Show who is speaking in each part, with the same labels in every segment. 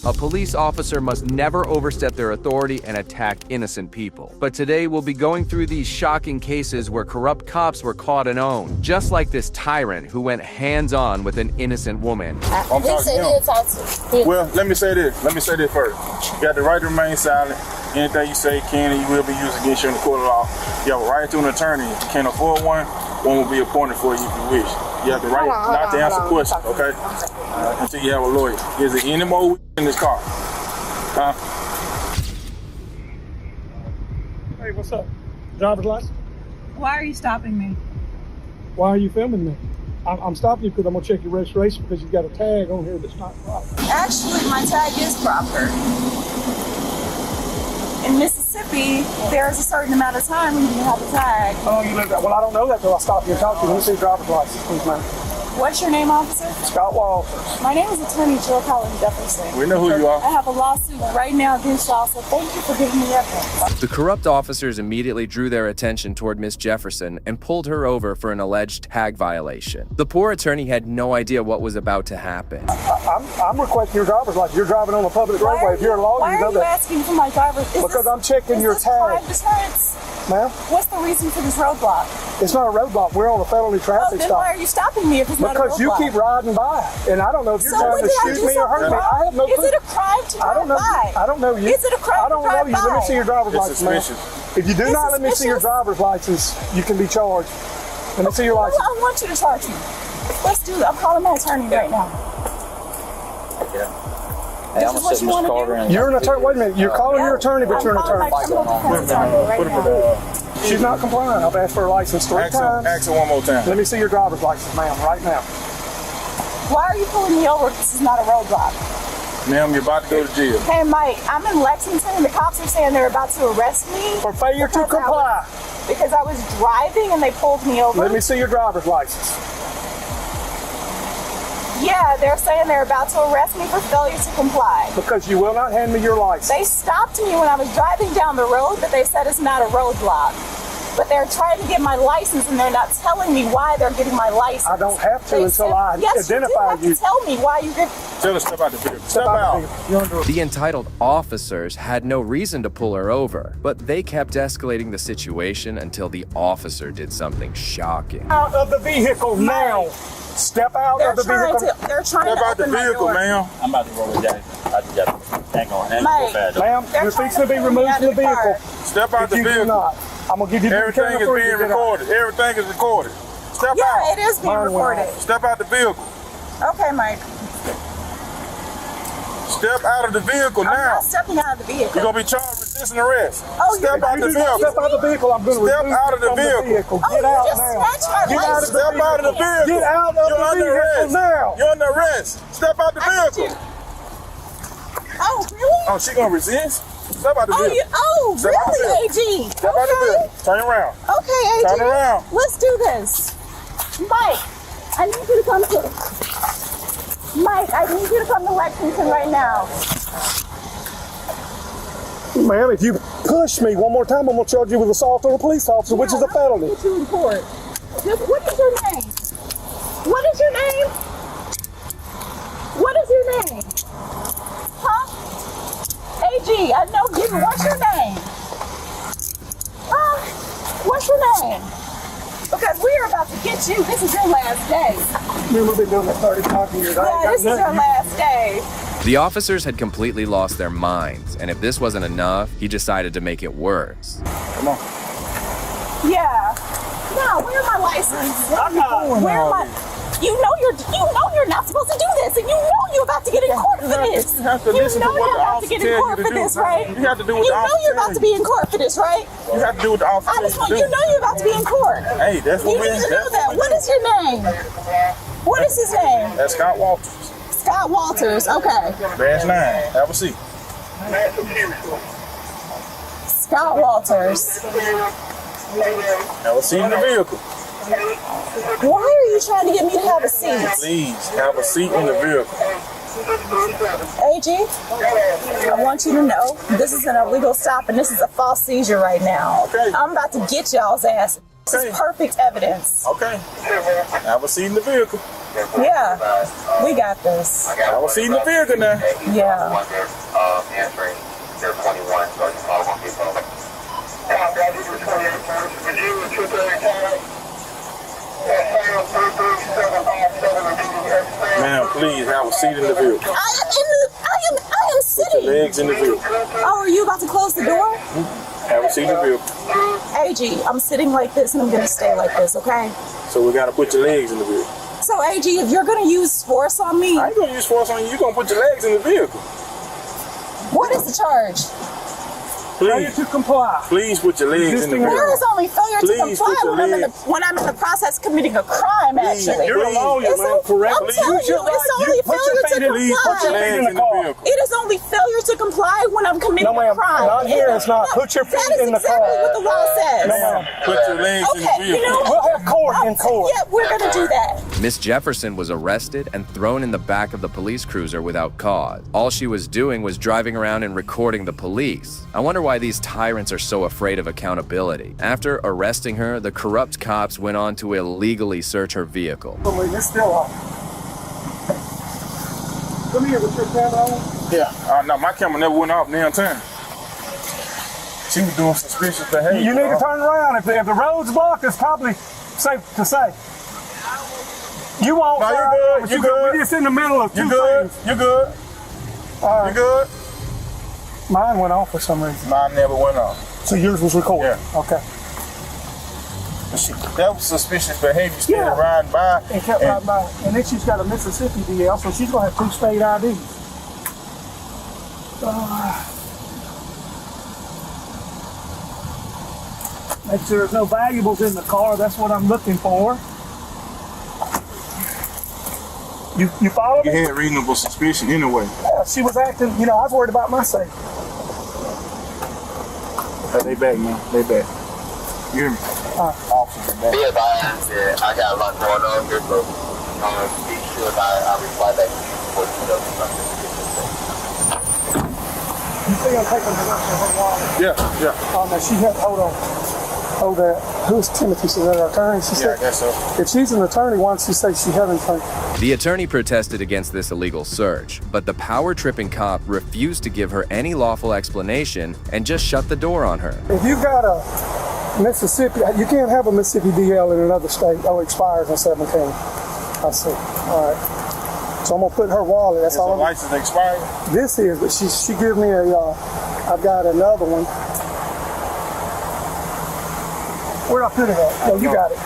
Speaker 1: A police officer must never overstep their authority and attack innocent people. But today we'll be going through these shocking cases where corrupt cops were caught and owned, just like this tyrant who went hands-on with an innocent woman.
Speaker 2: Well, let me say this. first. You got the right to remain silent. Anything you say can and you will be used against you in the court of law. You have a right to an attorney. If you can't afford one will be appointed for you if you wish. You have the right not to answer questions, okay? Until you have a lawyer. Is there any more in this car? Huh?
Speaker 3: Hey, what's up? Driver's license?
Speaker 4: Why are you stopping me?
Speaker 3: Why are you filming me? I'm stopping you because I'm going to check your registration because you've got a tag on here that's not proper.
Speaker 4: Actually, my tag is proper. In Mississippi, there's a certain amount of time when you can have a tag.
Speaker 3: Oh, you live that? Well, I don't know that till I stop you and talk to you. Let me see your driver's license, please, ma'am.
Speaker 4: What's your name, officer?
Speaker 3: Scott Walters.
Speaker 4: My name is Attorney Jill Collins Jefferson.
Speaker 2: We know who you are.
Speaker 4: I have a lawsuit right now against y'all, so thank you for giving me evidence.
Speaker 1: The corrupt officers immediately drew their attention toward Miss Jefferson and pulled her over for an alleged tag violation. The poor attorney had no idea what was about to happen.
Speaker 3: I'm requesting your driver's license. You're driving on a public roadway. If you're a lawyer, you know that.
Speaker 4: Why are you asking for my driver's license?
Speaker 3: Because I'm checking your tag. Ma'am?
Speaker 4: What's the reason for this roadblock?
Speaker 3: It's not a roadblock. We're on a felony traffic
Speaker 4: then
Speaker 3: stop.
Speaker 4: Why are you stopping me if it's not a roadblock?
Speaker 3: Because you keep riding by, and I don't know if you're trying to shoot me or hurt me. I have no clue.
Speaker 4: Is it a crime to drive by?
Speaker 3: I don't know you.
Speaker 4: Is it a crime to drive by?
Speaker 3: I don't know you. Let me see your driver's license, ma'am.
Speaker 2: Suspicious.
Speaker 3: If you do not let me see your driver's license, you can be charged. Let me see your license.
Speaker 4: I want you to charge me. Let's do it. I'm calling my attorney right now.
Speaker 5: Hey, I'm gonna sit in this car around.
Speaker 3: You're an attorney. Wait a minute. You're calling your attorney, but you're an attorney. She's not complying. I've asked for a license 3 times.
Speaker 2: Ask her one more time.
Speaker 3: Let me see your driver's license, ma'am, right now.
Speaker 4: Why are you pulling me over if this is not a roadblock?
Speaker 2: Ma'am, you're about to go to jail.
Speaker 4: Hey, Mike, I'm in Lexington, and the cops are saying they're about to arrest me.
Speaker 3: For failure to comply.
Speaker 4: Because I was driving and they pulled me over.
Speaker 3: Let me see your driver's license.
Speaker 4: Yeah, they're saying they're about to arrest me for failure to comply.
Speaker 3: Because you will not hand me your license.
Speaker 4: They stopped me when I was driving down the road, but they said it's not a roadblock. But they're trying to get my license, and they're not telling me why they're getting my license.
Speaker 3: I don't have to until I identify you.
Speaker 4: You tell me why you get.
Speaker 2: Tell her step out the vehicle. Step out.
Speaker 1: The entitled officers had no reason to pull her over, but they kept escalating the situation until the officer did something shocking.
Speaker 3: Out of the vehicle now. Step out of the vehicle.
Speaker 4: They're trying to
Speaker 2: step out the vehicle, ma'am.
Speaker 5: I'm about to roll it down. I just got to hang on.
Speaker 3: Ma'am, you're fixing to be removed from the vehicle.
Speaker 2: Step out the vehicle.
Speaker 3: You do not. I'm going to give you the
Speaker 2: Everything is being recorded. Everything is recorded. Step out.
Speaker 4: Yeah, it is being recorded.
Speaker 2: Step out the vehicle.
Speaker 4: Okay, Mike.
Speaker 2: Step out of the vehicle now.
Speaker 4: I'm not stepping out of the vehicle.
Speaker 2: You're going to be charged with resisting arrest.
Speaker 4: Oh,
Speaker 2: step out the vehicle.
Speaker 3: Step out of the vehicle. I'm going to
Speaker 2: step out of the vehicle.
Speaker 3: Get out now.
Speaker 2: Get out of the vehicle. Step out of the vehicle.
Speaker 3: Get out of the vehicle now.
Speaker 2: You're under arrest. Step out the vehicle.
Speaker 4: Oh, really?
Speaker 2: Oh, she going to resist? Step out the vehicle.
Speaker 4: Really, AG?
Speaker 2: Step out the vehicle. Turn around.
Speaker 4: Okay, AG.
Speaker 2: Turn around.
Speaker 4: Let's do this. Mike, I need you to come to... Mike, I need you to come to Lexington right now.
Speaker 3: Ma'am, if you push me one more time, I'm going to charge you with assault on a police officer, which is a felony.
Speaker 4: Put you in court. What is your name? What is your name? What is your name? Huh? AG, I know you. What's your name? What's your name? Because we are about to get you. This is your last day.
Speaker 3: We've been doing this 35 years.
Speaker 4: Yeah, this is your last day.
Speaker 1: The officers had completely lost their minds, and if this wasn't enough, he decided to make it worse.
Speaker 2: Come on.
Speaker 4: Yeah. No, where's my license? Where am I? You know you're not supposed to do this, and you know you're about to get in court for this.
Speaker 2: You have to listen to what the officer tells you to do.
Speaker 4: Right?
Speaker 2: You have to do what the officer tells you.
Speaker 4: You know you're about to be in court for this, right?
Speaker 2: You have to do what the officer tells you to do.
Speaker 4: You know you're about to be in court.
Speaker 2: Hey, that's what we do.
Speaker 4: You need to know that. What is your name? What is his name?
Speaker 2: That's Scott Walters.
Speaker 4: Scott Walters, okay.
Speaker 2: Badge 9. Have a seat.
Speaker 4: Scott Walters.
Speaker 2: Have a seat in the vehicle.
Speaker 4: Why are you trying to get me to have a seat?
Speaker 2: Please, have a seat in the vehicle.
Speaker 4: AG, I want you to know this is an illegal stop and this is a false seizure right now.
Speaker 2: Okay.
Speaker 4: I'm about to get y'all's ass. This is perfect evidence.
Speaker 2: Okay. Have a seat in the vehicle.
Speaker 4: Yeah, we got this.
Speaker 2: I was seeing the vehicle now.
Speaker 4: Yeah.
Speaker 6: Answering their 21, so it's all going to be both.
Speaker 2: Ma'am, please have a seat in the vehicle.
Speaker 4: I am
Speaker 2: Put
Speaker 4: sitting.
Speaker 2: your legs in the vehicle.
Speaker 4: Oh, are you about to close the door?
Speaker 2: Have a seat in the vehicle.
Speaker 4: AG, I'm sitting like this and I'm gonna stay like this, okay?
Speaker 2: So we gotta put your legs in the vehicle.
Speaker 4: So AG, if you're gonna use force on me,
Speaker 2: I ain't gonna use force on you. You gonna put your legs in the vehicle.
Speaker 4: what is the charge?
Speaker 3: Failure
Speaker 2: Please,
Speaker 3: to comply.
Speaker 2: please put your legs in the
Speaker 3: Existing
Speaker 2: vehicle.
Speaker 4: There is only failure to
Speaker 2: Please
Speaker 4: comply
Speaker 2: put your
Speaker 4: when I'm in the process of committing a crime, actually.
Speaker 3: You're a lawyer,
Speaker 4: It's
Speaker 3: man,
Speaker 4: only-
Speaker 3: correct?
Speaker 4: I'm telling you, it's only
Speaker 3: put your
Speaker 4: failure
Speaker 3: feet
Speaker 4: to
Speaker 3: in, please, put your
Speaker 4: comply.
Speaker 3: feet in the car.
Speaker 2: vehicle.
Speaker 4: It is only failure to comply when I'm committing
Speaker 3: No,
Speaker 4: a
Speaker 3: ma'am,
Speaker 4: crime.
Speaker 3: not here, it's not. Put your feet
Speaker 4: That is
Speaker 3: in the
Speaker 4: exactly
Speaker 3: car.
Speaker 4: what the law says.
Speaker 3: No, ma'am.
Speaker 2: Put your legs in the
Speaker 4: Okay, you
Speaker 2: vehicle.
Speaker 4: know what?
Speaker 3: We'll have court in court.
Speaker 4: Yeah, we're gonna do that.
Speaker 1: Miss Jefferson was arrested and thrown in the back of the police cruiser without cause. All she was doing was driving around and recording the police. I wonder why these tyrants are so afraid of accountability. After arresting her, the corrupt cops went on to illegally search her vehicle.
Speaker 3: It's still on. Come here with your camera on.
Speaker 2: Yeah. No, my camera never went off damn time. She was doing suspicious behavior.
Speaker 3: You need to turn around. If the road's blocked, it's probably safe to say. You won't.
Speaker 2: No, you
Speaker 3: sir.
Speaker 2: good.
Speaker 3: But
Speaker 2: You good.
Speaker 3: We're just in the middle of two
Speaker 2: You good?
Speaker 3: things.
Speaker 2: You good? You good?
Speaker 3: Mine went off for some reason.
Speaker 2: Mine never went off.
Speaker 3: So yours was recorded.
Speaker 2: Yeah.
Speaker 3: Okay.
Speaker 2: That was suspicious behavior. She
Speaker 3: Yeah.
Speaker 2: riding by.
Speaker 3: And kept right by. And then she's got a Mississippi DL, so she's gonna have 2 state IDs. Make sure there's no valuables in the car. That's what I'm looking for. You follow
Speaker 2: You
Speaker 3: me?
Speaker 2: had reasonable suspicion anyway.
Speaker 3: Yeah, she was acting, I was worried about my safety.
Speaker 2: They back, man. They back. You hear me? Officers are back.
Speaker 6: Be advised that I got a lot going on here, so be sure I reply back to you before you know something.
Speaker 3: You see I'm taking possession of her wallet.
Speaker 2: Yeah.
Speaker 3: Oh, no, she had, hold on. Oh, that, who's Timothy? Is that her attorney? She
Speaker 2: Yeah, I
Speaker 3: said,
Speaker 2: guess so.
Speaker 3: if she's an attorney, why don't she say she had an attorney?
Speaker 1: The attorney protested against this illegal search, but the power-tripping cop refused to give her any lawful explanation and just shut the door on her.
Speaker 3: If you've got a Mississippi, you can't have a Mississippi DL in another state. Oh, it expires in 17. I see. All right. So I'm gonna put her wallet. That's
Speaker 2: Is the
Speaker 3: all.
Speaker 2: license expired?
Speaker 3: This is, but she gave me a. I've got another one. Where'd I put it at? Oh, you got it.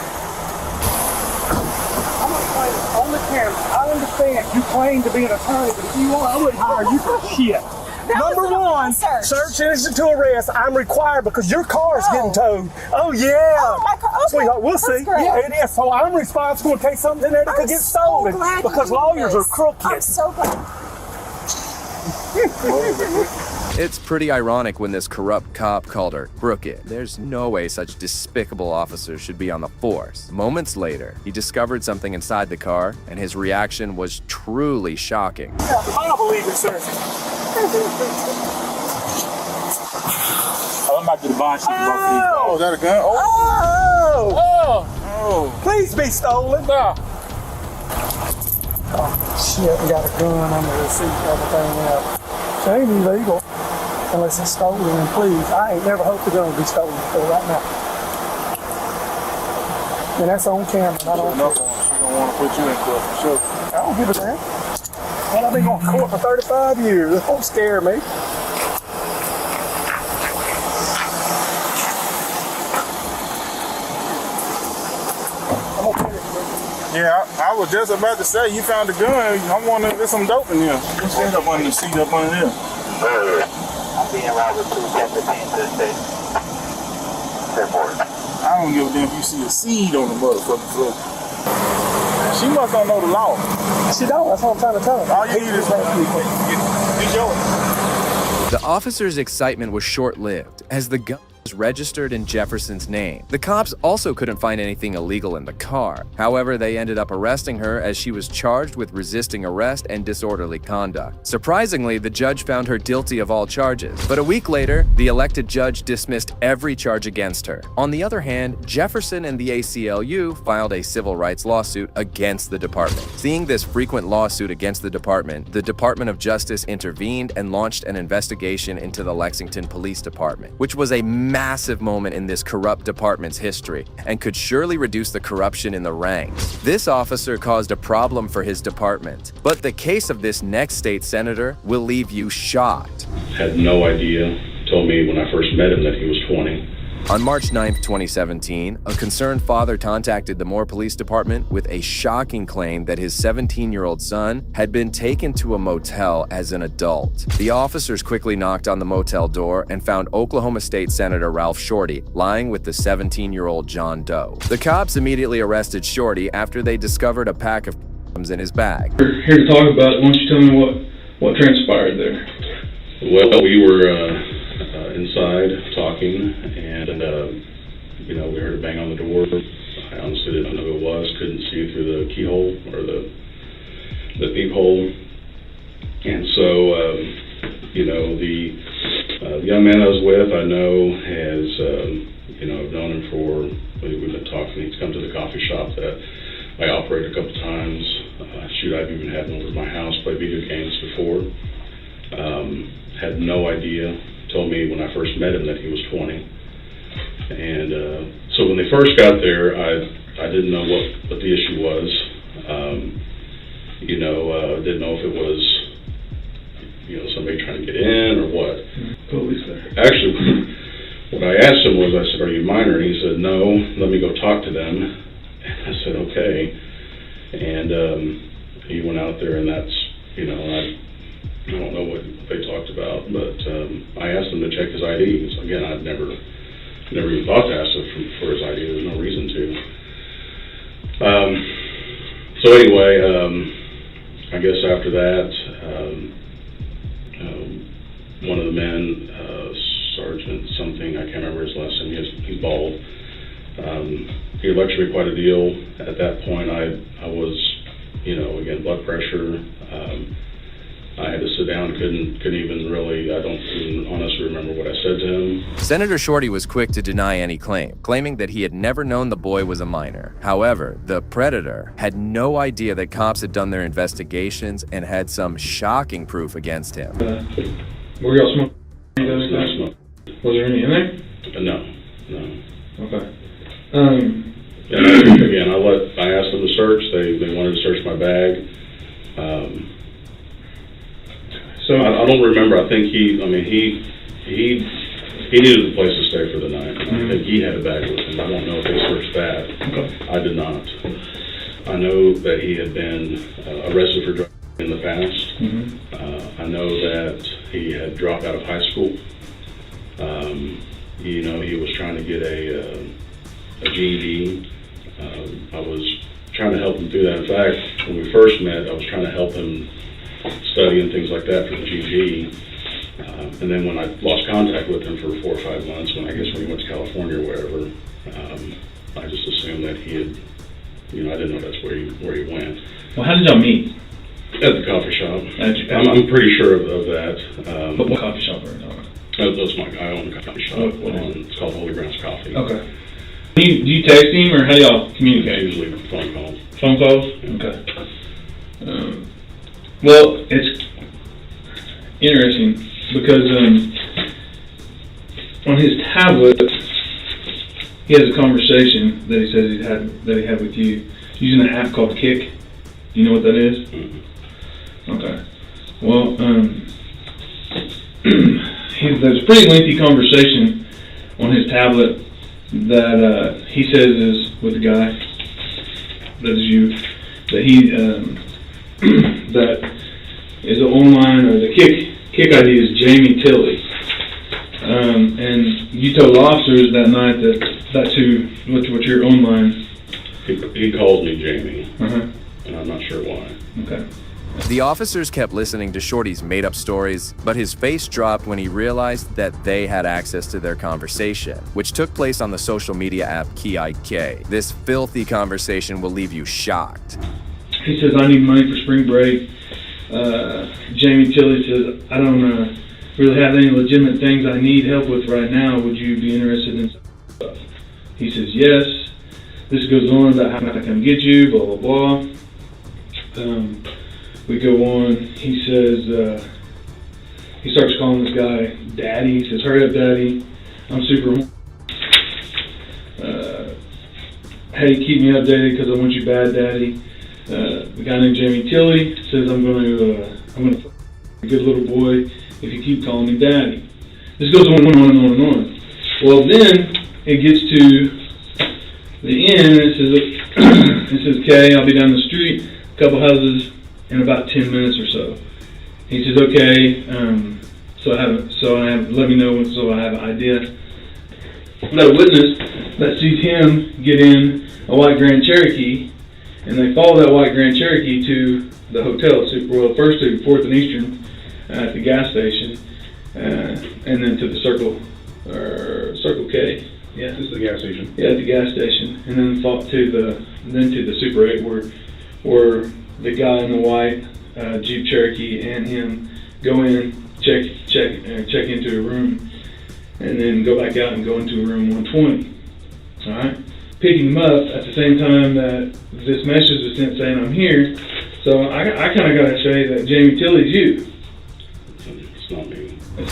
Speaker 3: I'm gonna claim it on the camera. I understand you claim to be an attorney, but if you want, I wouldn't hire you for shit. Number
Speaker 4: was an
Speaker 3: one,
Speaker 4: search.
Speaker 3: search incident to arrest. I'm required because your car's
Speaker 4: Oh.
Speaker 3: getting towed. Oh yeah.
Speaker 4: Oh, my car. Okay.
Speaker 3: Sweetheart, we'll
Speaker 4: That's
Speaker 3: see.
Speaker 4: great.
Speaker 3: Yeah, it is. So I'm responsible in case something's in there that could get stolen
Speaker 4: glad you
Speaker 3: because
Speaker 4: did
Speaker 3: lawyers
Speaker 4: this.
Speaker 3: are crooked.
Speaker 4: I'm so glad.
Speaker 1: It's pretty ironic when this corrupt cop called her crooked. There's no way such despicable officers should be on the force. Moments later, he discovered something inside the car, and his reaction was truly shocking.
Speaker 3: I believe it, sir.
Speaker 5: I'm about to do the bond sheet.
Speaker 2: Oh, is that a gun? Oh.
Speaker 3: Oh, please be stolen. Oh, shit, we got a gun on the receipt and everything else. It ain't illegal unless it's stolen, and please, I ain't never hoped the gun would be stolen before right now. And that's on camera. I don't,
Speaker 2: Enough on. She don't want to put you in court for sure.
Speaker 3: I don't give a damn. Well, I've been going to court for 35 years. It won't scare me. I'm gonna get it.
Speaker 2: Yeah, I was just about to say, you found a gun. I wonder if there's some dope in here. What's that up under the seat up under there?
Speaker 6: I'm being routed to 1015 to the state. Airport.
Speaker 2: I don't give a damn if you see a seed on the motherfucking floor. She must not know the law.
Speaker 3: She don't. That's what I'm trying to tell her.
Speaker 2: All you need is it's yours.
Speaker 1: The officer's excitement was short-lived, as the gun registered in Jefferson's name. The cops also couldn't find anything illegal in the car. However, they ended up arresting her as she was charged with resisting arrest and disorderly conduct. Surprisingly, the judge found her guilty of all charges, but a week later, the elected judge dismissed every charge against her. On the other hand, Jefferson and the ACLU filed a civil rights lawsuit against the department. Seeing this frequent lawsuit against the Department of Justice intervened and launched an investigation into the Lexington Police Department, which was a massive moment in this corrupt department's history and could surely reduce the corruption in the ranks. This officer caused a problem for his department, but the case of this next state senator will leave you shocked.
Speaker 7: Had no idea. Told me when I first met him that he was 20.
Speaker 1: On March 9, 2017, a concerned father contacted the Moore Police Department with a shocking claim that his 17-year-old son had been taken to a motel as an adult. The officers quickly knocked on the motel door and found Oklahoma State Senator Ralph Shorty lying with the 17-year-old John Doe. The cops immediately arrested Shorty after they discovered a pack of condoms in his bag.
Speaker 8: We're here to talk about it. Why don't you tell me what transpired there?
Speaker 7: Well, we were inside talking, and we heard a bang on the door. I honestly didn't know who it was. Couldn't see through the keyhole or the peephole. And so, the young man I was with, I know has, I've known him for. We've been talking. He's come to the coffee shop that I operate a couple times. I've even had him over to my house, play video games before. Had no idea. Told me when I first met him that he was 20. And so when they first got there, I didn't know what the issue was. Didn't know if it was, somebody trying to get in or what.
Speaker 8: Police there.
Speaker 7: Actually, what I asked him was, I said, "Are you minor?" And he said, "No, let me go talk to them." And I said, "Okay." And he went out there, and that's, I don't know what they talked about, but I asked him to check his ID. So again, I'd never even thought to ask him for his ID. There's no reason to. So anyway, I guess after that, one of the men, Sergeant something, I can't remember his last name. He's bald. He lectured me quite a deal. At that point, I was, again, blood pressure. I had to sit down, couldn't even really, I don't even honestly remember what I said to him.
Speaker 1: Senator Shorty was quick to deny any claim, claiming that he had never known the boy was a minor. However, the predator had no idea that cops had done their investigations and had some shocking proof against him.
Speaker 8: Were y'all smoking?
Speaker 7: No.
Speaker 8: Was there any in there?
Speaker 7: No.
Speaker 8: Okay.
Speaker 7: Again, I asked them to search. They wanted to search my bag. So I don't remember. I think he needed a place to stay for the night. I think he had a bag with him. I don't know if they searched that. Okay. I did not. I know that he had been arrested for drugs in the past. I know that he had dropped out of high school. He was trying to get a GED. I was trying to help him through that. In fact, when we first met, I was trying to help him study and things like that for the GED. And then when I lost contact with him for 4 or 5 months, when he went to California or wherever, I just assumed that he had, I didn't know that's where he went.
Speaker 8: Well, how did y'all meet?
Speaker 7: At the coffee shop. I'm pretty sure of that.
Speaker 8: What coffee shop are you talking about?
Speaker 7: That's I own a coffee shop. It's called Holy Grounds Coffee.
Speaker 8: Okay. Do you text him, or how do y'all communicate?
Speaker 7: Usually phone calls.
Speaker 8: Phone calls? Yeah. Okay. Well, it's interesting because on his tablet, he has a conversation that he says he had with you using an app called Kick. Do you know what that is? Mm-hmm. Okay. Well, there's a pretty lengthy conversation on his tablet that he says is with a guy that is you, that he that is online, or the Kick ID is Jamie Tilley, and you told officers that night that's who what your online.
Speaker 7: He called me Jamie, and I'm not sure why.
Speaker 8: Okay.
Speaker 1: The officers kept listening to Shorty's made-up stories, but his face dropped when he realized that they had access to their conversation, which took place on the social media app KIK. This filthy conversation will leave you shocked.
Speaker 8: He says, I need money for spring break. Jamie Tilley says, I don't really have any legitimate things I need help with right now. Would you be interested in stuff? He says, yes. This goes on about how I come get you, blah, blah, blah. We go on. He says, he starts calling this guy Daddy. He says, hurry up, Daddy. I'm super. Hey, keep me updated because I want you bad, Daddy. The guy named Jamie Tilley says, I'm gonna f a good little boy if you keep calling me Daddy. This goes on and on and on and on. Well, then it gets to the end. It says, okay, I'll be down the street, a couple houses, in about 10 minutes or so. He says, okay, let me know so I have an idea. Got a witness that sees him get in a white Grand Cherokee, and they follow that white Grand Cherokee to the hotel, first to 4th and Eastern at the gas station, and then to the Circle K. Yeah,
Speaker 2: This is the gas station.
Speaker 8: Yeah, at the gas station, and then to the Super 8 where the guy in the white Jeep Cherokee and him go in, check into a room, and then go back out and go into a room 120. All right, picking him up at the same time that this message was sent saying I'm here. So I kind of got to say that Jamie Tilley's you.
Speaker 7: It's not me.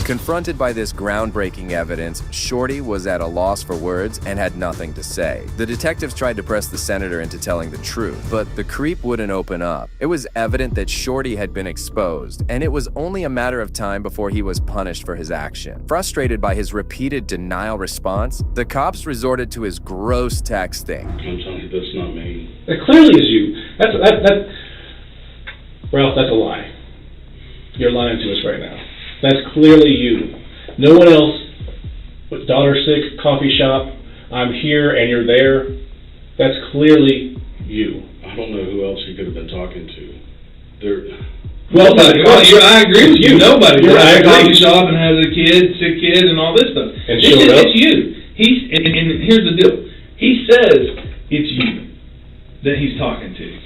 Speaker 1: Confronted by this groundbreaking evidence, Shorty was at a loss for words and had nothing to say. The detectives tried to press the senator into telling the truth, but the creep wouldn't open up. It was evident that Shorty had been exposed, and it was only a matter of time before he was punished for his action. Frustrated by his repeated denial response, the cops resorted to his gross texting.
Speaker 7: I'm telling you, that's not me.
Speaker 9: It clearly is you. Ralph, that's a lie. You're lying to us right now. That's clearly you. No one else with $6 coffee shop, I'm here and you're there. That's clearly you.
Speaker 7: I don't know who else you could have been talking to.
Speaker 8: I agree with you. Nobody goes to a coffee shop and has a sick kid, and all this stuff.
Speaker 9: And showed up.
Speaker 8: It's you. And here's the deal. He says it's you that he's talking to.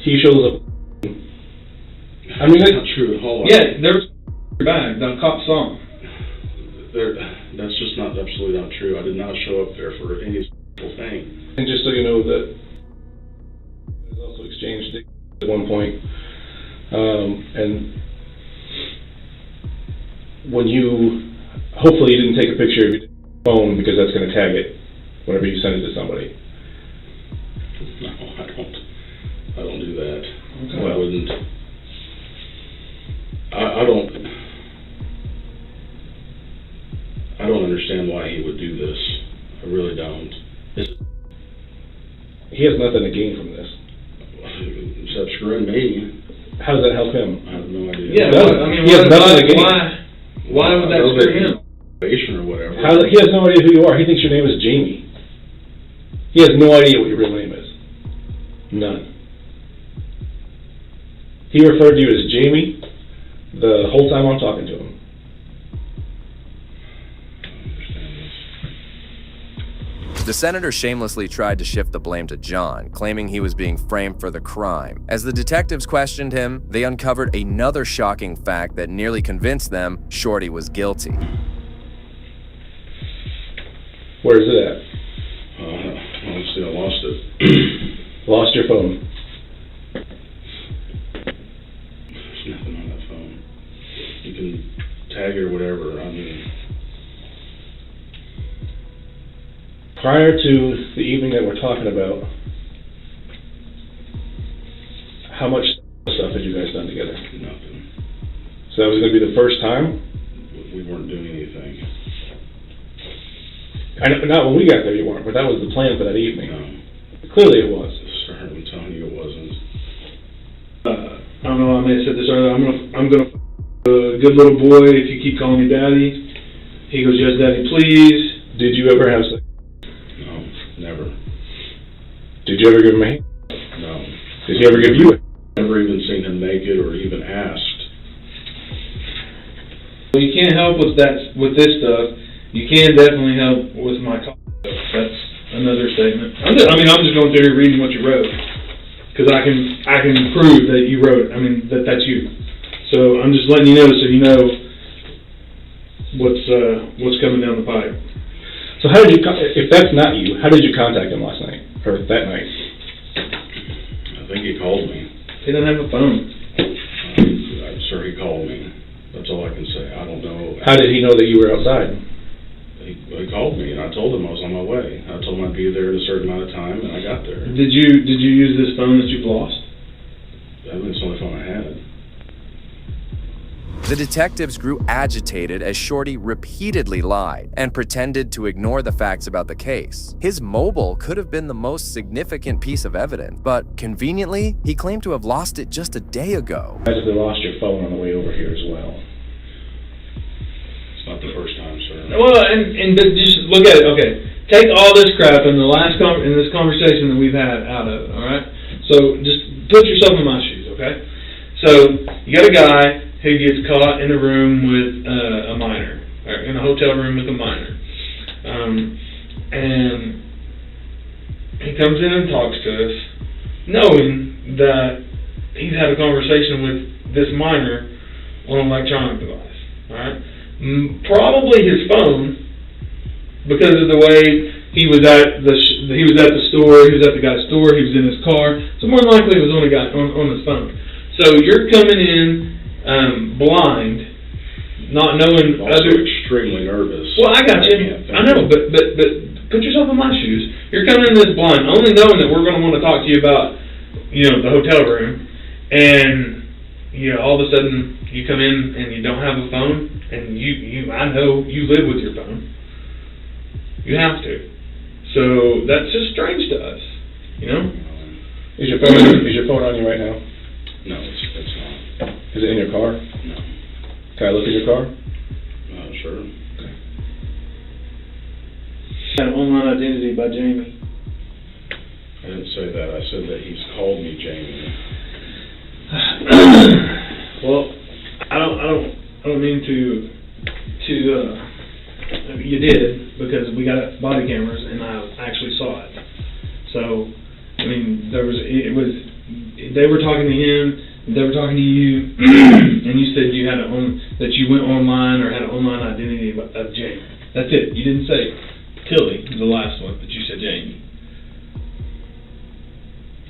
Speaker 9: He shows up.
Speaker 7: I mean, that's not true at all.
Speaker 8: Yeah, there's your bag. The cop saw him.
Speaker 7: That's just not absolutely not true. I did not show up there for any thing.
Speaker 9: And just so you know that there's also exchanged at one point. And when hopefully you didn't take a picture of your phone because that's going to tag it whenever you send it to somebody.
Speaker 7: No, I don't do that.
Speaker 9: Okay.
Speaker 7: I wouldn't. I don't understand why he would do this. I really don't.
Speaker 9: He has nothing to gain from this.
Speaker 7: Except screwing me.
Speaker 9: How does that help him?
Speaker 7: I have no idea.
Speaker 8: Yeah,
Speaker 9: he has nothing to gain.
Speaker 8: Why would that screw him?
Speaker 7: Or whatever.
Speaker 9: He has no idea who you are. He thinks your name is Jamie. He has no idea what your real name is. None. He referred to you as Jamie the whole time I'm talking to him.
Speaker 1: The senator shamelessly tried to shift the blame to John, claiming he was being framed for the crime. As the detectives questioned him, they uncovered another shocking fact that nearly convinced them Shorty was guilty.
Speaker 9: Where is it at?
Speaker 7: Honestly, I lost it.
Speaker 9: Lost your phone.
Speaker 7: There's nothing on that phone. You can tag it or whatever. I mean,
Speaker 9: prior to the evening that we're talking about, how much stuff had you guys done together?
Speaker 7: nothing.
Speaker 9: So that was going to be the first time?
Speaker 7: We weren't doing anything.
Speaker 9: I know, not when we got there you weren't, but that was the plan for that evening.
Speaker 7: No.
Speaker 9: Clearly it was.
Speaker 7: Sir, I'm telling you it wasn't.
Speaker 8: I don't know, I may have said this earlier, I'm gonna a good little boy if you keep calling me Daddy. He goes, yes, Daddy, please.
Speaker 9: Did you ever have sex?
Speaker 7: No, never.
Speaker 9: Did you ever give him a hand?
Speaker 7: No.
Speaker 9: Did he ever give you it?
Speaker 7: Never even seen him naked or even asked.
Speaker 8: Well, you can't help with that, with this stuff. You can definitely help with my stuff. That's another statement. I'm just going through here reading what you wrote. Because I can prove that you wrote it. I mean, that's you. So I'm just letting you know so you know what's coming down the pipe.
Speaker 9: So how did you, if that's not you, how did you contact him last night? Or that night?
Speaker 7: I think he called me.
Speaker 8: He doesn't have a phone.
Speaker 7: I'm sure he called me. That's all I can say. I don't know.
Speaker 9: How did he know that you were outside?
Speaker 7: He called me, and I told him I was on my way. I told him I'd be there at a certain amount of time, and I got there.
Speaker 8: Did you use this phone that you've lost?
Speaker 7: That was the only phone I had.
Speaker 1: The detectives grew agitated as Shorty repeatedly lied and pretended to ignore the facts about the case. His mobile could have been the most significant piece of evidence, but conveniently, he claimed to have lost it just a day ago.
Speaker 9: Imagine they lost your phone on the way over here as well.
Speaker 7: It's not the first time, sir.
Speaker 8: Well, and just look at it. Okay, take all this crap in this conversation that we've had out of it. All right. So just put yourself in my shoes. Okay. So you got a guy who gets caught in a room with a minor, or in a hotel room with a minor, and he comes in and talks to us, knowing that he's had a conversation with this minor on an electronic device. All right. Probably his phone, because of the way he was at the store, he was at the guy's store, he was in his car, so more than likely it was on his phone. So you're coming in blind, not knowing
Speaker 7: Also extremely nervous.
Speaker 8: Well, I got you. I know, but put yourself in my shoes. You're coming in this blind, only knowing that we're going to want to talk to you about, the hotel room, and all of a sudden you come in and you don't have a phone, and I know you live with your phone. You have to. So that's just strange to us,
Speaker 9: Is your phone on you right now?
Speaker 7: No, it's not.
Speaker 9: Is it in your car?
Speaker 7: No.
Speaker 9: Can I look in your car?
Speaker 7: Sure.
Speaker 9: Okay.
Speaker 8: An online identity by Jamie.
Speaker 7: I didn't say that. I said that he's called me Jamie.
Speaker 8: Well, I don't mean to you did, because we got body cameras and I actually saw it. So, they were talking to him, they were talking to you, and you said you had that you went online or had an online identity of Jamie. That's it. You didn't say Tilly, the last one, but you said Jamie.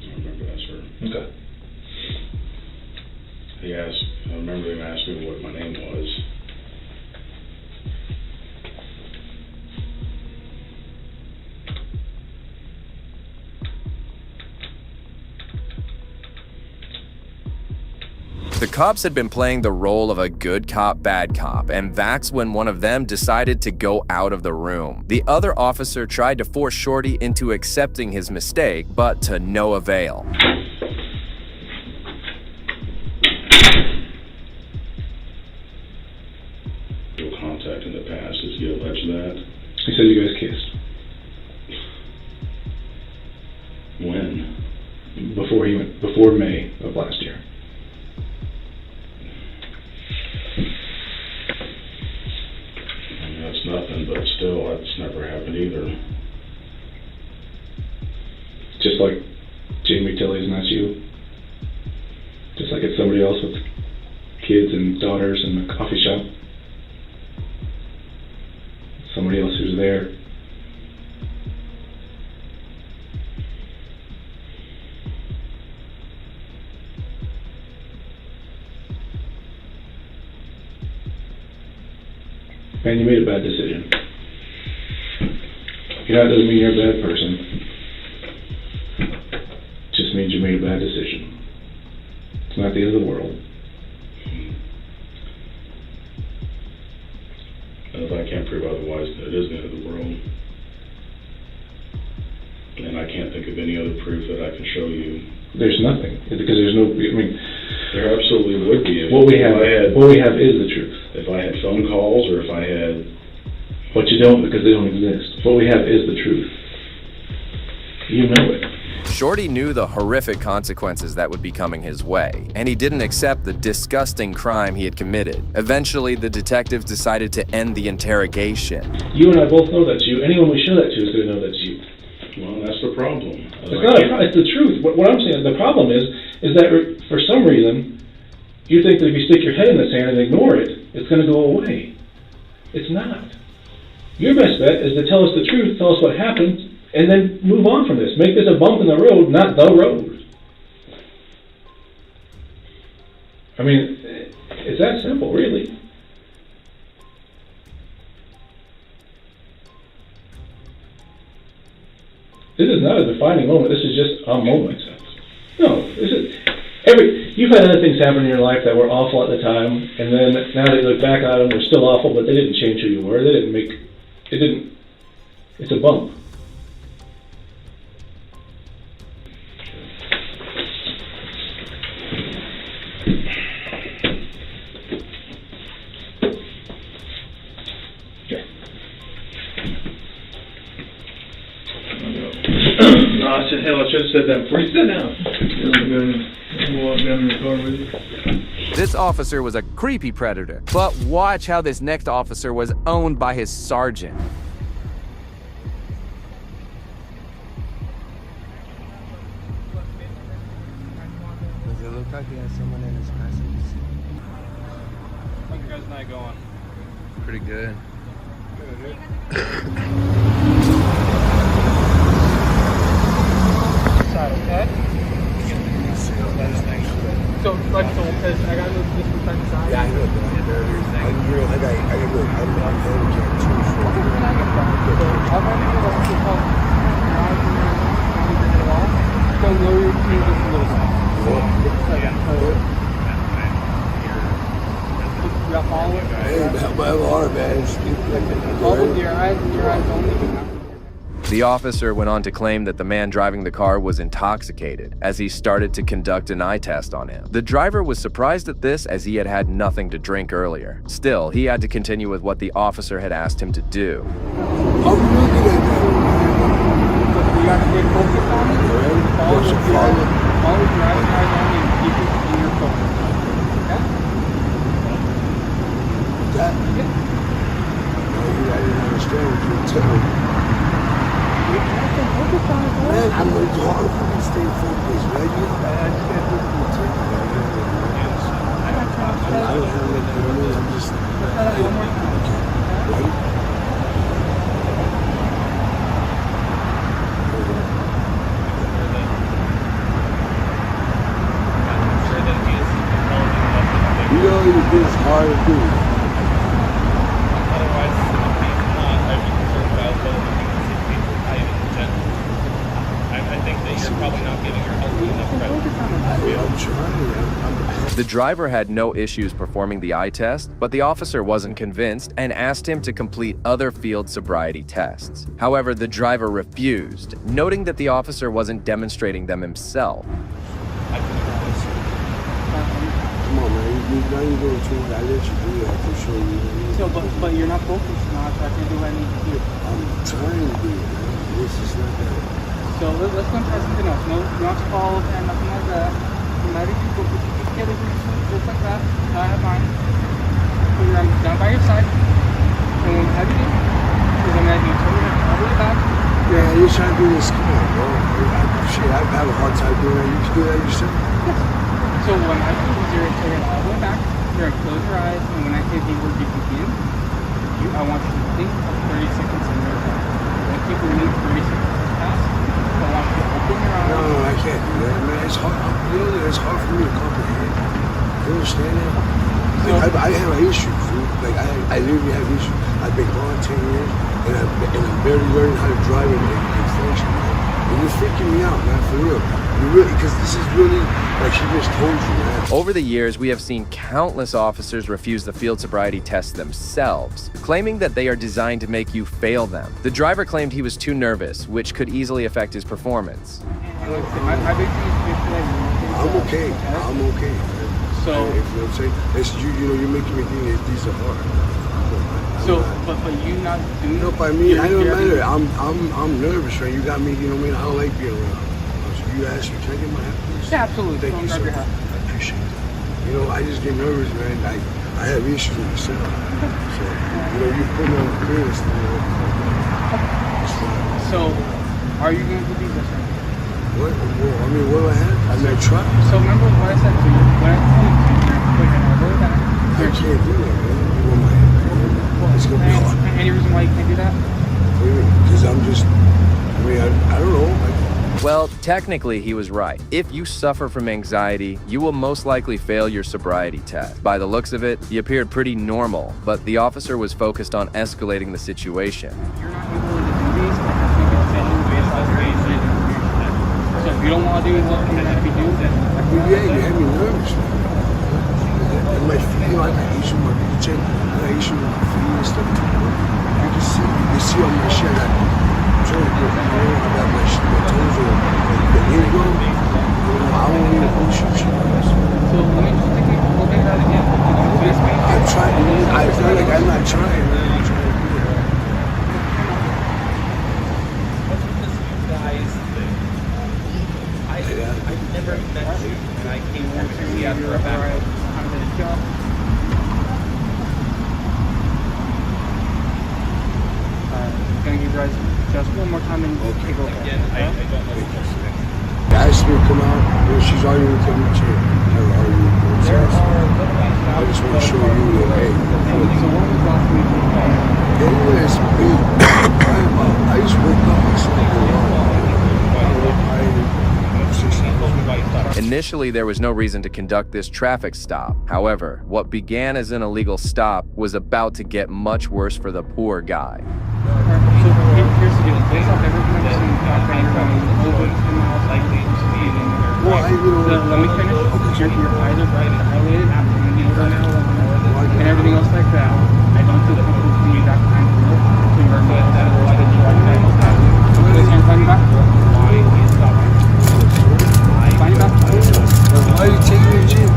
Speaker 7: I remember that, sir.
Speaker 8: Okay.
Speaker 7: I remember him asking me what my name was.
Speaker 1: The cops had been playing the role of a good cop, bad cop, and that's when one of them decided to go out of the room. The other officer tried to force Shorty into accepting his mistake, but to no avail.
Speaker 7: Contact in the past, does he allege that?
Speaker 9: He said you guys kissed.
Speaker 7: When?
Speaker 9: Before May of last year.
Speaker 7: That's nothing, but still, that's never happened either.
Speaker 9: Just like Jamie Tilly's not you. Just like it's somebody else with kids and daughters in the coffee shop. Somebody else who's there. Man, you made a bad decision. That doesn't mean you're a bad person. It just means you made a bad decision. It's not the end of the world.
Speaker 7: And if I can't prove otherwise, then it is the end of the world. And I can't think of any other proof that I can show you.
Speaker 9: There's nothing, because there's no.
Speaker 7: There absolutely would be.
Speaker 9: What we have is the truth.
Speaker 7: If I had phone calls, or if I had.
Speaker 9: But you don't, because they don't exist. What we have is the truth. You know it.
Speaker 1: Shorty knew the horrific consequences that would be coming his way, and he didn't accept the disgusting crime he had committed. Eventually, the detectives decided to end the interrogation.
Speaker 9: You and I both know that's you. Anyone we show that to is going to know that's you.
Speaker 7: Well, that's the problem.
Speaker 9: It's not a problem. It's the truth. What I'm saying, the problem is that for some reason, you think that if you stick your head in the sand and ignore it, it's going to go away. It's not. Your best bet is to tell us the truth, tell us what happened, and then move on from this. Make this a bump in the road, not the road. I mean, it's that simple, really. This is not a defining moment. This is just a moment. No, this is you've had other things happen in your life that were awful at the time, and then now that you look back on them, they're still awful, but they didn't change who you were. It's a bump. I should have said that before you said now.
Speaker 1: This officer was a creepy predator, but watch how this next officer was owned by his sergeant.
Speaker 10: Does it look like he has someone in his presence?
Speaker 5: How's your guys' night going?
Speaker 1: Pretty good.
Speaker 3: Okay. So, like, so, because I gotta move this from side to side.
Speaker 10: Yeah, I know. I got handicapped too.
Speaker 3: So, I'll have to go to call go lower your team just a little bit. You got follow it?
Speaker 10: Hey, my alarm, man.
Speaker 3: Open your eyes only.
Speaker 1: The officer went on to claim that the man driving the car was intoxicated as he started to conduct an eye test on him. The driver was surprised at this as he had had nothing to drink earlier. Still, he had to continue with what the officer had asked him to do.
Speaker 3: You got to stay focused on it. Always your eyes only and keep it in your focus. Okay?
Speaker 10: That? I didn't understand what you were telling me. Man, I'm going to hard for me to stay focused, right? I just got to do the tip. I don't have it, I'm just... Okay. Right? You know, it's hard to do.
Speaker 5: Otherwise, I'd be concerned about whether we can see people hiding in general. I think that you're probably not giving your husband enough credit.
Speaker 10: I'm trying.
Speaker 1: The driver had no issues performing the eye test, but the officer wasn't convinced and asked him to complete other field sobriety tests. However, the driver refused, noting that the officer wasn't demonstrating them himself.
Speaker 10: Come on, man. Now you go to it. I let you do that for sure.
Speaker 3: So, but you're not focused now, so I can do what I need to do.
Speaker 10: I'm trying to do it, man. This is not that.
Speaker 3: So let's go and try something else. No, you don't have to follow and nothing like that. You might even go put your feet together just like that. I have mine. Put your arms down by your side. And when have you do? Because I'm going to turn it all the way back.
Speaker 10: Yeah, you're trying to do this. Come on, bro. I have a hard time doing that. You can do that yourself?
Speaker 3: Yes. So what I do is you're going to turn it all the way back. You're going to close your eyes. And when I say the word begin, I want you to think of 30 seconds in your head. Don't keep moving 30 seconds past. I want you to open your eyes.
Speaker 10: No, I can't do that, man. It's hard. You know, it's hard for me to comprehend. You understand that? Like, I have issues, dude. Like, I literally have issues. I've been gone 10 years, and I'm barely learning how to drive and function, man. And you're freaking me out, man, for real. Because this is really, like she just told you, man.
Speaker 1: Over the years, we have seen countless officers refuse the field sobriety tests themselves, claiming that they are designed to make you fail them. The driver claimed he was too nervous, which could easily affect his performance.
Speaker 10: I'm okay. I'm okay, man.
Speaker 3: So,
Speaker 10: you know what I'm saying? It's, you're making me think that these are hard.
Speaker 3: So, but you not doing
Speaker 10: no, by me, I don't matter. I'm nervous, right? You got me, you know what I mean? I don't like being around. you ask me, can I get my hat, please?
Speaker 3: Yeah, absolutely.
Speaker 10: Thank
Speaker 3: Go
Speaker 10: you
Speaker 3: and grab
Speaker 10: so
Speaker 3: your
Speaker 10: much.
Speaker 3: hat.
Speaker 10: I appreciate it. You know, I just get nervous, man. I have issues with myself. So, you put me on the clearance.
Speaker 3: So, are you going to do this?
Speaker 10: What? Well, I mean, what do I have? I mean, I try.
Speaker 3: So remember what I said to you? When I told you to put your elbow down.
Speaker 10: I can't do that, man. You want my hand? It's going to be hard.
Speaker 3: Any reason why you can't do that?
Speaker 10: Because I'm just, I don't know.
Speaker 1: Well, technically he was right. If you suffer from anxiety, you will most likely fail your sobriety test. By the looks of it, he appeared pretty normal, but the officer was focused on escalating the situation.
Speaker 3: You're not able to do these, I have to get sent based on your age. So if you don't want to do what you have to do, then
Speaker 10: yeah, you had me nervous, man. And my feet, I got issues with my paycheck. I got issues with my feet and stuff too. You can see on my shit, I got my toes or the ego. I don't need a bullshit shit.
Speaker 3: So let me just take a look at that again.
Speaker 10: I'm trying, I feel like I'm not trying, man. I'm trying to do it.
Speaker 5: What's with this you guys thing? I've never met you, and I came here to see after a background.
Speaker 3: I'm going to give you guys just one more time and take a look at it.
Speaker 5: Again, I don't know what you're saying.
Speaker 10: I asked her to come out, she's arguing with me. I just want to show you that, hey,
Speaker 3: So what was last week?
Speaker 10: anyways, I just woke up and saw
Speaker 1: Initially, there was no reason to conduct this traffic stop. However, what began as an illegal stop was about to get much worse for the poor guy.
Speaker 3: So here's the deal. Based off everything I've seen, background over 10 miles likely to be in there. Let me finish. You're either violated after you need and everything else like that. I don't feel comfortable with you that kind of rule. So you're going to have to watch the drug and all that. So put his hands on your back. Why are you stopping? Find your back.
Speaker 10: why are you taking me to jail?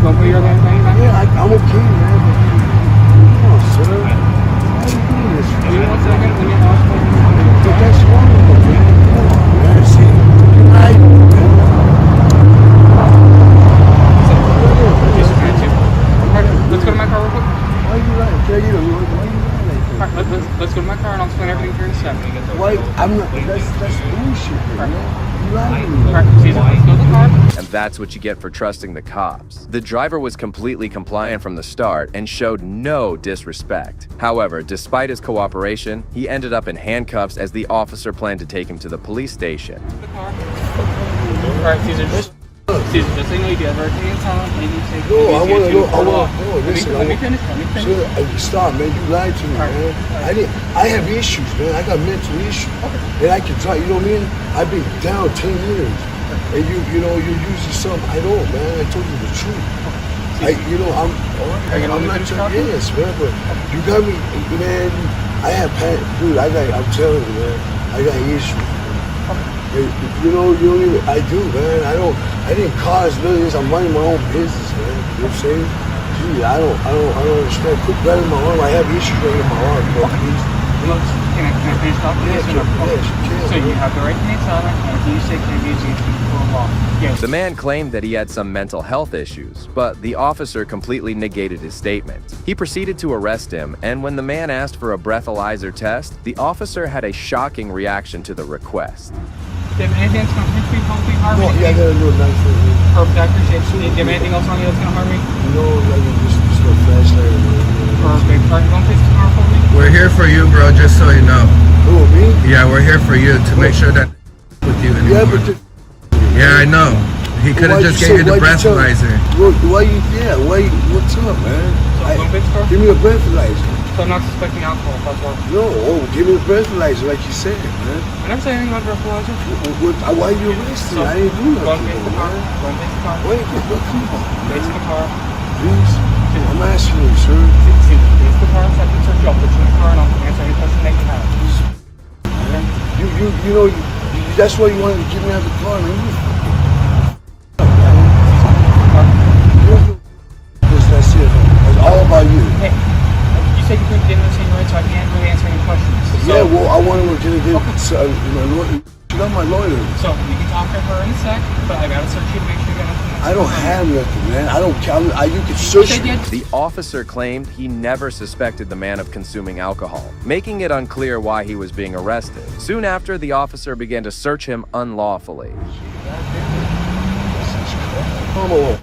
Speaker 3: Don't put your hands on your back.
Speaker 10: Yeah, I'm okay, man. Come on, sir. Why are you doing this?
Speaker 3: Give me 1 second. Let me ask you.
Speaker 10: But that's wrong with me, man. Come on, man. See, you're right, man.
Speaker 3: Let's go to my car real quick.
Speaker 10: Why are you lying? Can I get a look? Why are you lying like that?
Speaker 3: Let's go to my car and I'll explain everything here in a second.
Speaker 10: Why? I'm not. That's bullshit, man. You lying to me.
Speaker 3: Alright, Caesar, let's go to the car.
Speaker 1: And that's what you get for trusting the cops. The driver was completely compliant from the start and showed no disrespect. However, despite his cooperation, he ended up in handcuffs as the officer planned to take him to the police station.
Speaker 3: Alright, Caesar, just so you know, you do have everything in town, and you take
Speaker 10: No, I want to know. Listen,
Speaker 3: let me finish.
Speaker 10: Sir, stop, man. You lied to me, man. I have issues, man. I got mental issues. And I can try, you know what I mean? I've been down 10 years. And you're using something. I don't, man. I told you the truth. I'm not trying. Yes, man. But you got me, man. I have panic, dude. I'm telling you, man. I got issues. I do, man. I didn't cause none of this. I'm minding my own business, man. You know what I'm saying? Gee, I don't understand. Quit grabbing my arm. I have issues right in my arm, bro. Please.
Speaker 3: Can I finish talking?
Speaker 10: Yes, you can.
Speaker 3: So you have the right to remain silent, and you say can be against the law. Yes.
Speaker 1: The man claimed that he had some mental health issues, but the officer completely negated his statement. He proceeded to arrest him, and when the man asked for a breathalyzer test, the officer had a shocking reaction to the request.
Speaker 3: Do you have anything that's going to hurt me, hopefully harm me?
Speaker 10: No, yeah, I got a little knife for you.
Speaker 3: Perfect, I appreciate it. Do you have anything else on you that's going to harm me?
Speaker 10: No, I can just a flashlight.
Speaker 3: Perfect. Are you going to fix the car for me?
Speaker 11: We're here for you, bro, just so you know.
Speaker 10: Who, me?
Speaker 11: Yeah, we're here for you to make sure that with you anymore. Yeah, I know. He could have just gave you the breathalyzer.
Speaker 10: What's up, man? Give me a breathalyzer.
Speaker 3: So I'm not suspecting alcohol, that's why.
Speaker 10: No, give me a breathalyzer like you said, man.
Speaker 3: I never said anything about breathalyzer.
Speaker 10: Why you arresting me? I ain't do nothing.
Speaker 3: Go and face the car. Go and face the car.
Speaker 10: Wait, come on.
Speaker 3: Face the car.
Speaker 10: Please. I'm asking you, sir.
Speaker 3: Face the car, second search. I'll put you in the car and I'll answer any question that you have.
Speaker 10: That's why you wanted to get me out of the car, man. That's it. It's all about you.
Speaker 3: Hey, you said you couldn't get in the same right, so I can't really answer any questions.
Speaker 10: Yeah, well, I want to get it. You got my don't have nothing, man. I don't care. You can search me.
Speaker 1: The officer claimed he never suspected the man of consuming alcohol, making it unclear why he was being arrested. Soon after, the officer began to search him unlawfully.
Speaker 10: Come on.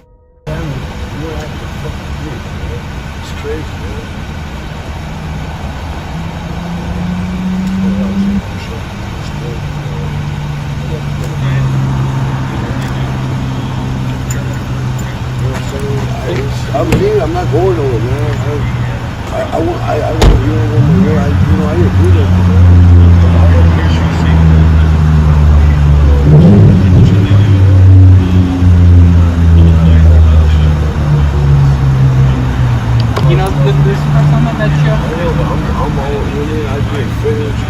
Speaker 10: It's crazy, man. I'm not going over, man. I want, you know, I didn't do that, man.
Speaker 3: You know, this is the first time I met you.
Speaker 10: I'm all in. I get finished.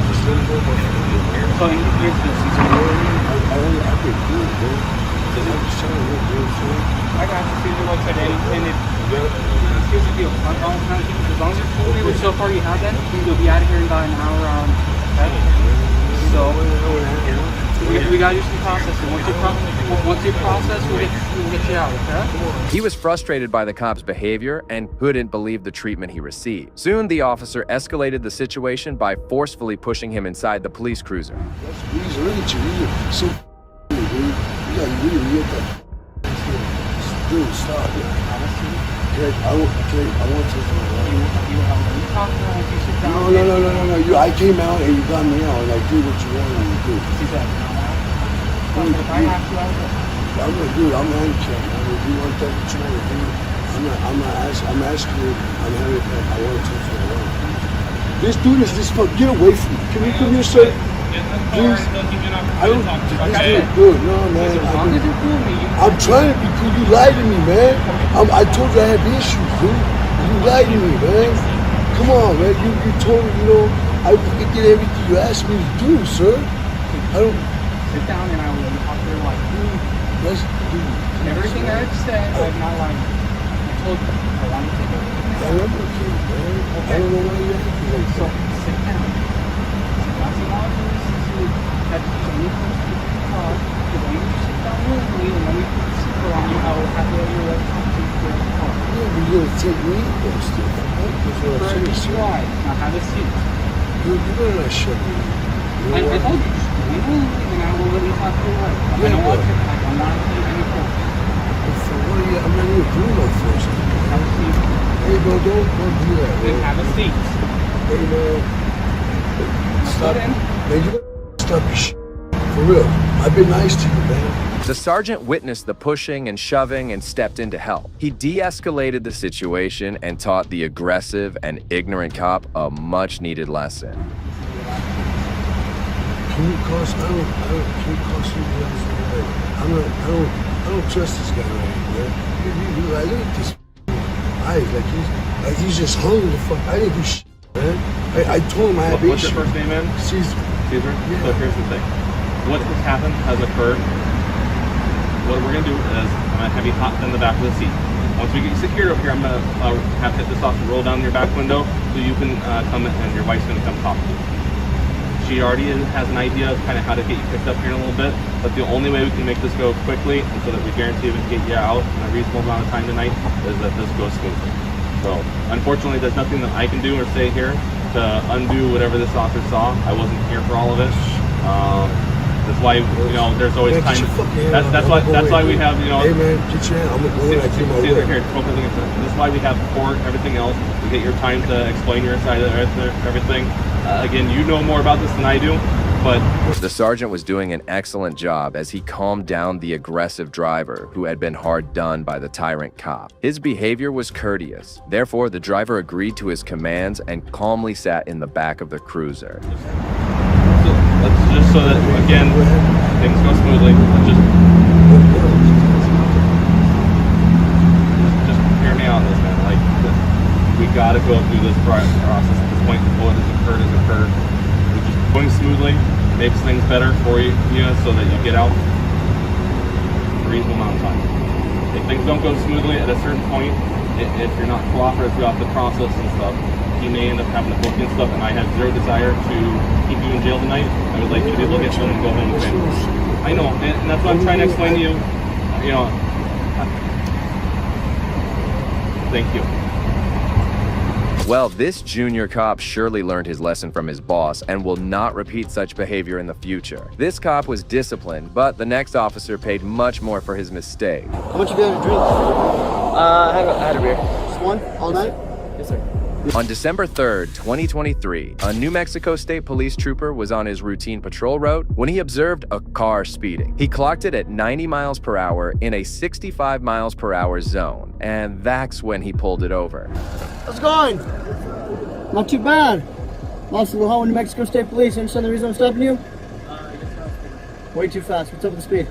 Speaker 3: So here's this.
Speaker 10: I get good, man. I'm just trying to look good, man.
Speaker 3: I got to see the website and here's the deal. As long as you're fully with so far you have that, you'll be out of here in about an hour. So we got to do some processing. Once you process, we'll get you out, okay?
Speaker 1: He was frustrated by the cop's behavior and couldn't believe the treatment he received. Soon, the officer escalated the situation by forcefully pushing him inside the police cruiser.
Speaker 10: He's really so dude. You gotta really get that. Dude, stop it. I want to. No. I came out and you got me out and I did what you wanted me to do. I'm not, dude. I'm handicapped, man. If you want that, what you want to do, I'm asking you. I'm having. I want to touch my wife. This dude is this fuck. Get away from me. Can you come here, sir? Please. I don't. This is good. No, man. I'm trying to be cool. You lied to me, man. I told you I had issues, dude. You lied to me, man. Come on, man. You told me, you know, I did everything you asked me to do, sir. I don't.
Speaker 3: Sit down and I will talk to your wife.
Speaker 10: Let's do it.
Speaker 3: Everything I've said, I'm not lying. I told you. I want to take everything.
Speaker 10: I remember, man. Okay. I don't know why you're acting like
Speaker 3: so. Sit down. That's a lot of reasons that you need to speak to the car. Because when you sit down with me and when we put the seatbelt on you, I will have your right to speak to the car.
Speaker 10: Yeah, but you're going to take me first, dude.
Speaker 3: First, why? Now have a seat.
Speaker 10: Dude, you better not shut me.
Speaker 3: I told you. We will leave and I will let you talk to your wife. I don't want to. I'm not going to take any phone.
Speaker 10: I'm not even doing no first.
Speaker 3: Have a seat.
Speaker 10: Hey, bro, don't do that, bro.
Speaker 3: Then have a seat.
Speaker 10: Hey, man. Stop. Man, you better stop your shit. For real. I've been nice to you, man.
Speaker 1: The sergeant witnessed the pushing and shoving and stepped in to help. He de-escalated the situation and taught the aggressive and ignorant cop a much-needed lesson.
Speaker 10: Can you call somebody else? I don't trust this guy right here, man. Like, look at this eyes, like he's just hungry the fuck. I didn't do shit, man. I told him I had
Speaker 5: What's your first name, man?
Speaker 10: Caesar.
Speaker 5: Caesar?
Speaker 10: Yeah.
Speaker 5: So here's the thing. What has happened has occurred. What we're gonna do is I'm gonna have you hop in the back of the seat. Once we get you secured up here, I'm gonna have hit this off and roll down your back window so you can come in and your wife's gonna come talk to you. She already has an idea of kind of how to get you picked up here in a little bit, but the only way we can make this go quickly and so that we guarantee we can get you out in a reasonable amount of time tonight is that this goes smoothly. So, unfortunately, there's nothing that I can do or say here to undo whatever this officer saw. I wasn't here for all of it. That's why, you know, there's always time. That's why we have, you know.
Speaker 10: Hey man, get your hand. I'm gonna go in. I do my work.
Speaker 5: Here, this is why we have court, everything else. We get your time to explain your side of everything. Again, you know more about this than I do, but
Speaker 1: the sergeant was doing an excellent job as he calmed down the aggressive driver who had been hard done by the tyrant cop. His behavior was courteous. Therefore, the driver agreed to his commands and calmly sat in the back of the cruiser.
Speaker 5: So let's just so that again things go smoothly. Just hear me out on this, man. Like we gotta go through this process at this point. What has occurred has occurred. We're just going smoothly makes things better for you, so that you get out a reasonable amount of time. If things don't go smoothly at a certain point, if you're not cooperative throughout the process and stuff, he may end up having to book you and stuff, and I have zero desire to keep you in jail tonight. I would like you to be able to get home and go home with family. I know, and that's what I'm trying to explain to you. You know, Thank you.
Speaker 1: Well, this junior cop surely learned his lesson from his boss and will not repeat such behavior in the future. This cop was disciplined, but the next officer paid much more for his mistake.
Speaker 3: How much have you had to drink? I had a beer. Just one? All night? Yes, sir.
Speaker 1: On December 3rd, 2023, a New Mexico State police trooper was on his routine patrol route when he observed a car speeding. He clocked it at 90 miles per hour in a 65 miles per hour zone, and that's when he pulled it over.
Speaker 3: How's it going? Not too bad. Officer New Mexico State Police. You understand the reason I'm stopping you? Way too fast. What's up with the speed?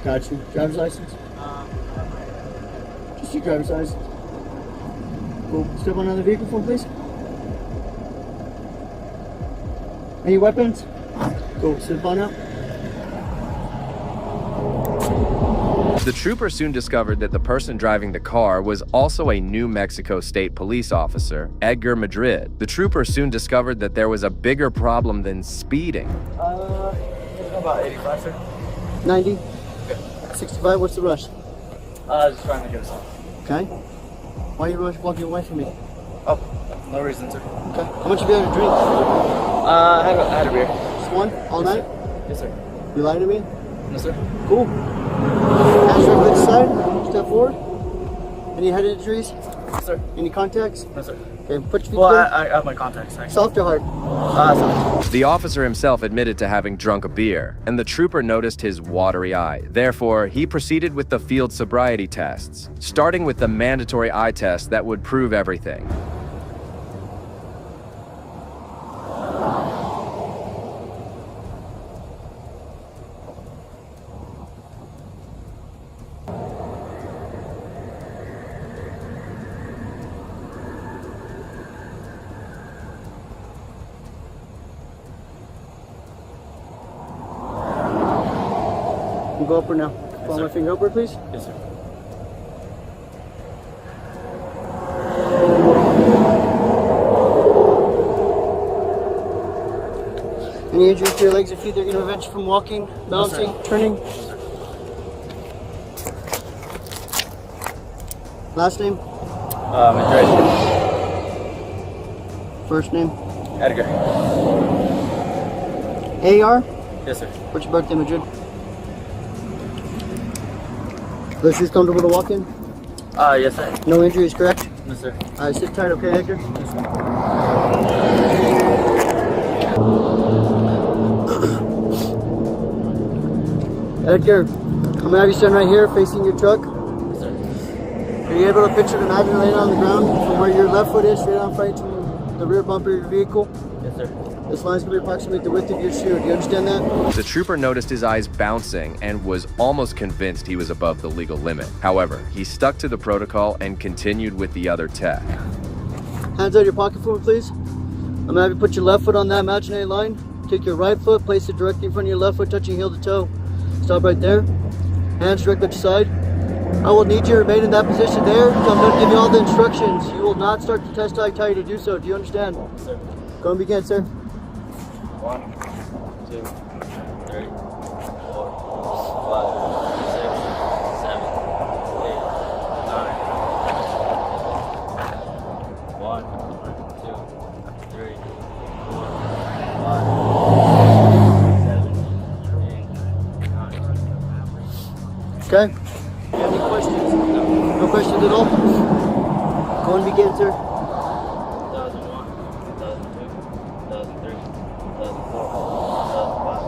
Speaker 3: Got you. Driver's license? Just your driver's license. Cool. Step on another vehicle for me, please. Any weapons? Cool. Step on out.
Speaker 1: The trooper soon discovered that the person driving the car was also a New Mexico State police officer, Edgar Madrid. The trooper soon discovered that there was a bigger problem than speeding.
Speaker 3: About 85, sir. 90? Okay. 65, what's the rush?
Speaker 12: Just trying to get us off.
Speaker 3: Okay. Why are you walking away from me?
Speaker 12: Oh, no reason, sir.
Speaker 3: Okay. How much have you had to drink?
Speaker 12: I had a beer.
Speaker 3: Just one? All night?
Speaker 12: Yes, sir.
Speaker 3: You lying to me?
Speaker 12: No, sir.
Speaker 3: Cool. Hands right to the side. Step forward. Any head injuries?
Speaker 12: Yes, sir.
Speaker 3: Any contacts?
Speaker 12: No, sir.
Speaker 3: Okay, put your feet
Speaker 12: Well,
Speaker 3: down.
Speaker 12: I have my contacts, actually.
Speaker 3: Soft or hard?
Speaker 12: Soft.
Speaker 1: The officer himself admitted to having drunk a beer, and the trooper noticed his watery eye. Therefore, he proceeded with the field sobriety tests, starting with the mandatory eye test that would prove everything.
Speaker 3: Go upward now. Follow my finger upward, please.
Speaker 12: Yes, sir.
Speaker 3: Any injuries to your legs or feet that are going to prevent you from walking, balancing, turning? Last name?
Speaker 12: Madrid.
Speaker 3: First name?
Speaker 12: Edgar.
Speaker 3: AR?
Speaker 12: Yes, sir.
Speaker 3: What's your birthday, Madrid? Those shoes comfortable to walk in?
Speaker 12: Yes, sir.
Speaker 3: No injuries, correct?
Speaker 12: No, sir.
Speaker 3: Sit tight, okay, Edgar?
Speaker 12: Yes, sir.
Speaker 3: Edgar, I'm gonna have you stand right here facing your truck.
Speaker 12: Yes, sir.
Speaker 3: Are you able to picture an imagine laying on the ground from where your left foot is, straight on front to the rear bumper of your vehicle?
Speaker 12: Yes, sir.
Speaker 3: This line's gonna be approximately the width of your shoe. Do you understand that?
Speaker 1: The trooper noticed his eyes bouncing and was almost convinced he was above the legal limit. However, he stuck to the protocol and continued with the other tech.
Speaker 3: Hands out of your pocket for me, please. I'm gonna have you put your left foot on that imaginary line. Take your right foot, place it directly in front of your left foot, touching heel to toe. Stop right there. Hands directly at your side. I will need you to remain in that position there, so I'm going to give you all the instructions. You will not start the test till I tell you to do so. Do you understand?
Speaker 12: Yes, sir.
Speaker 3: Go and begin, sir.
Speaker 12: 1, 2, 3, 4, 5, 6, 7, 8, 9. 1, 2, 3, 4, 5, 7, 8, 9.
Speaker 3: Okay? Do you have any questions? No questions at all? Go and begin, sir.
Speaker 12: 2001, 2002, 2003, 2004, 2005,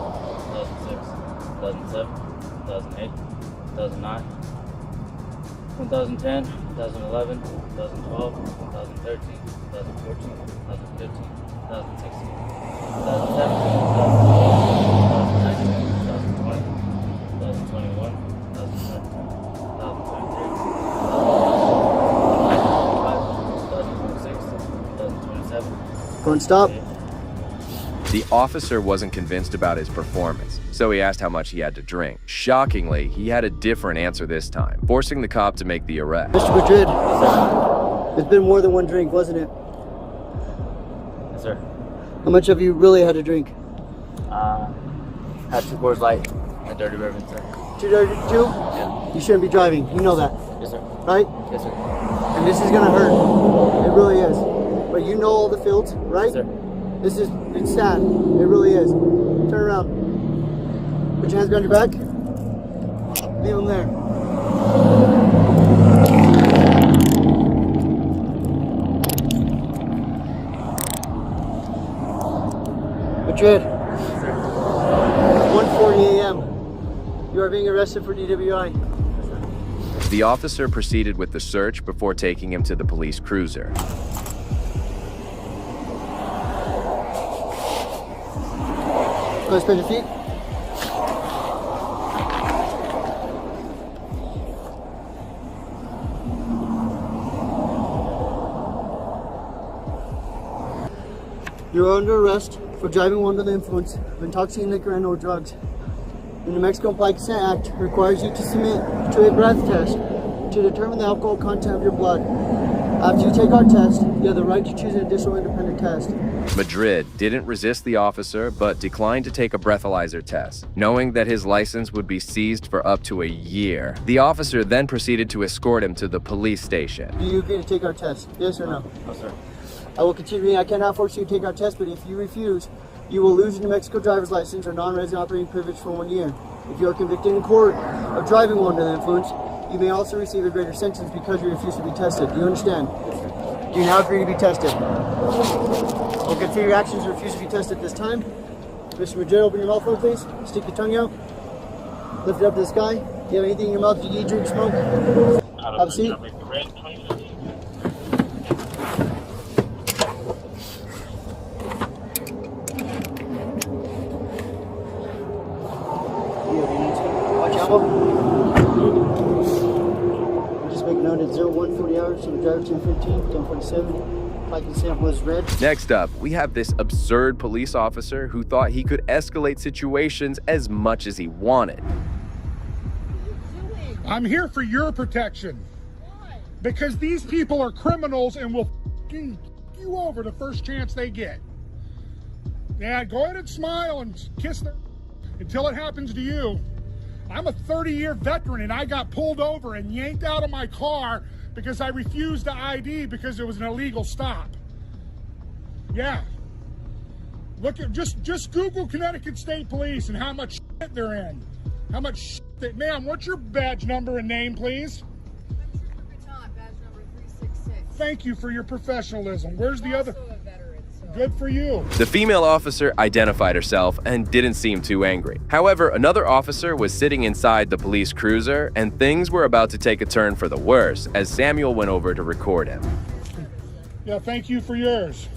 Speaker 12: 2006, 2007, 2008, 2009, 2010, 2011, 2012, 2013, 2014, 2015, 2016, 2017, 2018, 2019, 2020, 2021, 2022, 2023, 2025, 2026, 2027.
Speaker 3: Go and stop.
Speaker 1: The officer wasn't convinced about his performance, so he asked how much he had to drink. Shockingly, he had a different answer this time, forcing the cop to make the arrest.
Speaker 3: Mr. Madrid, it's been more than one drink, wasn't it?
Speaker 12: Yes, sir.
Speaker 3: How much have you really had to drink?
Speaker 12: Had 2 Coors Light and Dirty Bourbon, sir.
Speaker 3: 232?
Speaker 12: Yeah.
Speaker 3: You shouldn't be driving. You know that.
Speaker 12: Yes, sir.
Speaker 13: right?
Speaker 12: Yes, sir.
Speaker 13: And this is gonna hurt. It really is. But you know all the fields, right?
Speaker 12: Yes, sir.
Speaker 13: It's sad. It really is. Turn around. Put your hands behind your back. Leave them there. Madrid. 1:40 a.m. You are being arrested for DWI.
Speaker 1: The officer proceeded with the search before taking him to the police cruiser.
Speaker 13: Go spread your feet. You are under arrest for driving under the influence of intoxicating liquor and/or drugs. The New Mexico Implied Consent Act requires you to submit to a breath test to determine the alcohol content of your blood. After you take our test, you have the right to choose an additional independent test.
Speaker 1: Madrid didn't resist the officer, but declined to take a breathalyzer test, knowing that his license would be seized for up to a year. The officer then proceeded to escort him to the police station.
Speaker 13: Do you agree to take our test? Yes or no?
Speaker 12: No, sir.
Speaker 13: I will continue. I cannot force you to take our test, but if you refuse, you will lose your New Mexico driver's license or non-resident operating privilege for 1 year. If you are convicted in court of driving under the influence, you may also receive a greater sentence because you refuse to be tested. Do you understand? Do you now agree to be tested? Okay, for your actions, refuse to be tested this time. Mr. Madrid, open your mouth, please. Stick your tongue out. Lift it up to the sky. Do you have anything in your mouth? Do you eat, drink, smoke? Have a seat. Just make note at 0140 hours, so the driver 1015, 1047. Like the sample is red.
Speaker 1: Next up, we have this absurd police officer who thought he could escalate situations as much as he wanted.
Speaker 14: I'm here for your protection. Why? Because these people are criminals and will f***ing you over the first chance they get. Yeah, go ahead and smile and kiss them until it happens to you. I'm a 30-year veteran and I got pulled over and yanked out of my car because I refused to ID because it was an illegal stop. Yeah. Look at just Google Connecticut State Police and how much shit they're in. How much shit they, ma'am, what's your badge number and name, please?
Speaker 15: Badge number 366.
Speaker 14: Thank you for your professionalism. Where's the other? Good for you.
Speaker 1: The female officer identified herself and didn't seem too angry. However, another officer was sitting inside the police cruiser, and things were about to take a turn for the worse as Samuel went over to record him.
Speaker 14: Yeah, thank you for yours.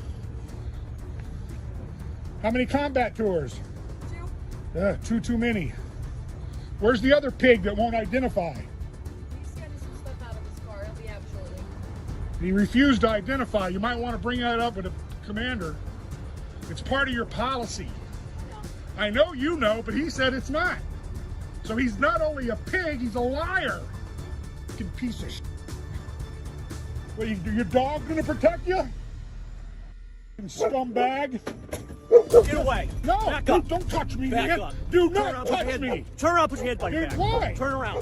Speaker 14: How many combat tours? 2. Yeah, two too many. Where's the other pig that won't identify?
Speaker 15: He's getting some stuff out of his car. He'll be out shortly.
Speaker 14: He refused to identify. You might want to bring that up with a commander. It's part of your policy. I know you know, but he said it's not. So he's not only a pig, he's a liar. Fucking piece of shit. What, your dog gonna protect you? Scumbag.
Speaker 16: Get away.
Speaker 14: No,
Speaker 16: back up.
Speaker 14: Don't touch me.
Speaker 16: Back up.
Speaker 14: Do not touch me.
Speaker 16: Turn around, put your hand by your back.
Speaker 14: Why?
Speaker 16: Turn around.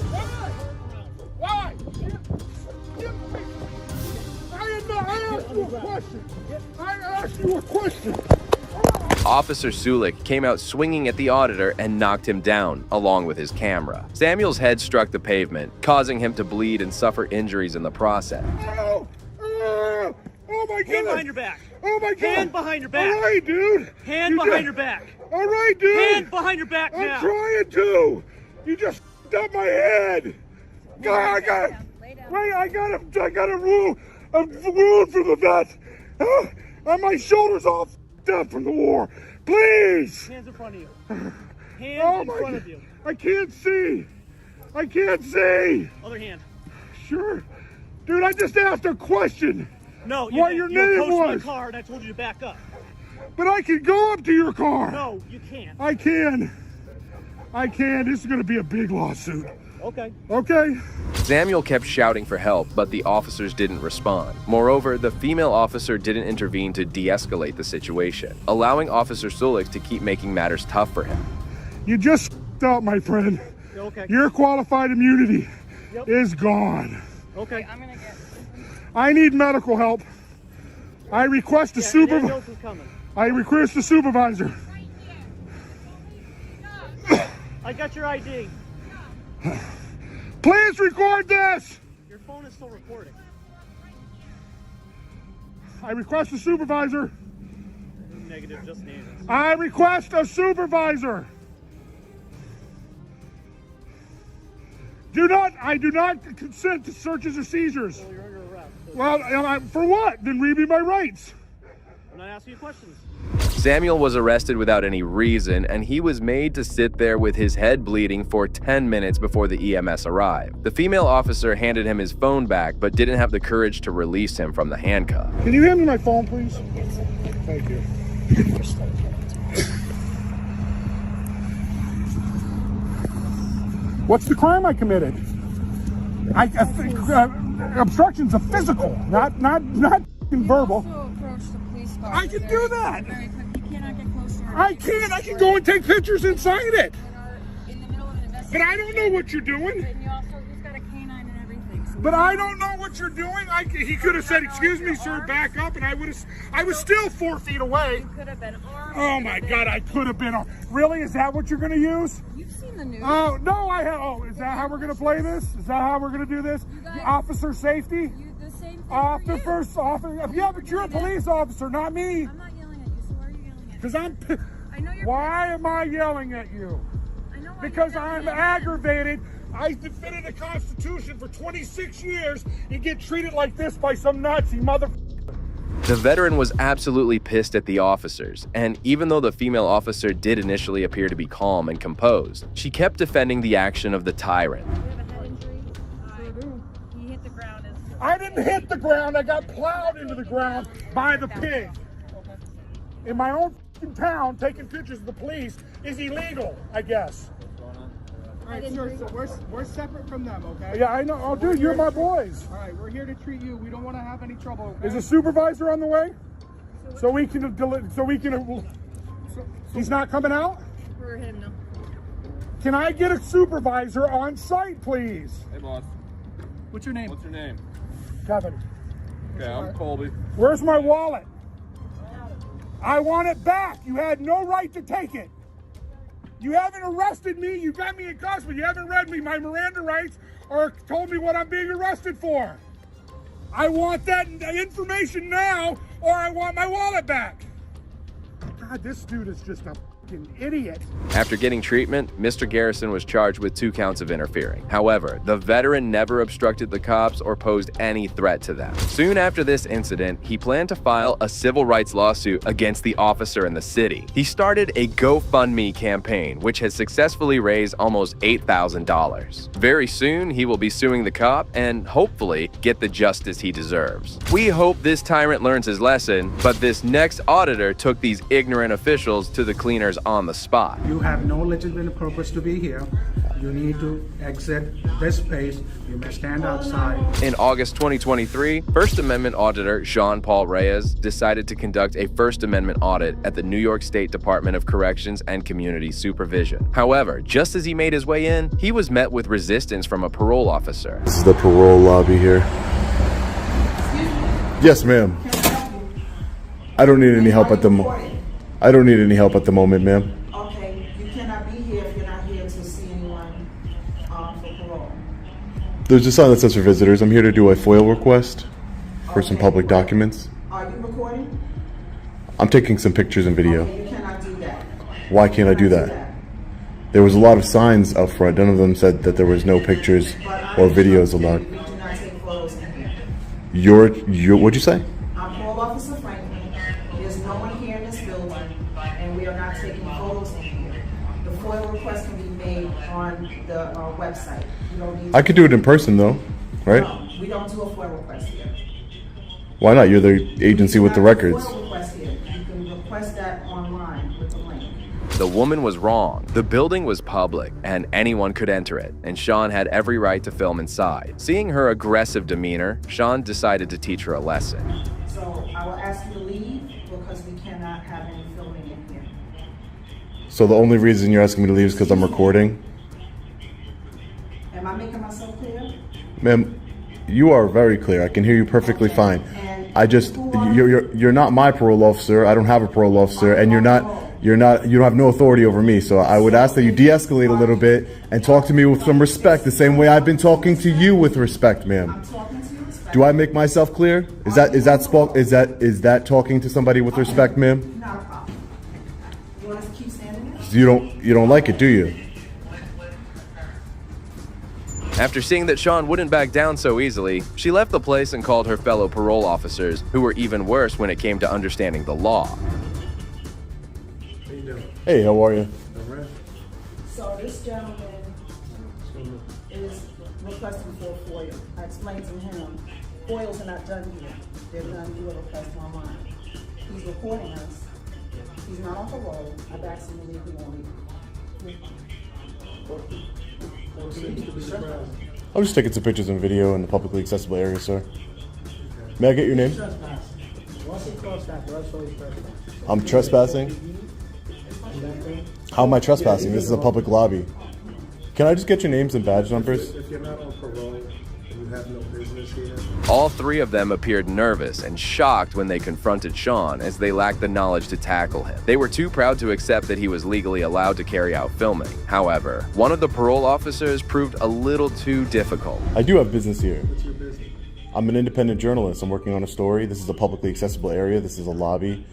Speaker 14: Why? I asked you a question. I asked you a question.
Speaker 1: Officer Sulik came out swinging at the auditor and knocked him down, along with his camera. Samuel's head struck the pavement, causing him to bleed and suffer injuries in the process.
Speaker 14: Oh my God!
Speaker 16: Hand behind your back.
Speaker 14: Oh my God!
Speaker 16: Hand behind your back.
Speaker 14: All right, dude.
Speaker 16: Hand behind your back.
Speaker 14: All right, dude.
Speaker 16: Hand behind your back now.
Speaker 14: I'm trying to. You just up my head. God, I got a wound. A wound from the vet. And my shoulders all up from the war. Please.
Speaker 16: Hands in front of you. Hands in front of you.
Speaker 14: I can't see. I can't see.
Speaker 16: Other hand.
Speaker 14: Sure. Dude, I just asked a question.
Speaker 16: No,
Speaker 14: what your name was.
Speaker 16: My car and I told you to back up.
Speaker 14: But I can go up to your car.
Speaker 16: No, you can't.
Speaker 14: I can. This is going to be a big lawsuit.
Speaker 16: Okay.
Speaker 14: Okay.
Speaker 1: Samuel kept shouting for help, but the officers didn't respond. Moreover, the female officer didn't intervene to de-escalate the situation, allowing Officer Sulik to keep making matters tough for him.
Speaker 14: You just up, my friend.
Speaker 16: Okay.
Speaker 14: Your qualified immunity is gone.
Speaker 16: Okay.
Speaker 15: I'm gonna get.
Speaker 14: I need medical help. I request a supervisor. I request a supervisor.
Speaker 16: I got your ID.
Speaker 14: Please record this.
Speaker 16: Your phone is still recording.
Speaker 14: I request a supervisor.
Speaker 16: Negative, just names.
Speaker 14: I request a supervisor. I do not consent to searches or seizures.
Speaker 16: Well, you're under arrest. So
Speaker 14: Well, for what? Then read me my rights.
Speaker 16: I'm not asking you questions.
Speaker 1: Samuel was arrested without any reason, and he was made to sit there with his head bleeding for 10 minutes before the EMS arrived. The female officer handed him his phone back, but didn't have the courage to release him from the handcuff.
Speaker 14: Can you hand me my phone, please? Thank you. What's the crime I committed? I think obstruction's a physical, not verbal. I can do that. I can. I can go and take pictures and sign it. But I don't know what you're doing. But I don't know what you're doing. He could have said, "Excuse me, sir, back up," and I was still 4 feet away.
Speaker 15: You could have been armed.
Speaker 14: Oh my God, I could have been. Really? Is that what you're going to use?
Speaker 15: You've seen the news.
Speaker 14: Oh no, I have. Oh, is that how we're going to play this? Is that how we're going to do this? Officer safety.
Speaker 15: The same thing
Speaker 14: Yeah, but you're a police officer, not me.
Speaker 15: I'm not yelling at you. So why are you yelling at me?
Speaker 14: Because I'm.
Speaker 15: I know you're.
Speaker 14: Why am I yelling at you?
Speaker 15: I know why
Speaker 14: Because
Speaker 15: you're
Speaker 14: I'm
Speaker 15: yelling.
Speaker 14: aggravated. I defended the Constitution for 26 years and get treated like this by some Nazi mother.
Speaker 1: The veteran was absolutely pissed at the officers, and even though the female officer did initially appear to be calm and composed, she kept defending the action of the tyrant.
Speaker 15: You have a head injury? He hit the ground.
Speaker 14: I didn't hit the ground. I got plowed into the ground by the pig. In my own town, taking pictures of the police is illegal, I guess.
Speaker 3: All right, sir, so we're separate from them, okay?
Speaker 14: Yeah, I know. Oh, dude, you're my boys.
Speaker 3: All right, we're here to treat you. We don't want to have any trouble, okay?
Speaker 14: Is a supervisor on the way? So we can, he's not coming out?
Speaker 15: For him, no.
Speaker 14: Can I get a supervisor on site, please?
Speaker 17: Hey, boss.
Speaker 3: What's your name?
Speaker 17: What's your name?
Speaker 14: Kevin.
Speaker 17: Okay, I'm Colby.
Speaker 14: Where's my wallet? I want it back. You had no right to take it. You haven't arrested me. You got me in custody. You haven't read me my Miranda rights or told me what I'm being arrested for. I want that information now, or I want my wallet back. God, this dude is just a fucking idiot.
Speaker 1: After getting treatment, Mr. Garrison was charged with 2 counts of interfering. However, the veteran never obstructed the cops or posed any threat to them. Soon after this incident, he planned to file a civil rights lawsuit against the officer in the city. He started a GoFundMe campaign, which has successfully raised almost $8,000. Very soon, he will be suing the cop and hopefully get the justice he deserves. We hope this tyrant learns his lesson, but this next auditor took these ignorant officials to the cleaners on the spot.
Speaker 18: You have no legitimate purpose to be here. You need to exit this space. You may stand outside.
Speaker 1: In August 2023, First Amendment auditor Jean Paul Reyes decided to conduct a First Amendment audit at the New York State Department of Corrections and Community Supervision. However, just as he made his way in, he was met with resistance from a parole officer.
Speaker 19: This is the parole lobby here. Yes, ma'am. I don't need any help at the moment. I don't need any help at the moment, ma'am.
Speaker 20: Okay, you cannot be here if you're not here to see anyone for parole.
Speaker 19: There's a sign that says for visitors. I'm here to do a FOIL request for some public documents.
Speaker 20: Are you recording?
Speaker 19: I'm taking some pictures and video.
Speaker 20: Okay, you cannot do that.
Speaker 19: Why can't I do that? There was a lot of signs up front. None of them said that there was no pictures or videos allowed.
Speaker 20: We do not take photos in here.
Speaker 19: What'd you say?
Speaker 20: I'm Parole Officer Franklin. There's no one here in this building, and we are not taking photos in here. The FOIL request can be made on the website. You don't need
Speaker 19: I could do it in person though, right?
Speaker 20: No, we don't do a FOIL request here.
Speaker 19: Why not? You're the agency with the records.
Speaker 20: FOIL request here. You can request that online with the link.
Speaker 1: The woman was wrong. The building was public, and anyone could enter it, and Sean had every right to film inside. Seeing her aggressive demeanor, Sean decided to teach her a lesson.
Speaker 20: So I will ask you to leave because we cannot have any filming in here.
Speaker 19: So the only reason you're asking me to leave is because I'm recording?
Speaker 20: Am I making myself clear?
Speaker 19: Ma'am, You are very clear. I can hear you perfectly fine. I just, you're not my parole officer. I don't have a parole officer, and you don't have no authority over me. So I would ask that you de-escalate a little bit and talk to me with some respect, the same way I've been talking to you with respect, ma'am. Do I make myself clear? Is that talking to somebody with respect, ma'am?
Speaker 20: Not a problem. You want us to keep standing there?
Speaker 19: You don't like it, do you?
Speaker 1: After seeing that Sean wouldn't back down so easily, she left the place and called her fellow parole officers, who were even worse when it came to understanding the law.
Speaker 10: How you doing?
Speaker 19: Hey, how are you?
Speaker 10: All right.
Speaker 20: So this gentleman is requesting for FOIL. I explained to him, FOILs are not done here. They're done through a request online. He's recording us. He's not on parole. I've asked him to leave. He won't leave.
Speaker 19: I'm just taking some pictures and video in the publicly accessible area, sir. May I get your name? I'm trespassing? How am I trespassing? This is a public lobby. Can I just get your names and badge numbers?
Speaker 10: If you're not on parole and you have no business here.
Speaker 1: All three of them appeared nervous and shocked when they confronted Sean, as they lacked the knowledge to tackle him. They were too proud to accept that he was legally allowed to carry out filming. However, one of the parole officers proved a little too difficult.
Speaker 19: I do have business here.
Speaker 10: What's your business?
Speaker 19: I'm an independent journalist. I'm working on a story. This is a publicly accessible area. This is a lobby.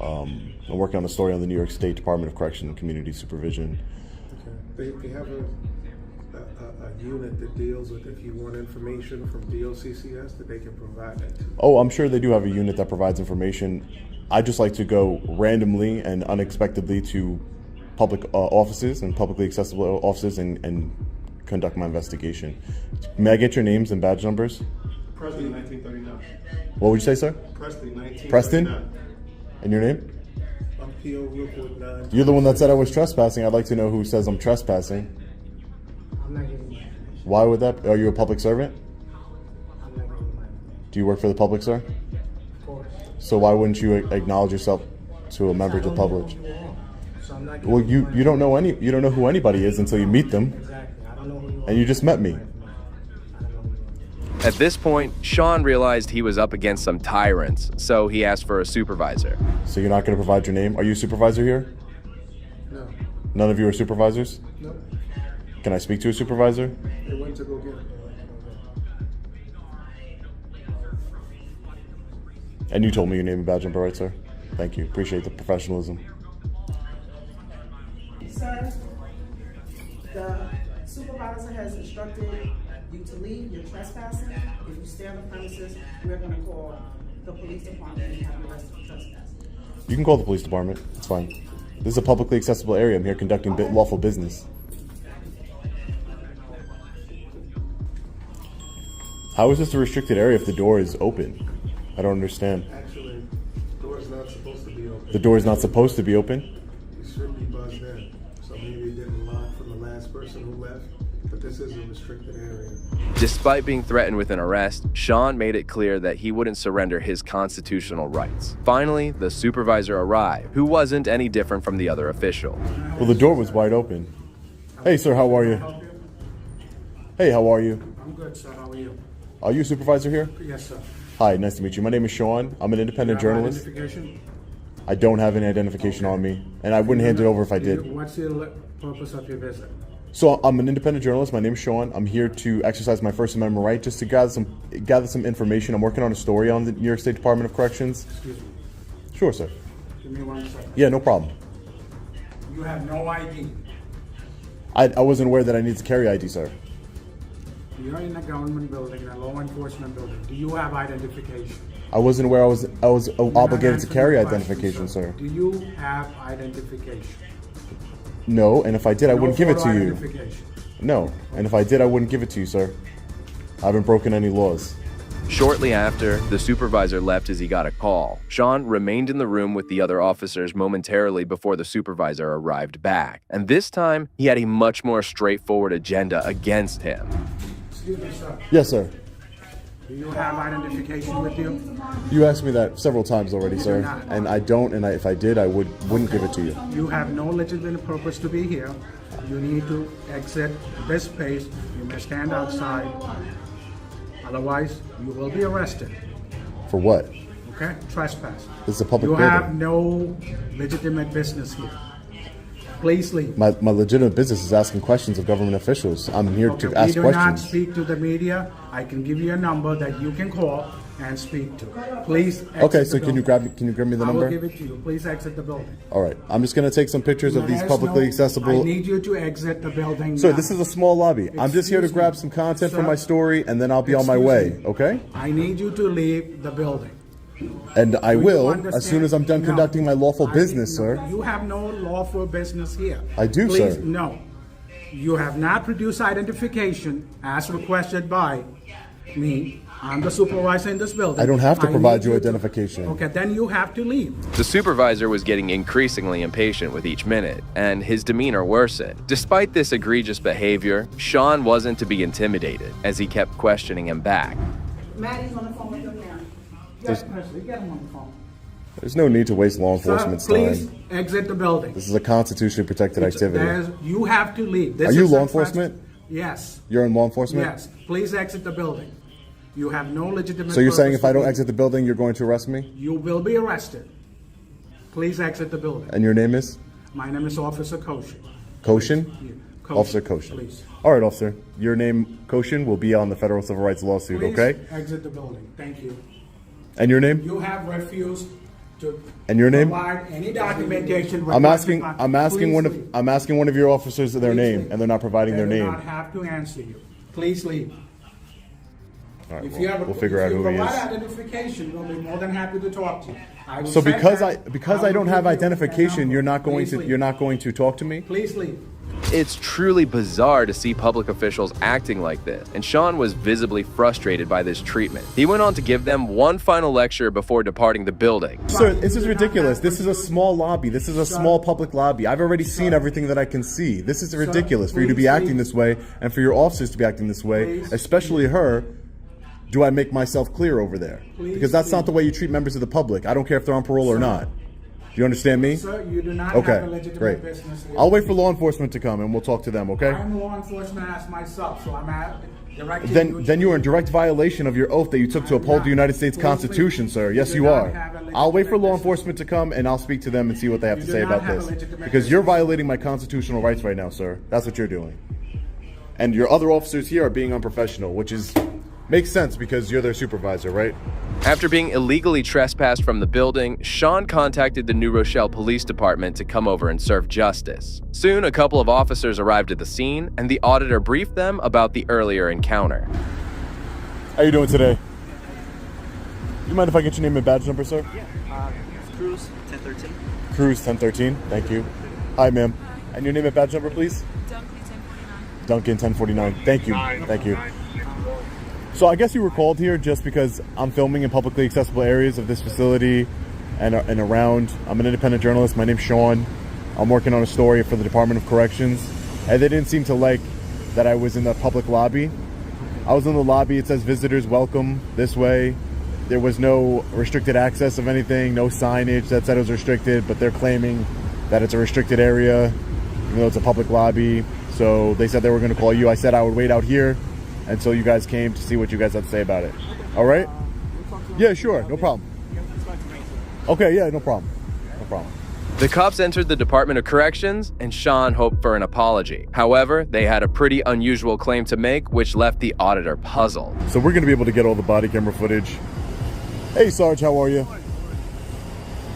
Speaker 19: I'm working on a story on the New York State Department of Correction and Community Supervision.
Speaker 10: Okay. They have a unit that deals with if you want information from DOCCS that they can provide that to you.
Speaker 19: Oh, I'm sure they do have a unit that provides information. I just like to go randomly and unexpectedly to public offices and publicly accessible offices and conduct my investigation. May I get your names and badge numbers?
Speaker 10: Preston, 1939.
Speaker 19: What would you say, sir?
Speaker 10: Preston, 1939.
Speaker 19: Preston? And your name?
Speaker 10: I'm P.O. Rookwood 9.
Speaker 19: You're the one that said I was trespassing. I'd like to know who says I'm trespassing.
Speaker 10: I'm not giving you.
Speaker 19: Why would that? Are you a public servant?
Speaker 10: I'm not giving you.
Speaker 19: Do you work for the public, sir?
Speaker 10: Of course.
Speaker 19: So why wouldn't you acknowledge yourself to a member of the public?
Speaker 10: So I'm not
Speaker 19: Well, you don't know who anybody is until you meet them.
Speaker 10: Exactly. I don't know who you are.
Speaker 19: And you just met me.
Speaker 1: At this point, Sean realized he was up against some tyrants, so he asked for a supervisor.
Speaker 19: So you're not going to provide your name? Are you a supervisor here?
Speaker 10: No.
Speaker 19: None of you are supervisors?
Speaker 10: No.
Speaker 19: Can I speak to a supervisor?
Speaker 10: They went to go get it.
Speaker 19: And you told me your name and badge number, right, sir? Thank you. Appreciate the professionalism.
Speaker 20: Sir, the supervisor has instructed you to leave. You're trespassing. If you stay on the premises, we're going to call the police department and have you arrested for trespassing.
Speaker 19: You can call the police department. It's fine. This is a publicly accessible area. I'm here conducting lawful business. How is this a restricted area if the door is open? I don't understand.
Speaker 10: Actually, the door is not supposed to be open.
Speaker 19: The door is not supposed to be open?
Speaker 10: It should be buzzed in. So maybe it didn't lock from the last person who left. But this is a restricted area.
Speaker 1: Despite being threatened with an arrest, Sean made it clear that he wouldn't surrender his constitutional rights. Finally, the supervisor arrived, who wasn't any different from the other official.
Speaker 19: Well, the door was wide open. Hey, sir, how are you? Hey, how are you?
Speaker 18: I'm good, sir. How are you?
Speaker 19: Are you a supervisor here?
Speaker 18: Yes, sir.
Speaker 19: Hi, nice to meet you. My name is Sean. I'm an independent journalist.
Speaker 18: Identification?
Speaker 19: I don't have any identification on me, and I wouldn't hand it over if I did.
Speaker 18: What's the purpose of your visit?
Speaker 19: So I'm an independent journalist. My name is Sean. I'm here to exercise my First Amendment right, just to gather some information. I'm working on a story on the New York State Department of Corrections.
Speaker 18: Excuse me.
Speaker 19: Sure, sir.
Speaker 18: Give me 1 second.
Speaker 19: Yeah, no problem.
Speaker 18: You have no ID.
Speaker 19: I wasn't aware that I need to carry ID, sir.
Speaker 18: You're in a government building, a law enforcement building. Do you have identification?
Speaker 19: I wasn't aware I was obligated to carry identification, sir.
Speaker 18: Do you have identification?
Speaker 19: No, and if I did, I wouldn't give it to you.
Speaker 18: Identification.
Speaker 19: No, and if I did, I wouldn't give it to you, sir. I haven't broken any laws.
Speaker 1: Shortly after, the supervisor left as he got a call. Sean remained in the room with the other officers momentarily before the supervisor arrived back. And this time, he had a much more straightforward agenda against him.
Speaker 18: Excuse me, sir.
Speaker 19: Yes, sir.
Speaker 18: Do you have identification with you?
Speaker 19: You asked me that several times already, sir, and I don't, and if I did, I wouldn't give it to you.
Speaker 18: You have no legitimate purpose to be here. You need to exit this space. You may stand outside. Otherwise, you will be arrested.
Speaker 19: For what?
Speaker 18: Okay? Trespass.
Speaker 19: This is a public
Speaker 18: You
Speaker 19: building.
Speaker 18: have no legitimate business here. Please leave.
Speaker 19: My legitimate business is asking questions of government officials. I'm here to ask
Speaker 18: We do not
Speaker 19: questions.
Speaker 18: speak to the media. I can give you a number that you can call and speak to. Please exit
Speaker 19: Okay, so
Speaker 18: the
Speaker 19: can you
Speaker 18: building.
Speaker 19: grab me the
Speaker 18: I
Speaker 19: number?
Speaker 18: will give it to you. Please exit the building.
Speaker 19: All right. I'm just going to take some pictures of these
Speaker 18: There's
Speaker 19: publicly
Speaker 18: no-
Speaker 19: accessible.
Speaker 18: I need you to exit the building
Speaker 19: Sir,
Speaker 18: now.
Speaker 19: this is a small lobby. I'm just here to
Speaker 18: Excuse
Speaker 19: grab
Speaker 18: me.
Speaker 19: some content for
Speaker 18: Sir,
Speaker 19: my story, and then I'll be on my
Speaker 18: excuse
Speaker 19: way,
Speaker 18: me.
Speaker 19: okay?
Speaker 18: I need you to leave the building.
Speaker 19: And I
Speaker 18: Do you
Speaker 19: will as
Speaker 18: understand?
Speaker 19: soon as I'm done
Speaker 18: No.
Speaker 19: conducting my lawful
Speaker 18: I
Speaker 19: business,
Speaker 18: need-
Speaker 19: sir.
Speaker 18: You have no lawful business here.
Speaker 19: I do,
Speaker 18: Please,
Speaker 19: sir.
Speaker 18: no. You have not produced identification as requested by me. I'm the supervisor in this building.
Speaker 19: I don't have to
Speaker 18: I
Speaker 19: provide
Speaker 18: need
Speaker 19: you
Speaker 18: to-
Speaker 19: identification.
Speaker 18: Okay, then you have to leave.
Speaker 1: The supervisor was getting increasingly impatient with each minute, and his demeanor worsened. Despite this egregious behavior, Sean wasn't to be intimidated, as he kept questioning him back.
Speaker 20: Maddie's on the phone with him now.
Speaker 19: There's-
Speaker 18: Get him on the phone.
Speaker 19: There's no need to waste law
Speaker 18: Sir,
Speaker 19: enforcement's
Speaker 18: please
Speaker 19: time.
Speaker 18: exit the building.
Speaker 19: This is a constitutionally protected activity.
Speaker 18: You have to leave. This
Speaker 19: Are you
Speaker 18: is
Speaker 19: law
Speaker 18: a
Speaker 19: enforcement?
Speaker 18: Yes.
Speaker 19: You're in law enforcement?
Speaker 18: Yes. Please exit the building. You have no legitimate.
Speaker 19: So you're saying
Speaker 18: purpose
Speaker 19: if I
Speaker 18: to
Speaker 19: don't
Speaker 18: be-
Speaker 19: exit the building, you're going to arrest me?
Speaker 18: You will be arrested. Please exit the building.
Speaker 19: And your name is?
Speaker 18: My name is Officer Koshin.
Speaker 19: Koshin?
Speaker 18: Koshin,
Speaker 19: Officer Koshin.
Speaker 18: please.
Speaker 19: All right, officer. Your name, Koshin, will be on the federal civil rights lawsuit,
Speaker 18: Please
Speaker 19: okay?
Speaker 18: exit the building. Thank you.
Speaker 19: And your name?
Speaker 18: You have refused to
Speaker 19: And your name?
Speaker 18: provide any documentation.
Speaker 19: I'm asking
Speaker 18: Please leave.
Speaker 19: I'm asking one of your officers their
Speaker 18: Please
Speaker 19: name,
Speaker 18: leave.
Speaker 19: and they're not providing their
Speaker 18: They do
Speaker 19: name.
Speaker 18: not have to answer you. Please leave.
Speaker 19: All right,
Speaker 18: If you have a,
Speaker 19: we'll figure out
Speaker 18: if you
Speaker 19: who he
Speaker 18: provide
Speaker 19: is.
Speaker 18: identification, we'll be more than happy to talk to you. I will
Speaker 19: So
Speaker 18: send
Speaker 19: because
Speaker 18: that-
Speaker 19: I
Speaker 18: will
Speaker 19: don't
Speaker 18: give
Speaker 19: have
Speaker 18: you
Speaker 19: identification,
Speaker 18: that
Speaker 19: you're
Speaker 18: number.
Speaker 19: not going
Speaker 18: Please
Speaker 19: to
Speaker 18: leave.
Speaker 19: talk to me?
Speaker 18: Please leave.
Speaker 1: It's truly bizarre to see public officials acting like this, and Sean was visibly frustrated by this treatment. He went on to give them one final lecture before departing the building.
Speaker 19: Sir, this is ridiculous. This is a small lobby. This is a small public lobby. I've already seen everything that I can see. This is ridiculous for you to be acting this way and for your officers to be acting this way, especially her. Do I make myself clear over there? Because that's not the way you treat members of the public. I don't care if they're on parole or not. Do you understand me?
Speaker 18: Sir, you do not
Speaker 19: Okay,
Speaker 18: have a legitimate
Speaker 19: great.
Speaker 18: business here.
Speaker 19: I'll wait for law enforcement to come and we'll talk to them, okay?
Speaker 18: I'm law enforcement as myself, so I'm directing you.
Speaker 19: Then you are in direct violation of your oath that you took to uphold the United States Constitution, sir. Yes, you are. I'll wait for law enforcement to come and I'll speak to them and see what they have to say about this. Because you're violating my constitutional rights right now, sir. That's what you're doing. And your other officers here are being unprofessional, which makes sense because you're their supervisor, right?
Speaker 1: After being illegally trespassed from the building, Sean contacted the New Rochelle Police Department to come over and serve justice. Soon, a couple of officers arrived at the scene, and the auditor briefed them about the earlier encounter.
Speaker 19: How you doing today? You mind if I get your name and badge number, sir?
Speaker 16: Yeah, it's Cruz 1013.
Speaker 19: Cruz 1013, thank you. Hi, ma'am. And your name and badge number, please? Duncan 1049. Thank you. Thank you. So I guess you were called here just because I'm filming in publicly accessible areas of this facility and around. I'm an independent journalist. My name's Sean. I'm working on a story for the Department of Corrections. And they didn't seem to like that I was in the public lobby. I was in the lobby. It says visitors welcome this way. There was no restricted access of anything, no signage that said it was restricted, but they're claiming that it's a restricted area, even though it's a public lobby. So they said they were going to call you. I said I would wait out here until you guys came to see what you guys had to say about it. All right? Yeah, sure. No problem. Okay, yeah, no problem. No problem.
Speaker 1: The cops entered the Department of Corrections, and Sean hoped for an apology. However, they had a pretty unusual claim to make, which left the auditor puzzled.
Speaker 19: So we're going to be able to get all the body camera footage. Hey, Sarge, how are you?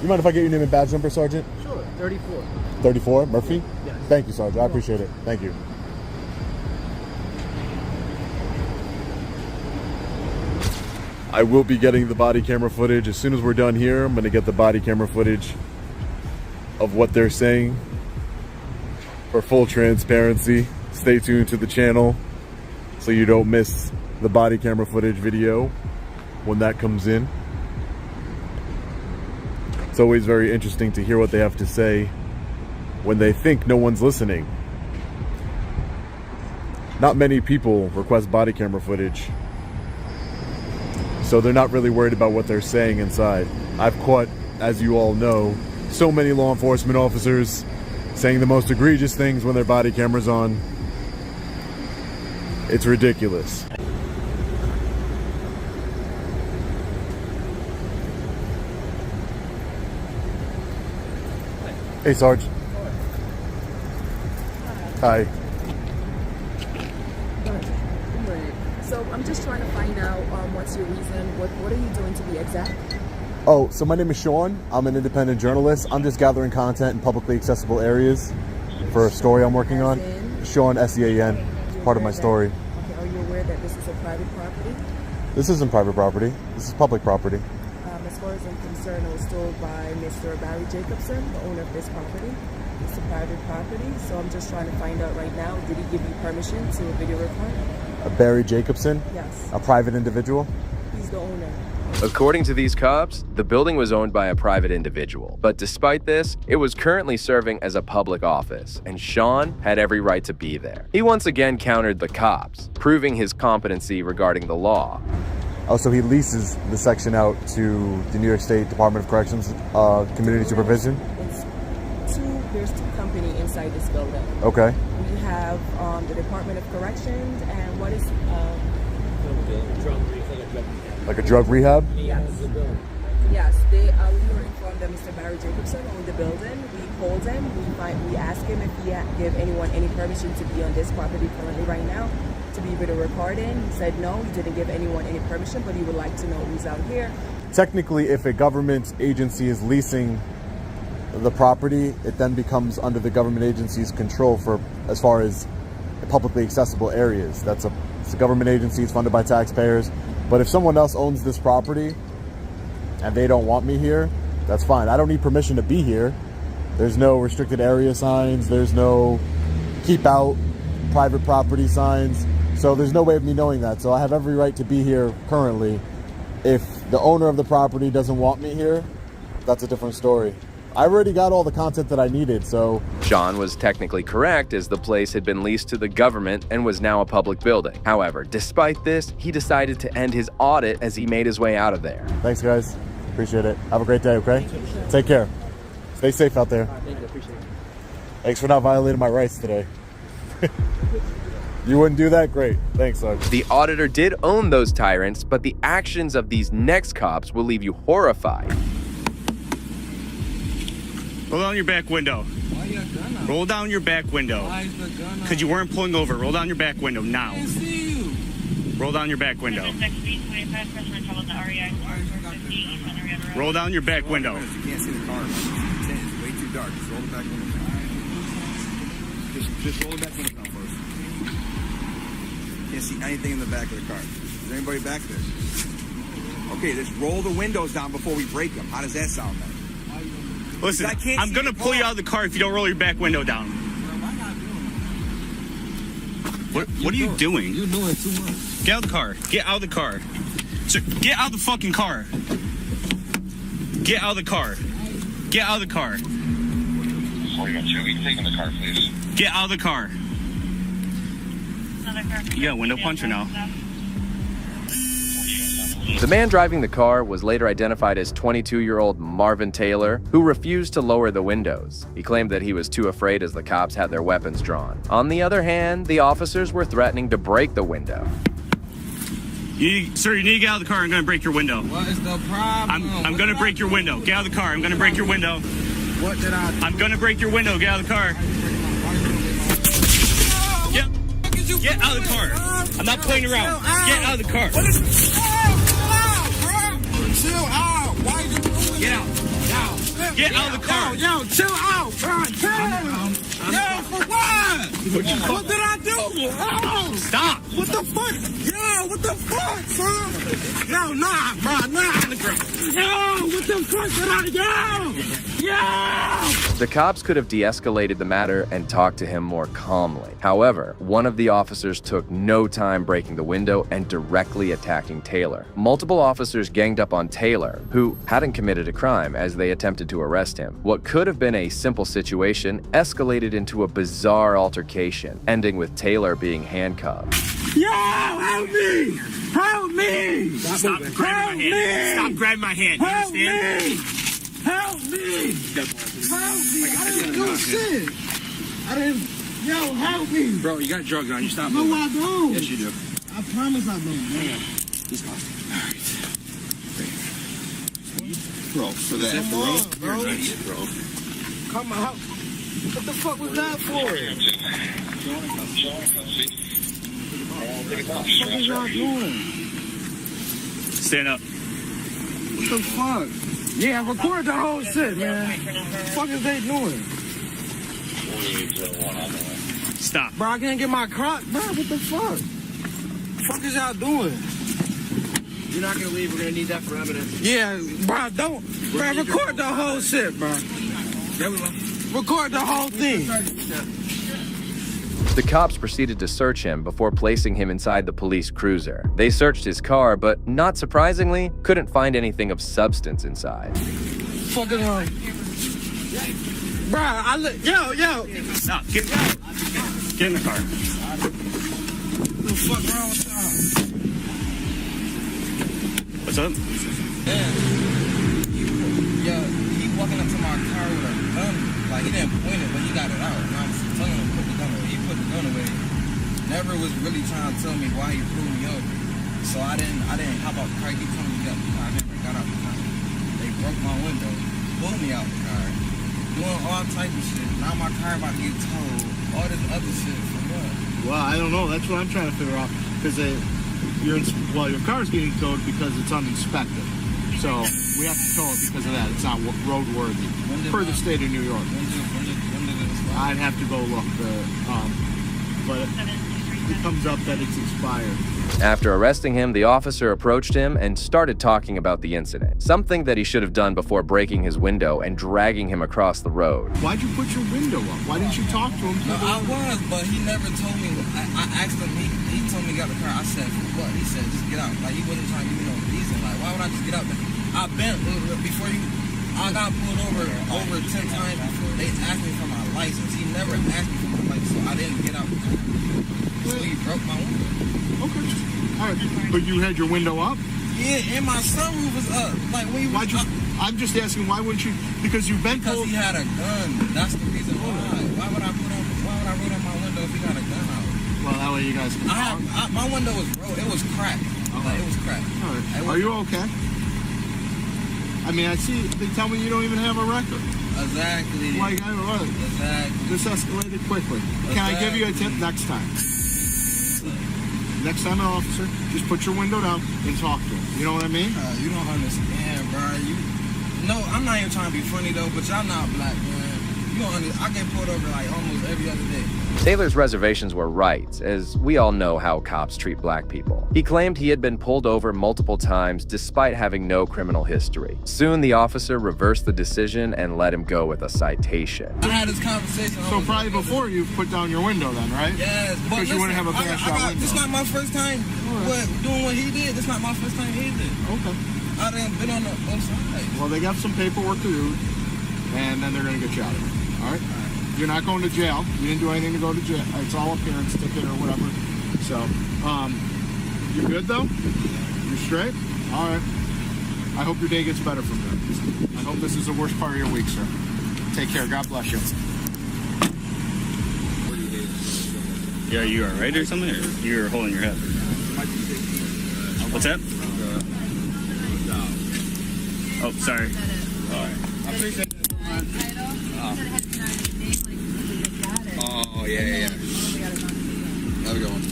Speaker 19: You mind if I get your name and badge number, Sergeant?
Speaker 3: Sure, 34.
Speaker 19: 34, Murphy?
Speaker 3: Yes.
Speaker 19: Thank you, Sarge. I appreciate it. Thank you. I will be getting the body camera footage. As soon as we're done here, I'm going to get the body camera footage of what they're saying. For full transparency, stay tuned to the channel so you don't miss the body camera footage video when that comes in. It's always very interesting to hear what they have to say when they think no one's listening. Not many people request body camera footage, so they're not really worried about what they're saying inside. I've caught, as you all know, so many law enforcement officers saying the most egregious things when their body camera's on. It's ridiculous. Hey, Sarge. Hi.
Speaker 21: So I'm just trying to find out what's your reason. What are you doing to be exact?
Speaker 19: Oh, so my name is Sean. I'm an independent journalist. I'm just gathering content in publicly accessible areas for a story I'm working on. Sean, S-E-A-N, part of my story.
Speaker 21: Okay, are you aware that this is a private property?
Speaker 19: This isn't private property. This is public property.
Speaker 21: As far as I'm concerned, I was told by Mr. Barry Jacobson, the owner of this property. It's a private property, so I'm just trying to find out right now, did he give you permission to video record?
Speaker 19: Barry Jacobson?
Speaker 21: Yes.
Speaker 19: A private individual?
Speaker 21: He's the owner.
Speaker 1: According to these cops, the building was owned by a private individual. But despite this, it was currently serving as a public office, and Sean had every right to be there. He once again countered the cops, proving his competency regarding the law.
Speaker 19: Oh, so he leases the section out to the New York State Department of Corrections Community Supervision?
Speaker 21: There's two companies inside this building.
Speaker 19: Okay.
Speaker 21: We have the Department of Corrections and what is...
Speaker 19: Like a drug rehab?
Speaker 21: Yes. Yes, we were informed that Mr. Barry Jacobson owned the building. We called him. We asked him if he gave anyone any permission to be on this property currently right now to be video recording. He said no, he didn't give anyone any permission, but he would like to know who's out here.
Speaker 19: Technically, if a government agency is leasing the property, it then becomes under the government agency's control for as far as publicly accessible areas. It's a government agency, it's funded by taxpayers. But if someone else owns this property and they don't want me here, that's fine. I don't need permission to be here. There's no restricted area signs. There's no keep out private property signs. So there's no way of me knowing that. So I have every right to be here currently. If the owner of the property doesn't want me here, that's a different story. I already got all the content that I needed, so...
Speaker 1: Sean was technically correct, as the place had been leased to the government and was now a public building. However, despite this, he decided to end his audit as he made his way out of there.
Speaker 19: Thanks, guys. Appreciate it. Have a great day, okay? Take care. Stay safe out there.
Speaker 21: Thank you, appreciate it.
Speaker 19: Thanks for not violating my rights today. You wouldn't do that? Great. Thanks, Sarge.
Speaker 1: The auditor did own those tyrants, but the actions of these next cops will leave you horrified.
Speaker 22: Roll down your back window.
Speaker 23: Why you got gun out?
Speaker 22: Roll down your back window.
Speaker 23: Why is the gun out?
Speaker 22: Because you weren't pulling over. Roll down your back window now.
Speaker 23: I see you.
Speaker 22: Roll down your back window. Roll down your back window.
Speaker 23: You can't see the car. It's way too dark. Just roll the back window down. Just roll the back window down first. Can't see anything in the back of the car. Is there anybody back there? Okay, just roll the windows down before we break them. How does that sound then?
Speaker 22: Listen, I'm going to pull you out of the car if you don't roll your back window down. What are you doing?
Speaker 23: You're doing too much.
Speaker 22: Get out of the car. Get out of the car. Sir, get out of the fucking car. Get out of the car. Get out of the car.
Speaker 6: Before you got 2 weeks, take in the car, please.
Speaker 22: Get out of the car. You got a window puncher now.
Speaker 1: The man driving the car was later identified as 22-year-old Marvin Taylor, who refused to lower the windows. He claimed that he was too afraid as the cops had their weapons drawn. On the other hand, the officers were threatening to break the window.
Speaker 22: Sir, you need to get out of the car. I'm going to break your window.
Speaker 23: What is the problem?
Speaker 22: I'm going to break your window. Get out of the car. I'm going to break your window.
Speaker 23: What did I do?
Speaker 22: I'm going to break your window. Get out of the car. Get out of the car. I'm not playing around. Get out of the car.
Speaker 23: Chill out. Why you doing
Speaker 22: Get out.
Speaker 23: Now.
Speaker 22: Get out of the car.
Speaker 23: Yo, chill out. Yo, for what? What did I do? Oh.
Speaker 22: Stop.
Speaker 23: What the fuck? Yo, what the fuck, son? Yo, nah, bro, nah. Yo, what the fuck did I do? Yo!
Speaker 1: The cops could have de-escalated the matter and talked to him more calmly. However, one of the officers took no time breaking the window and directly attacking Taylor. Multiple officers ganged up on Taylor, who hadn't committed a crime, as they attempted to arrest him. What could have been a simple situation escalated into a bizarre altercation, ending with Taylor being handcuffed.
Speaker 23: Yo, help me! Help me!
Speaker 22: Stop grabbing my hand. Stop grabbing my hand. You
Speaker 23: Help
Speaker 22: understand?
Speaker 23: me! Help me! Help me! I didn't do shit! I didn't... Yo, help me! Bro, you got drugs on you. Stop No, moving. I don't. Yes, you do. I promise I don't. Man. He's gone. Bro, for that, bro. You're an idiot, bro. Come out. What the fuck was that for? What the fuck is y'all doing?
Speaker 22: Stand up.
Speaker 23: What the fuck? Yeah, record the whole shit, man. What the fuck is they doing?
Speaker 22: Stop.
Speaker 23: Bro, I can't get my crock, bro. What the fuck? What the fuck is y'all doing?
Speaker 2: You're not gonna leave. We're gonna need that for evidence.
Speaker 23: Yeah, bro, don't. Bro, record the whole shit, bro.
Speaker 2: Yeah, we will.
Speaker 23: Record the whole thing.
Speaker 1: The cops proceeded to search him before placing him inside the police cruiser. They searched his car, but not surprisingly, couldn't find anything of substance inside.
Speaker 23: Fucking on. Bro, yo.
Speaker 22: No, get in the car.
Speaker 23: What the fuck wrong with y'all?
Speaker 22: What's up?
Speaker 2: Yo, he walking up to my car with a gun. Like, he didn't point it, but he got it out. And I was telling him to put the gun away. He put the gun away. Never was really trying to tell me why he pulled me over. So I didn't hop out the car. He told me to get out the car. I never got out the car. They broke my window, pulled me out the car, doing all type of shit. Now my car about to get towed. All this other shit for what?
Speaker 23: Well, I don't know. That's what I'm trying to figure out. Because your car's getting towed because it's uninspected. So we have to tow it because of that. It's not roadworthy per the state of New York. I'd have to go look, but it comes up that it's expired.
Speaker 1: After arresting him, the officer approached him and started talking about the incident, something that he should have done before breaking his window and dragging him across the road.
Speaker 23: Why'd you put your window up? Why didn't you talk to him?
Speaker 2: No, I was, but he never told me. I asked him, he told me to get out the car. I said, for what? He said, just get out. Like, he wasn't trying to give me no reason. Like, why would I just get out? I've been, before you, I got pulled over 10 times before they asked me for my license. He never asked me for my license, so I didn't get out. So he broke my window.
Speaker 23: Okay. All right. But you had your window up?
Speaker 2: Yeah, and my sunroof was up. Like, when
Speaker 23: why'd you? I'm just asking, why wouldn't you? Because you've been told.
Speaker 2: Because he had a gun. That's the reason why. Why would I roll down my window if he got a gun out?
Speaker 23: Well, that way you guys can.
Speaker 2: My window was broke. It was cracked. Like, it was cracked.
Speaker 23: All right. Are you okay? I mean, I see. They tell me you don't even have a record.
Speaker 2: Exactly.
Speaker 23: Like, I don't know.
Speaker 2: Exactly.
Speaker 23: This escalated quickly. Can I give you a tip next time? Next time an officer, just put your window down and talk to him. You know what I mean?
Speaker 2: You don't understand, bro. No, I'm not even trying to be funny though, but y'all not black, man. You don't understand. I get pulled over like almost every other day.
Speaker 1: Taylor's reservations were right, as we all know how cops treat black people. He claimed he had been pulled over multiple times despite having no criminal history. Soon, the officer reversed the decision and let him go with a citation.
Speaker 2: I had this conversation.
Speaker 23: So probably before you put down your window then, right?
Speaker 2: Yes, but
Speaker 23: because you wouldn't have a bad shot window.
Speaker 2: This not my first time doing what he did. This not my first time either.
Speaker 23: Okay.
Speaker 2: I done been on the both sides.
Speaker 23: Well, they got some paperwork to do, and then they're going to get you out of here. All right? You're not going to jail. You didn't do anything to go to jail. It's all appearance ticket or whatever. So, you're good though? You're straight? All right. I hope your day gets better from here. I hope this is the worst part of your week, sir. Take care. God bless you.
Speaker 22: Yeah, you all right or something? Or you're holding your head? What's that? Oh, sorry. All right.
Speaker 2: I appreciate it.
Speaker 4: Oh, yeah. Have a good one.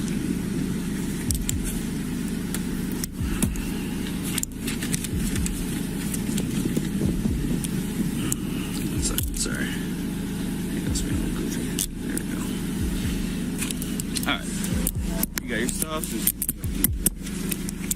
Speaker 22: Sorry. There we go. Alright. You got your stuff?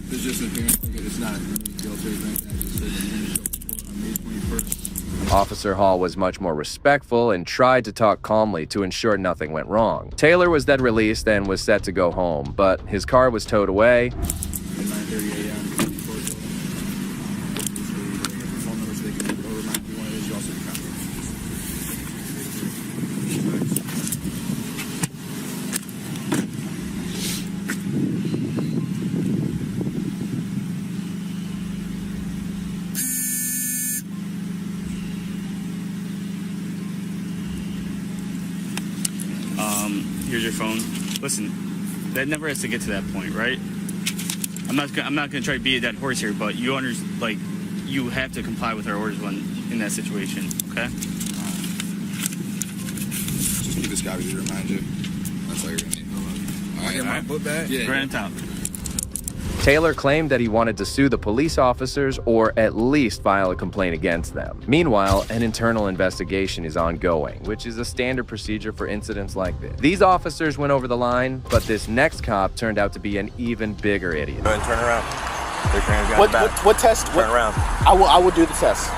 Speaker 4: There's just a thing. It's not a guilt or anything like that. Just said on May 21st.
Speaker 1: Officer Hall was much more respectful and tried to talk calmly to ensure nothing went wrong. Taylor was then released and was set to go home, but his car was towed away.
Speaker 4: At 9:30 a.m. Phone numbers they can remind you one of those. You also can contact.
Speaker 22: Here's your phone. Listen, that never has to get to that point, right? I'm not gonna try to beat a dead horse here, but you you have to comply with our orders when in that situation, okay?
Speaker 2: Keep this copy to remind you. That's all you're gonna need. All right, get my book back. Yeah.
Speaker 22: Grand Town.
Speaker 1: Taylor claimed that he wanted to sue the police officers or at least file a complaint against them. Meanwhile, an internal investigation is ongoing, which is a standard procedure for incidents like this. These officers went over the line, but this next cop turned out to be an even bigger idiot.
Speaker 22: Go ahead and turn around.
Speaker 7: What test?
Speaker 22: Turn around.
Speaker 7: I will do the test.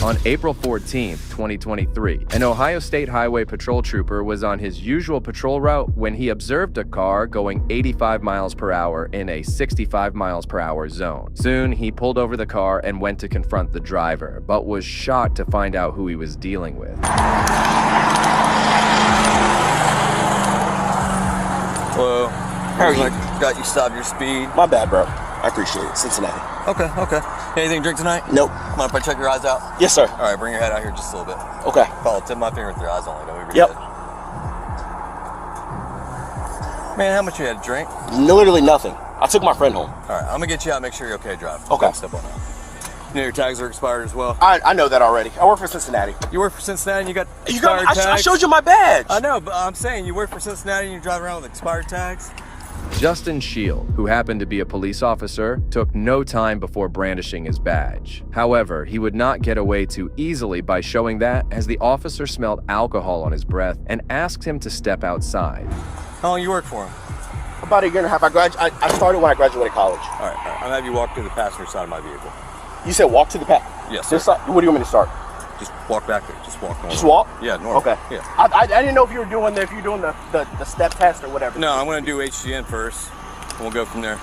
Speaker 1: On April 14th, 2023, an Ohio State Highway Patrol trooper was on his usual patrol route when he observed a car going 85 miles per hour in a 65 miles per hour zone. Soon, he pulled over the car and went to confront the driver, but was shocked to find out who he was dealing with.
Speaker 22: Hello. How are you? Got you stopped your speed.
Speaker 7: My bad, bro. I appreciate it. Cincinnati.
Speaker 22: Okay. Anything to drink tonight?
Speaker 7: Nope.
Speaker 22: Mind if I check your eyes out?
Speaker 7: Yes, sir.
Speaker 22: All right, bring your head out here just a little bit.
Speaker 7: Okay.
Speaker 22: Follow, tip my finger with your eyes only. Don't move your head. Man, how much you had to drink?
Speaker 7: Literally nothing. I took my friend home.
Speaker 22: All right, I'm gonna get you out, make sure you're okay to drive.
Speaker 7: Okay.
Speaker 22: Step on out. You know your tags are expired as well?
Speaker 7: I know that already. I work for Cincinnati.
Speaker 22: You work for Cincinnati and you got expired tags?
Speaker 7: I showed you my badge.
Speaker 22: I know, but I'm saying you work for Cincinnati and you drive around with expired tags?
Speaker 1: Justin Shield, who happened to be a police officer, took no time before brandishing his badge. However, he would not get away too easily by showing that, as the officer smelled alcohol on his breath and asked him to step outside.
Speaker 22: How long you work for him?
Speaker 7: About a year and a half. I started when I graduated college.
Speaker 22: All right. I'm gonna have you walk to the passenger side of my vehicle.
Speaker 7: You said walk to the back?
Speaker 22: Yes, sir.
Speaker 7: This side? What do you want me to start?
Speaker 22: Just walk back there. Just walk normal.
Speaker 7: Just walk?
Speaker 22: Yeah, normal.
Speaker 7: Okay.
Speaker 22: Yeah.
Speaker 7: I didn't know if you were doing the step test or whatever.
Speaker 22: No, I'm gonna do HGN first, and we'll go from there.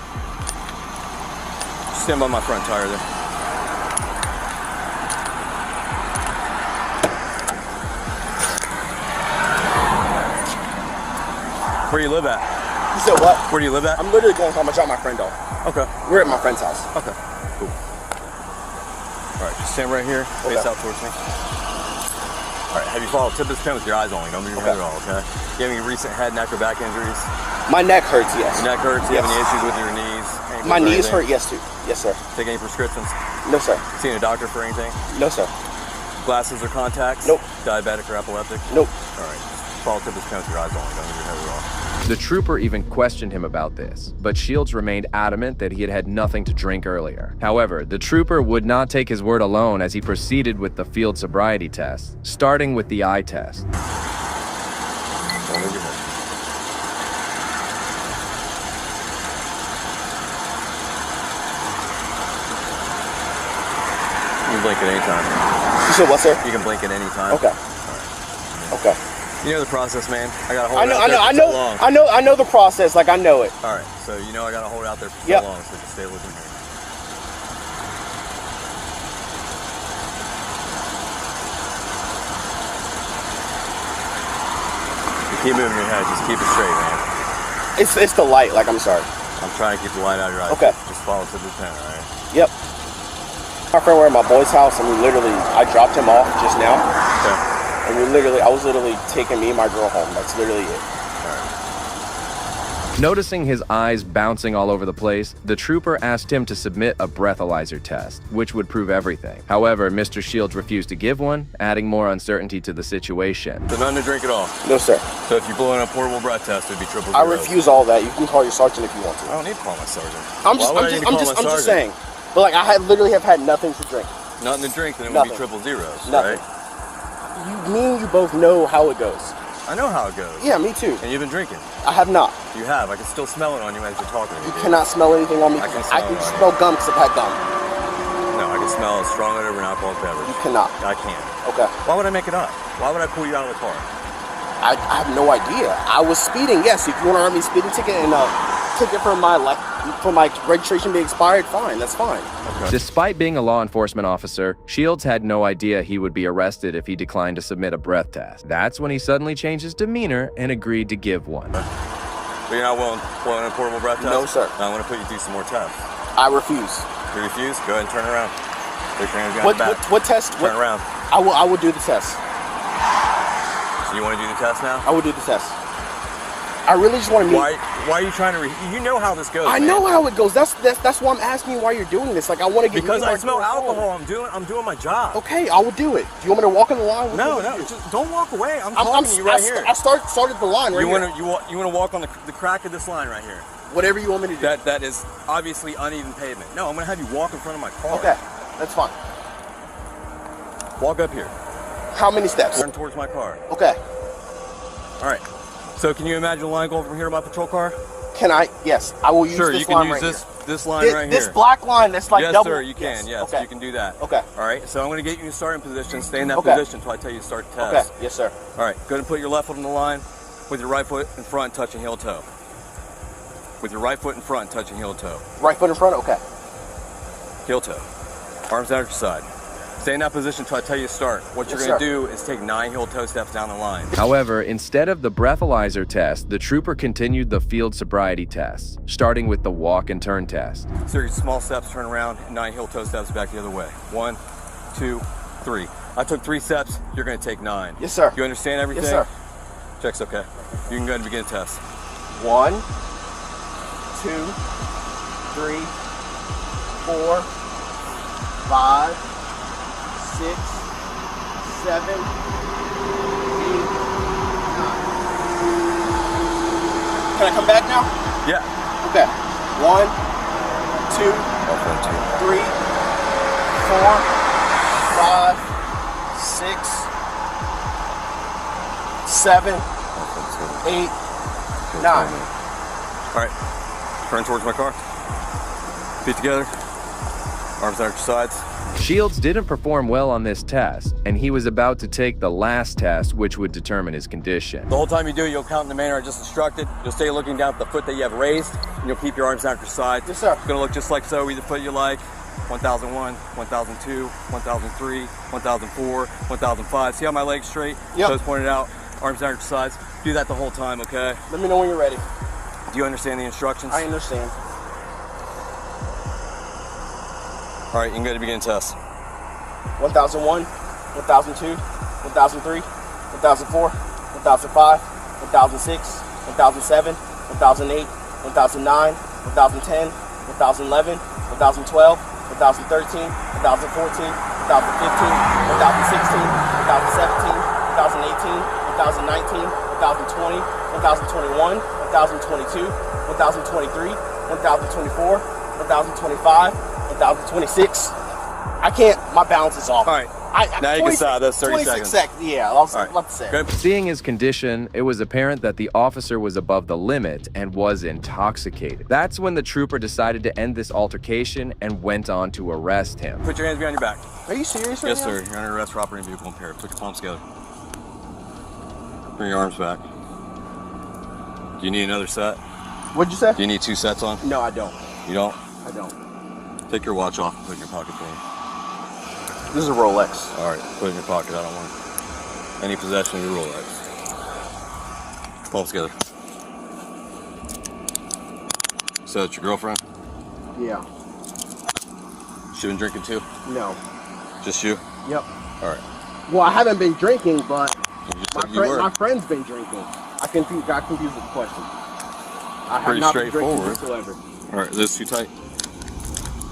Speaker 22: Just stand by my front tire there. Where do you live at?
Speaker 7: You said what?
Speaker 22: Where do you live at?
Speaker 7: I'm literally going home. I drop my friend off.
Speaker 22: Okay.
Speaker 7: We're at my friend's house.
Speaker 22: Okay. Cool. All right, just stand right here, face out towards me. All right, have you followed tip of this pen with your eyes only? Don't move your head at all, okay? Do you have any recent head, neck, or back injuries?
Speaker 7: My neck hurts, yes.
Speaker 22: Your neck hurts? Do you have
Speaker 7: Yes.
Speaker 22: any issues with your knees? ankles,
Speaker 7: My
Speaker 22: or
Speaker 7: knees
Speaker 22: anything?
Speaker 7: hurt, yes, too. Yes, sir.
Speaker 22: Take any prescriptions?
Speaker 7: No, sir.
Speaker 22: Seen a doctor for anything?
Speaker 7: No, sir.
Speaker 22: Glasses or contacts?
Speaker 7: Nope.
Speaker 22: Diabetic or epileptic?
Speaker 7: Nope.
Speaker 22: All right, just follow tip of this pen with your eyes only. Don't move your head at all.
Speaker 1: The trooper even questioned him about this, but Shields remained adamant that he had had nothing to drink earlier. However, the trooper would not take his word alone as he proceeded with the field sobriety test, starting with the eye test.
Speaker 22: Don't move your head. You can blink at any time.
Speaker 7: You said what, sir?
Speaker 22: You can blink at any time.
Speaker 7: Okay. Okay.
Speaker 22: You know the process, man. I gotta hold
Speaker 7: I
Speaker 22: it out there for so long.
Speaker 7: I know the process. Like, I know it.
Speaker 22: All right, so you know I gotta hold it out there for so
Speaker 7: Yep.
Speaker 22: long, so just stay with me here. You keep moving your head, just keep it straight, man.
Speaker 7: It's the light. Like, I'm sorry.
Speaker 22: I'm trying to keep the light out of your eyes.
Speaker 7: Okay.
Speaker 22: Just follow to the pen, all right?
Speaker 7: Yep. My friend were at my boy's house, and I dropped him off just now.
Speaker 22: Okay.
Speaker 7: And I was literally taking me and my girl home. That's literally it.
Speaker 1: Noticing his eyes bouncing all over the place, the trooper asked him to submit a breathalyzer test, which would prove everything. However, Mr. Shields refused to give one, adding more uncertainty to the situation.
Speaker 22: So nothing to drink at all?
Speaker 7: No, sir.
Speaker 22: So if you blow in a portable breath test, it'd be triple
Speaker 7: I
Speaker 22: zeros.
Speaker 7: refuse all that. You can call your sergeant if you want to.
Speaker 22: I don't need to call my sergeant.
Speaker 7: I'm
Speaker 22: Why would I need to call my
Speaker 7: just
Speaker 22: sergeant?
Speaker 7: saying. But like, I literally have had nothing to drink.
Speaker 22: Nothing to drink, then it would
Speaker 7: Nothing.
Speaker 22: be triple zeros,
Speaker 7: Nothing.
Speaker 22: right?
Speaker 7: Me and you both know how it goes.
Speaker 22: I know how it goes.
Speaker 7: Yeah, me too.
Speaker 22: And you've been drinking.
Speaker 7: I have not.
Speaker 22: You have. I can still smell it on you as you're talking to me.
Speaker 7: You
Speaker 22: dude.
Speaker 7: cannot smell anything on me.
Speaker 22: I can
Speaker 7: I
Speaker 22: smell
Speaker 7: can
Speaker 22: it on
Speaker 7: smell gum because I've had gum.
Speaker 22: No, I can smell a strong odor of an alcoholic beverage.
Speaker 7: You cannot.
Speaker 22: I can.
Speaker 7: Okay.
Speaker 22: Why would I make it up? Why would I pull you out of the car?
Speaker 7: I have no idea. I was speeding. Yes, if you want to earn me a speeding ticket and ticket for my registration being expired, fine. That's fine.
Speaker 22: Okay.
Speaker 1: Despite being a law enforcement officer, Shields had no idea he would be arrested if he declined to submit a breath test. That's when he suddenly changed his demeanor and agreed to give one.
Speaker 22: But you're not willing a portable breath test?
Speaker 7: No, sir.
Speaker 22: I'm going to put you through some more tests.
Speaker 7: I refuse.
Speaker 22: You refuse? Go ahead and turn around. Take your hands behind your back.
Speaker 7: What test?
Speaker 22: Turn around.
Speaker 7: I will do the test.
Speaker 22: So you want to do the test now?
Speaker 7: I will do the test. I really just want to meet.
Speaker 22: Why are you trying to? You know how this goes.
Speaker 7: I know how it goes. That's why I'm asking you why you're doing this. Like I want to get.
Speaker 22: Because I smell alcohol. I'm doing my job.
Speaker 7: Okay, I will do it. Do you want me to walk on the line?
Speaker 22: No, just don't walk away. I'm talking to you right here.
Speaker 7: I started the line right here.
Speaker 22: You want to walk on the crack of this line right here.
Speaker 7: Whatever you want me to do.
Speaker 22: That is obviously uneven pavement. No, I'm gonna have you walk in front of my car.
Speaker 7: Okay, that's fine.
Speaker 22: Walk up here.
Speaker 7: How many steps?
Speaker 22: Turn towards my car.
Speaker 7: Okay.
Speaker 22: All right. So can you imagine a line going from here to my patrol car?
Speaker 7: Can I? Yes, I will use
Speaker 22: this line right here. Sure, you can use this line right here.
Speaker 7: This black line that's like double.
Speaker 22: Yes, sir, you can. Yes,
Speaker 7: okay.
Speaker 22: You can do that.
Speaker 7: Okay.
Speaker 22: All right. So I'm going to get you in starting position. Stay in that position until I tell you to start the test.
Speaker 7: Okay. Yes, sir.
Speaker 22: All right. Go ahead and put your left foot on the line with your right foot in front, touching heel toe. With your right foot in front, touching heel toe.
Speaker 7: Right foot in front. Okay.
Speaker 22: Heel toe. Arms out at your side. Stay in that position until I tell you to start. What you're going to do is take 9 heel toe steps down the line.
Speaker 1: However, instead of the breathalyzer test, the trooper continued the field sobriety test, starting with the walk and turn test.
Speaker 22: Series of small steps, turn around, 9 heel toe steps back the other way. 1, 2, 3. I took 3 steps, you're going to take 9.
Speaker 7: Yes, sir.
Speaker 22: You understand everything?
Speaker 7: Yes, sir.
Speaker 22: Check's okay. You can go ahead and begin the test.
Speaker 7: 1, 2, 3, 4, 5, 6, 7, 8, 9. Can I come back now?
Speaker 22: Yeah.
Speaker 7: Okay. 1, 2, 3, 4, 5, 6, 7, 8, 9.
Speaker 22: All right. Turn towards my car. Feet together. Arms out at your sides.
Speaker 1: Shields didn't perform well on this test, and he was about to take the last test, which would determine his condition.
Speaker 22: The whole time you do it, you'll count in the manner I just instructed. You'll stay looking down at the foot that you have raised, and you'll keep your arms out at your sides.
Speaker 7: Yes, sir.
Speaker 22: It's going to look just like so, either foot you like. 1001, 1002, 1003, 1004, 1005. See how my leg's straight?
Speaker 7: Yep.
Speaker 22: Toes pointed out, arms out at your sides. Do that the whole time, okay?
Speaker 7: Let me know when you're ready.
Speaker 22: Do you understand the instructions?
Speaker 7: I understand.
Speaker 22: All right, you can go to begin test.
Speaker 7: 1001, 1002, 1003, 1004, 1005, 1006, 1007, 1008, 1009, 1010, 1011, 2012, 2013, 2014, 2015, 2016, 2017, 2018, 2019, 2020, 2021, 2022, 2023, 2024, 2025, 2026. I can't, my balance is off.
Speaker 22: All right. Now you can stop. That's 30 seconds.
Speaker 7: Yeah, I was about to say.
Speaker 22: Good.
Speaker 1: Seeing his condition, it was apparent that the officer was above the limit and was intoxicated. That's when the trooper decided to end this altercation and went on to arrest him.
Speaker 22: Put your hands behind your back.
Speaker 7: Are you serious right
Speaker 22: Yes,
Speaker 7: now?
Speaker 22: sir. You're under arrest for operating vehicle impaired. Put your palms together. Bring your arms back. Do you need another set?
Speaker 7: What'd you say?
Speaker 22: Do you need 2 sets on?
Speaker 7: No, I don't.
Speaker 22: You don't?
Speaker 7: I don't.
Speaker 22: Take your watch off and put it in your pocket for me.
Speaker 7: This is a Rolex.
Speaker 22: All right, put it in your pocket. I don't want any possession of your Rolex. Palms together. So that's your girlfriend?
Speaker 7: Yeah.
Speaker 22: She been drinking too?
Speaker 7: No.
Speaker 22: Just you?
Speaker 7: Yep.
Speaker 22: All right.
Speaker 7: Well, I haven't been drinking, but
Speaker 22: You just said you were.
Speaker 7: my friend's been drinking. I got confused with the question. I have
Speaker 22: Pretty
Speaker 7: not been drinking
Speaker 22: straightforward.
Speaker 7: whatsoever.
Speaker 22: All right, this too tight?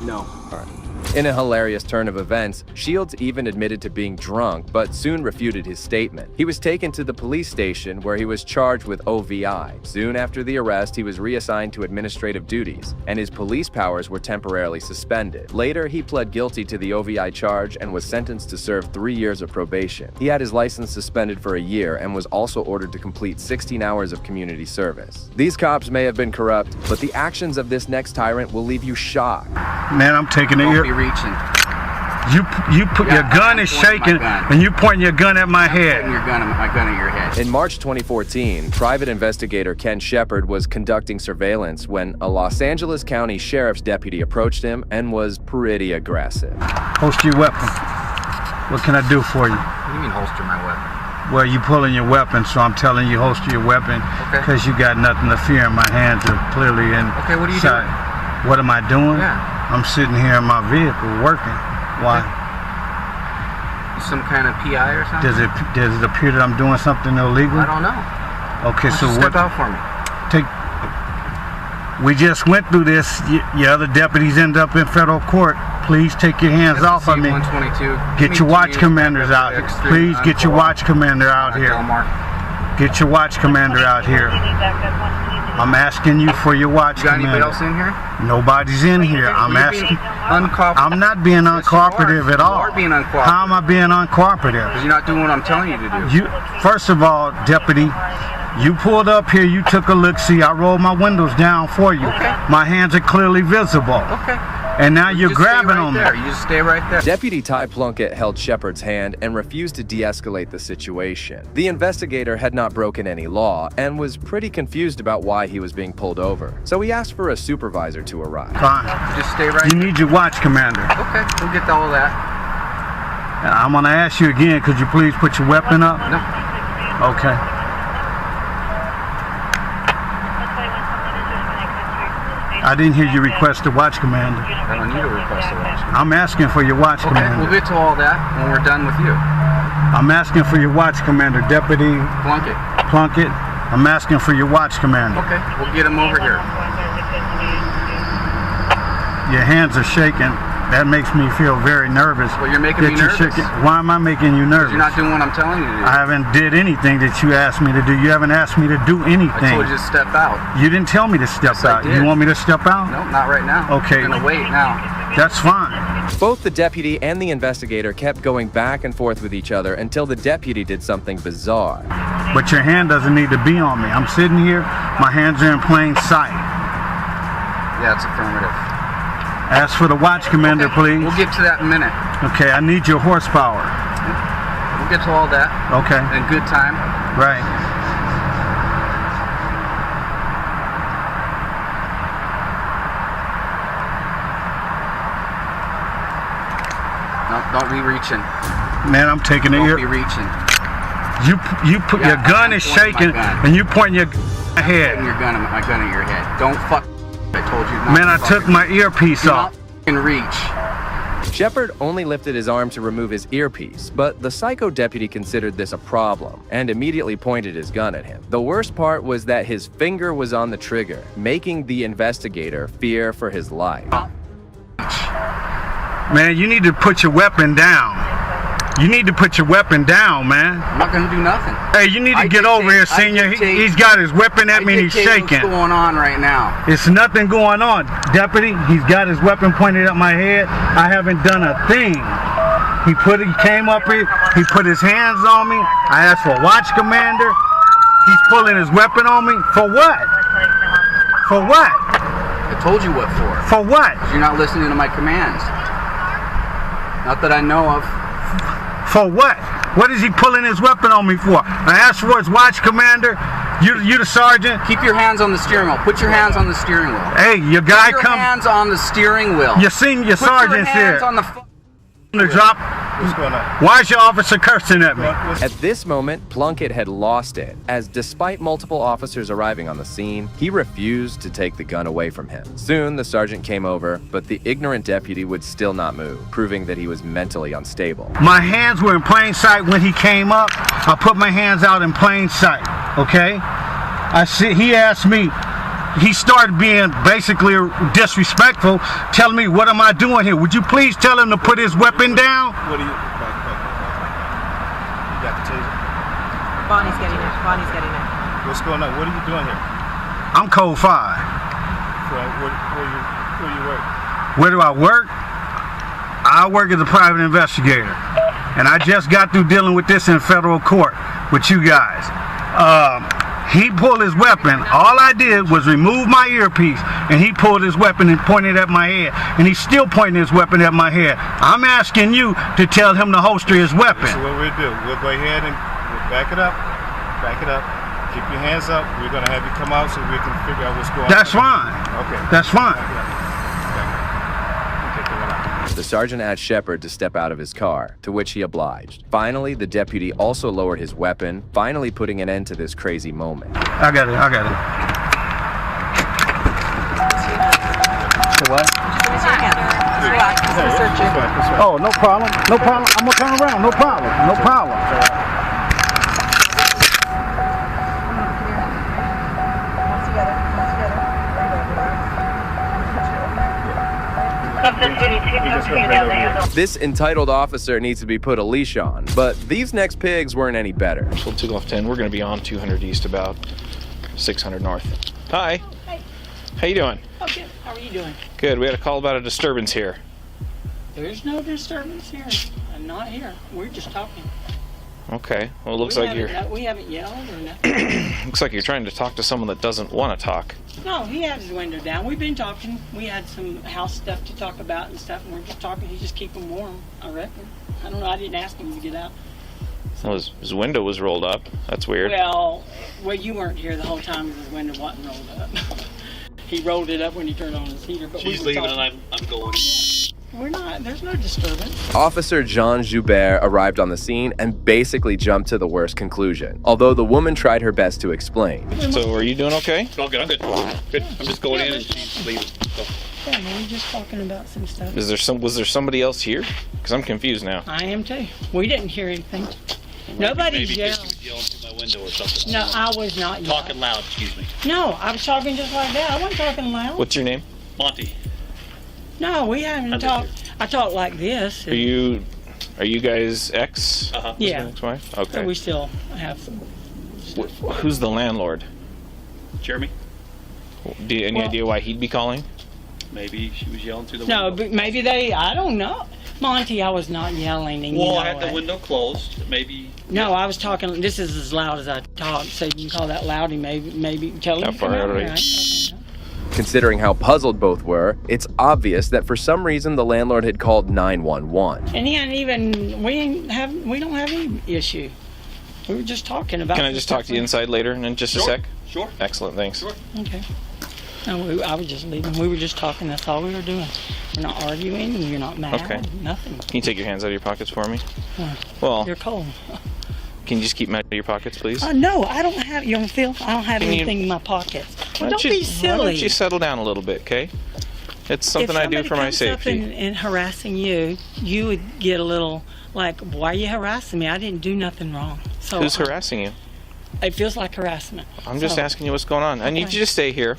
Speaker 7: No.
Speaker 22: All right.
Speaker 1: In a hilarious turn of events, Shields even admitted to being drunk, but soon refuted his statement. He was taken to the police station where he was charged with OVI. Soon after the arrest, he was reassigned to administrative duties, and his police powers were temporarily suspended. Later, he pled guilty to the OVI charge and was sentenced to serve 3 years of probation. He had his license suspended for a year and was also ordered to complete 16 hours of community service. These cops may have been corrupt, but the actions of this next tyrant will leave you shocked.
Speaker 8: Man, I'm taking it here.
Speaker 9: Don't be reaching.
Speaker 8: You put your gun is shaking and you pointing your gun at my head.
Speaker 9: Pointing my gun at your head.
Speaker 1: In March 2014, private investigator Ken Shepard was conducting surveillance when a Los Angeles County Sheriff's deputy approached him and was pretty aggressive.
Speaker 8: Holster your weapon. What can I do for you?
Speaker 9: What do you mean holster my weapon?
Speaker 8: Well, you pulling your weapon, so I'm telling you holster your weapon because you got nothing to fear. My hands are clearly in.
Speaker 9: Okay, what are you doing?
Speaker 8: What am I doing?
Speaker 9: Yeah.
Speaker 8: I'm sitting here in my vehicle working. Why?
Speaker 9: Some kind of PI or something?
Speaker 8: Does it appear that I'm doing something illegal?
Speaker 9: I don't know.
Speaker 8: Okay,
Speaker 9: Why
Speaker 8: so
Speaker 9: don't you
Speaker 8: what?
Speaker 9: Step out for me.
Speaker 8: We just went through this. Your other deputies end up in federal court. Please take your hands off of me.
Speaker 9: 122.
Speaker 8: Get your watch commanders out here. Please get your watch commander out here. Get your watch commander out here. I'm asking you for your watch commander.
Speaker 9: Anybody else in here?
Speaker 8: Nobody's in here. I'm asking. I'm not being uncooperative at all.
Speaker 9: You are being uncooperative.
Speaker 8: How am I being uncooperative?
Speaker 9: Because you're not doing what I'm telling you to do.
Speaker 8: First of all, deputy, you pulled up here, you took a look-see, I rolled my windows down for you.
Speaker 9: Okay.
Speaker 8: My hands are clearly visible.
Speaker 9: Okay.
Speaker 8: And now you're grabbing on me.
Speaker 9: You just stay right there.
Speaker 1: Deputy Ty Plunkett held Shepard's hand and refused to de-escalate the situation. The investigator had not broken any law and was pretty confused about why he was being pulled over. So he asked for a supervisor to arrive.
Speaker 8: Fine.
Speaker 9: Just stay right there.
Speaker 8: You need your watch commander.
Speaker 9: Okay, we'll get to all of that.
Speaker 8: I'm gonna ask you again, could you please put your weapon up?
Speaker 9: No.
Speaker 8: Okay. I didn't hear you request a watch commander.
Speaker 9: I don't need a request to watch.
Speaker 8: I'm asking for your watch commander.
Speaker 9: We'll get to all that when we're done with you.
Speaker 8: I'm asking for your watch commander, Deputy Plunkett. I'm asking for your watch commander.
Speaker 9: Okay, we'll get him over here.
Speaker 8: Your hands are shaking. That makes me feel very nervous.
Speaker 9: Well, you're making me nervous.
Speaker 8: Why am I making you nervous?
Speaker 9: You're not doing what I'm telling you to do.
Speaker 8: I haven't did anything that you asked me to do. You haven't asked me to do anything.
Speaker 9: I told you to step out.
Speaker 8: You didn't tell me to step out. You want me to step out?
Speaker 9: No, not right now.
Speaker 8: Okay.
Speaker 9: I'm gonna wait now.
Speaker 8: That's fine.
Speaker 1: Both the deputy and the investigator kept going back and forth with each other until the deputy did something bizarre.
Speaker 8: But your hand doesn't need to be on me. I'm sitting here, my hands are in plain sight.
Speaker 9: Yeah, it's affirmative.
Speaker 8: Ask for the watch commander, please.
Speaker 9: We'll get to that in a minute.
Speaker 8: Okay, I need your horsepower.
Speaker 9: We'll get to all that.
Speaker 8: Okay.
Speaker 9: In good time.
Speaker 8: Right.
Speaker 9: No, don't be reaching.
Speaker 8: Man, I'm taking it here.
Speaker 9: Don't be reaching.
Speaker 8: You put your gun is shaking and you pointing your head.
Speaker 9: My gun at your head. Don't fuck. I told you not.
Speaker 8: Man, I took my earpiece off.
Speaker 9: Can reach.
Speaker 1: Shepard only lifted his arm to remove his earpiece, but the psycho deputy considered this a problem and immediately pointed his gun at him. The worst part was that his finger was on the trigger, making the investigator fear for his life.
Speaker 8: Man, you need to put your weapon down. You need to put your weapon down, man.
Speaker 9: I'm not gonna do nothing.
Speaker 8: Hey, you need to get over here, senior. He's got his weapon at me and he's shaking.
Speaker 9: What's going on right now?
Speaker 8: It's nothing going on, deputy. He's got his weapon pointed at my head. I haven't done a thing. He came up here. He put his hands on me. I asked for a watch commander. He's pulling his weapon on me. For what? For what?
Speaker 9: I told you what for.
Speaker 8: For what?
Speaker 9: You're not listening to my commands. Not that I know of.
Speaker 8: For what? What is he pulling his weapon on me for? I asked for his watch commander. You the sergeant.
Speaker 9: Keep your hands on the steering wheel. Put your hands on the steering wheel.
Speaker 8: Hey, your guy
Speaker 9: Put your hands on the steering wheel.
Speaker 8: You seen your sergeant's here.
Speaker 9: Put your hands on the
Speaker 8: drop. What's going on? Why is your officer cursing at me?
Speaker 1: At this moment, Plunkett had lost it, as despite multiple officers arriving on the scene, he refused to take the gun away from him. Soon, the sergeant came over, but the ignorant deputy would still not move, proving that he was mentally unstable.
Speaker 8: My hands were in plain sight when he came up. I put my hands out in plain sight, okay? He asked me, he started being basically disrespectful, telling me, what am I doing here? Would you please tell him to put his weapon down?
Speaker 4: What do you... You got the taser?
Speaker 21: Bonnie's getting it. Bonnie's getting it.
Speaker 4: What's going on? What are you doing here?
Speaker 8: I'm code 5.
Speaker 4: Where you work?
Speaker 8: Where do I work? I work as a private investigator. And I just got through dealing with this in federal court with you guys. He pulled his weapon. All I did was remove my earpiece, and he pulled his weapon and pointed at my head. And he's still pointing his weapon at my head. I'm asking you to tell him to holster his weapon.
Speaker 4: So what we'll do, we'll go ahead and we'll back it up. Back it up. Keep your hands up. We're going to have you come out so we can figure out what's going on.
Speaker 8: That's fine.
Speaker 4: Okay.
Speaker 8: That's fine.
Speaker 1: The sergeant asked Shepard to step out of his car, to which he obliged. Finally, the deputy also lowered his weapon, finally putting an end to this crazy moment.
Speaker 8: I got it. So what? Oh, no problem. No problem. I'm gonna turn around. No problem. No problem.
Speaker 1: This entitled officer needs to be put a leash on, but these next pigs weren't any better.
Speaker 5: So 2 off 10, we're going to be on 200 east about 600 north. Hi.
Speaker 11: Hi.
Speaker 5: How you doing?
Speaker 11: Oh, good. How are you doing?
Speaker 5: Good. We had a call about a disturbance here.
Speaker 11: There's no disturbance here. I'm not here. We're just talking.
Speaker 5: Okay. Well, it looks like you're...
Speaker 11: We haven't yelled or nothing.
Speaker 5: Looks like you're trying to talk to someone that doesn't want to talk.
Speaker 11: No, he had his window down. We've been talking. We had some house stuff to talk about and stuff, and we're just talking. He's just keeping warm, I reckon. I don't know. I didn't ask him to get out.
Speaker 5: Well, his window was rolled up. That's weird.
Speaker 11: Well, you weren't here the whole time because his window wasn't rolled up. He rolled it up when he turned on his heater. But
Speaker 12: She's leaving and I'm going.
Speaker 11: We're not. There's no disturbance.
Speaker 1: Officer Jean Joubert arrived on the scene and basically jumped to the worst conclusion, although the woman tried her best to explain.
Speaker 5: So are you doing okay?
Speaker 12: Oh, good. I'm good. Good. I'm just going in and she's leaving. So.
Speaker 11: Yeah, we're just talking about some stuff.
Speaker 5: Was there somebody else here? Because I'm confused now.
Speaker 11: I am too. We didn't hear anything. Nobody's
Speaker 12: maybe
Speaker 11: yelling.
Speaker 12: She was yelling through my window or something.
Speaker 11: No, I was not yelling.
Speaker 12: Talking loud, excuse me.
Speaker 11: No, I was talking just like that. I wasn't talking loud.
Speaker 5: What's your name?
Speaker 12: Monty.
Speaker 11: No, we haven't talked. I talk like this.
Speaker 5: Are you guys ex?
Speaker 11: Yeah.
Speaker 5: Ex-wife? Okay.
Speaker 11: So we still have some.
Speaker 5: Who's the landlord?
Speaker 12: Jeremy.
Speaker 5: Any idea why he'd be calling?
Speaker 12: Maybe she was yelling through the
Speaker 11: No,
Speaker 12: window.
Speaker 11: but maybe they. I don't know. Monty, I was not yelling. And
Speaker 12: Well, I had the window closed. Maybe.
Speaker 11: No, I was talking. This is as loud as I talk, so you can call that loud. And maybe tell him.
Speaker 5: How far out are you?
Speaker 1: Considering how puzzled both were, it's obvious that for some reason the landlord had called 911.
Speaker 11: And he hadn't even. We don't have any issue. We were just talking about.
Speaker 5: Can I just talk to you inside later in just a sec?
Speaker 12: Sure.
Speaker 5: Excellent, thanks.
Speaker 12: Sure.
Speaker 11: Okay. No, I was just leaving. We were just talking. That's all we were doing. We're not arguing. You're not mad.
Speaker 5: Okay.
Speaker 11: Nothing.
Speaker 5: Can you take your hands out of your pockets for me?
Speaker 11: Huh.
Speaker 5: Well,
Speaker 11: You're cold.
Speaker 5: Can you just keep them out of your pockets, please?
Speaker 11: No, I don't have. You don't feel? I don't have
Speaker 5: Can you-
Speaker 11: anything in my pockets.
Speaker 5: Why
Speaker 11: Don't be
Speaker 5: Why
Speaker 11: silly.
Speaker 5: don't you settle down a little bit, okay? It's something I do for my
Speaker 11: If somebody
Speaker 5: safety.
Speaker 11: comes up and harassing you, you would get a little like, "Why are you harassing me? I didn't do nothing wrong." So
Speaker 5: Who's harassing you?
Speaker 11: It feels like harassment.
Speaker 5: I'm just
Speaker 11: So-
Speaker 5: asking you what's going on. I need you to stay here.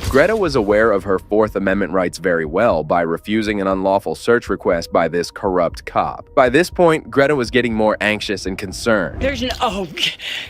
Speaker 1: Greta was aware of her Fourth Amendment rights very well by refusing an unlawful search request by this corrupt cop. By this point, Greta was getting more anxious and concerned.
Speaker 11: There's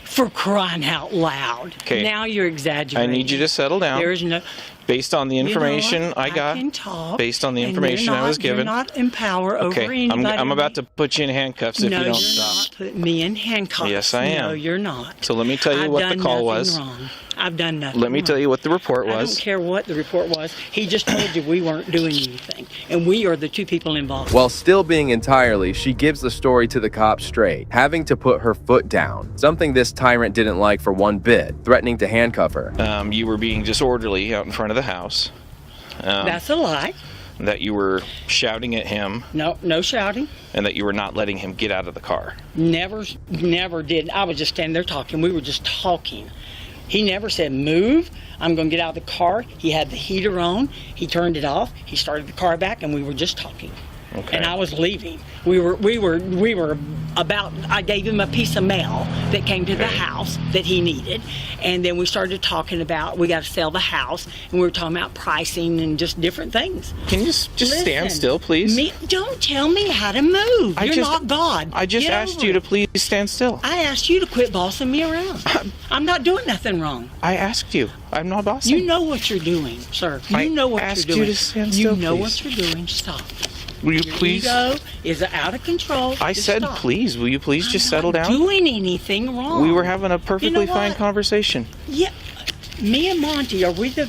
Speaker 11: for crying out loud.
Speaker 5: Okay.
Speaker 11: Now you're exaggerating.
Speaker 5: I need you to settle down.
Speaker 11: There's no.
Speaker 5: Based on the information
Speaker 11: You know what?
Speaker 5: I got,
Speaker 11: can talk,
Speaker 5: based on the
Speaker 11: and
Speaker 5: information I was
Speaker 11: You're
Speaker 5: given.
Speaker 11: not in power
Speaker 5: Okay,
Speaker 11: over anybody.
Speaker 5: I'm about to put you in handcuffs if
Speaker 11: no,
Speaker 5: you don't
Speaker 11: you're
Speaker 5: stop.
Speaker 11: not putting me in handcuffs.
Speaker 5: Yes, I am.
Speaker 11: No, you're not.
Speaker 5: So let me tell you what the call was.
Speaker 11: Wrong. I've done nothing
Speaker 5: Let me
Speaker 11: wrong.
Speaker 5: tell you what the report
Speaker 11: I
Speaker 5: was.
Speaker 11: don't care what the report was. He just told you we weren't doing anything, and we are the two people involved.
Speaker 1: While still being entirely, she gives the story to the cop straight, having to put her foot down, something this tyrant didn't like for one bit, threatening to handcuff her.
Speaker 5: You were being disorderly out in front of the house.
Speaker 11: That's a lie.
Speaker 5: That you were shouting at him.
Speaker 11: No shouting.
Speaker 5: And that you were not letting him get out of the car.
Speaker 11: Never did. I was just standing there talking. We were just talking. He never said, move, I'm going to get out of the car. He had the heater on. He turned it off. He started the car back, and we were just talking.
Speaker 5: Okay.
Speaker 11: And I was leaving. We were about, I gave him a piece of mail that came to the house that he needed. And then we started talking about, we got to sell the house. And we were talking about pricing and just different things.
Speaker 5: Can you just stand still, please?
Speaker 11: Don't tell me how to move. You're not God.
Speaker 5: I just asked you to please stand still.
Speaker 11: I asked you to quit bossing me around. I'm not doing nothing wrong.
Speaker 5: I asked you. I'm not bossing.
Speaker 11: You know what you're doing, sir. You know what
Speaker 5: asked
Speaker 11: you're doing.
Speaker 5: you to stand still,
Speaker 11: You know
Speaker 5: please.
Speaker 11: what you're doing. Stop.
Speaker 5: Will you
Speaker 11: Your
Speaker 5: please?
Speaker 11: ego is out of control.
Speaker 5: I
Speaker 11: Just
Speaker 5: said
Speaker 11: stop.
Speaker 5: please. Will you please just settle down?
Speaker 11: Doing anything wrong?
Speaker 5: We were having a perfectly fine
Speaker 11: what?
Speaker 5: conversation.
Speaker 11: Yeah, me and Monty, are we the?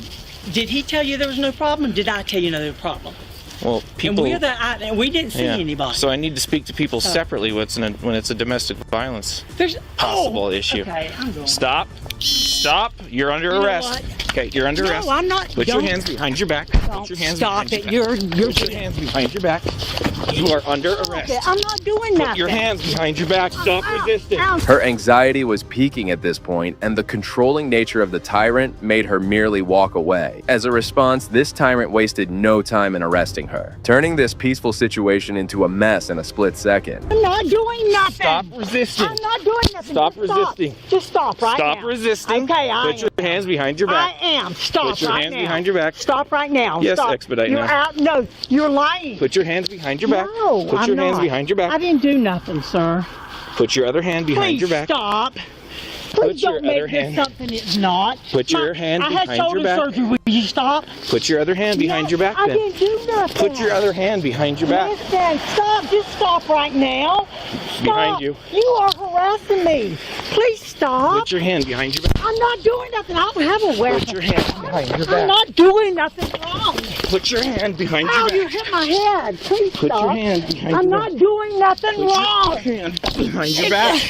Speaker 11: Did he tell you there was no problem? Did I tell you no problem?
Speaker 5: Well, people.
Speaker 11: And we didn't see anybody.
Speaker 5: So I need to speak to people
Speaker 11: So-
Speaker 5: separately when it's a domestic violence
Speaker 11: There's
Speaker 5: possible issue.
Speaker 11: Okay, I'm going.
Speaker 5: Stop. You're under
Speaker 11: You know
Speaker 5: arrest.
Speaker 11: what?
Speaker 5: Okay, you're under
Speaker 11: No,
Speaker 5: arrest.
Speaker 11: I'm not.
Speaker 5: Put your
Speaker 11: Don't-
Speaker 5: hands behind your back.
Speaker 11: Don't
Speaker 5: Put your hands
Speaker 11: stop
Speaker 5: behind
Speaker 11: it.
Speaker 5: your back.
Speaker 11: You're
Speaker 5: Put your hands behind your back. You are under arrest.
Speaker 11: I'm not doing that.
Speaker 5: Put your hands behind your back. Stop resisting.
Speaker 1: Her anxiety was peaking at this point, and the controlling nature of the tyrant made her merely walk away. As a response, this tyrant wasted no time in arresting her, turning this peaceful situation into a mess in a split second.
Speaker 11: I'm not doing nothing.
Speaker 5: Stop resisting.
Speaker 11: I'm not doing nothing.
Speaker 5: Stop
Speaker 11: Just
Speaker 5: resisting.
Speaker 11: Just stop right
Speaker 5: Stop
Speaker 11: now.
Speaker 5: resisting. resisting,
Speaker 11: Okay,
Speaker 5: put your hands behind your back.
Speaker 11: I am. Stop
Speaker 5: Put your
Speaker 11: right
Speaker 5: hands
Speaker 11: now.
Speaker 5: behind your back.
Speaker 11: Stop right now.
Speaker 5: Yes,
Speaker 11: Stop.
Speaker 5: expedite
Speaker 11: You're
Speaker 5: now.
Speaker 11: out. No, you're lying.
Speaker 5: Put your hands behind your back.
Speaker 11: No,
Speaker 5: Put your
Speaker 11: I'm
Speaker 5: hands
Speaker 11: not.
Speaker 5: behind your back.
Speaker 11: I didn't do nothing, sir.
Speaker 5: Put your other hand behind
Speaker 11: Please
Speaker 5: your back.
Speaker 11: stop.
Speaker 5: Put
Speaker 11: Please
Speaker 5: your
Speaker 11: don't make
Speaker 5: other
Speaker 11: this
Speaker 5: hand.
Speaker 11: something it's not.
Speaker 5: Put your hand
Speaker 11: I
Speaker 5: behind
Speaker 11: had
Speaker 5: your
Speaker 11: shoulder
Speaker 5: back.
Speaker 11: surgery. Will you stop?
Speaker 5: Put your other hand behind your back
Speaker 11: I
Speaker 5: then.
Speaker 11: didn't do nothing.
Speaker 5: Put your other hand behind your back.
Speaker 11: Listen, stop. Just stop right now. Stop.
Speaker 5: Behind you.
Speaker 11: You are harassing me. Please stop.
Speaker 5: Put your hand behind your back.
Speaker 11: I'm not doing nothing. I don't have a weapon.
Speaker 5: Put your hand behind your
Speaker 11: I'm
Speaker 5: back.
Speaker 11: not doing nothing wrong.
Speaker 5: Put your hand behind your
Speaker 11: Ow,
Speaker 5: back.
Speaker 11: you hit my head. Please
Speaker 5: Put
Speaker 11: stop.
Speaker 5: your hand behind
Speaker 11: I'm
Speaker 5: your
Speaker 11: not
Speaker 5: back.
Speaker 11: doing nothing
Speaker 5: Put
Speaker 11: wrong.
Speaker 5: your hand behind your back.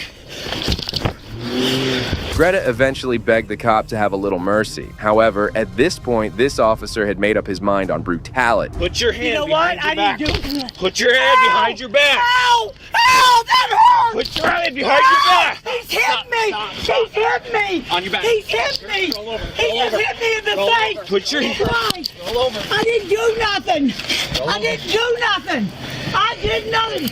Speaker 1: Greta eventually begged the cop to have a little mercy. However, at this point, this officer had made up his mind on brutality.
Speaker 5: Put your hand
Speaker 11: You know
Speaker 5: behind
Speaker 11: what?
Speaker 5: your
Speaker 11: I
Speaker 5: back.
Speaker 11: didn't do.
Speaker 5: Put your hand behind your back.
Speaker 11: Ow! Ow! That hurt!
Speaker 5: Put your hand behind your back.
Speaker 11: He's hit me! He's hit me!
Speaker 5: On your back.
Speaker 11: He's hit me!
Speaker 5: Roll over.
Speaker 11: He
Speaker 5: Roll
Speaker 11: just
Speaker 5: over.
Speaker 11: hit me in the
Speaker 5: Roll
Speaker 11: face!
Speaker 5: over. Put your
Speaker 11: Christ.
Speaker 5: Roll over.
Speaker 11: I didn't do nothing!
Speaker 5: Roll
Speaker 11: I didn't do nothing! I did nothing!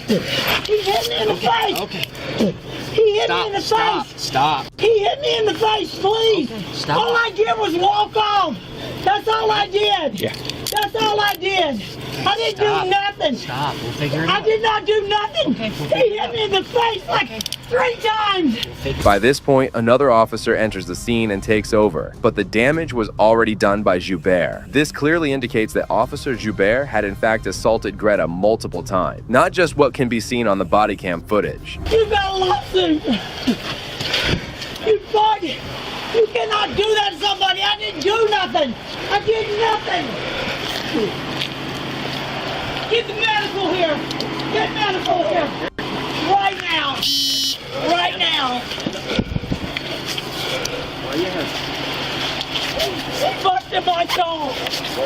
Speaker 11: He hit me in the face!
Speaker 5: Okay.
Speaker 11: He hit me in the face!
Speaker 5: Stop.
Speaker 11: He hit me in the face, please!
Speaker 5: Stop.
Speaker 11: All I did was walk off! That's all I did!
Speaker 5: Yeah.
Speaker 11: That's all I did! I didn't do nothing!
Speaker 5: Stop. We'll figure it
Speaker 11: I
Speaker 5: out.
Speaker 11: did not do nothing! He hit me in the face like 3 times!
Speaker 1: By this point, another officer enters the scene and takes over, but the damage was already done by Joubert. This clearly indicates that Officer Joubert had in fact assaulted Greta multiple times, not just what can be seen on the body cam footage.
Speaker 11: You got a lawsuit! You thought you cannot do that to somebody! I didn't do nothing! I did nothing! Get the medical here! Get medical here! Right now! Right now! He busted my car!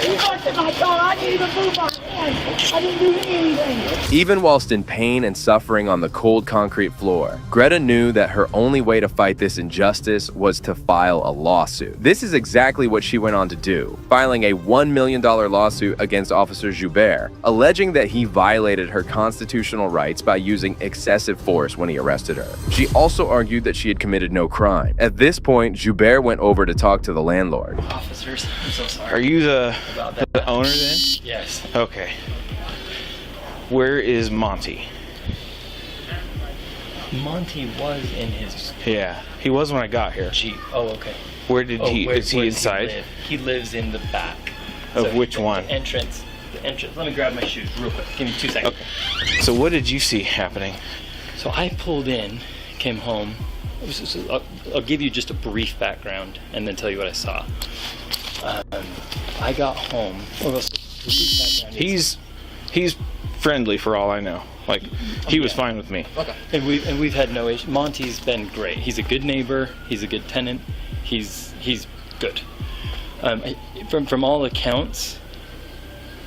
Speaker 11: He busted my car! I didn't even move my hand! I didn't do anything!
Speaker 1: Even whilst in pain and suffering on the cold concrete floor, Greta knew that her only way to fight this injustice was to file a lawsuit. This is exactly what she went on to do, filing a $1 million lawsuit against Officer Joubert, alleging that he violated her constitutional rights by using excessive force when he arrested her. She also argued that she had committed no crime. At this point, Joubert went over to talk to the landlord.
Speaker 5: Officers, I'm so sorry. Are you the owner then?
Speaker 12: Yes.
Speaker 5: Okay. Where is Monty?
Speaker 12: Monty was in his.
Speaker 5: Yeah, he was when I got here.
Speaker 12: Oh, okay.
Speaker 5: Where did he? Is he inside?
Speaker 12: He lives in the back.
Speaker 5: Of which one?
Speaker 12: The entrance. The entrance. Let me grab my shoes real quick. Give me 2 seconds.
Speaker 5: Okay. So what did you see happening?
Speaker 12: So I pulled in, came home. I'll give you just a brief background and then tell you what I saw. I got home.
Speaker 5: He's friendly for all I know. Like he was fine with me.
Speaker 12: Okay. And we've had no issue. Monty's been great. He's a good neighbor. He's a good tenant. He's good. From all accounts,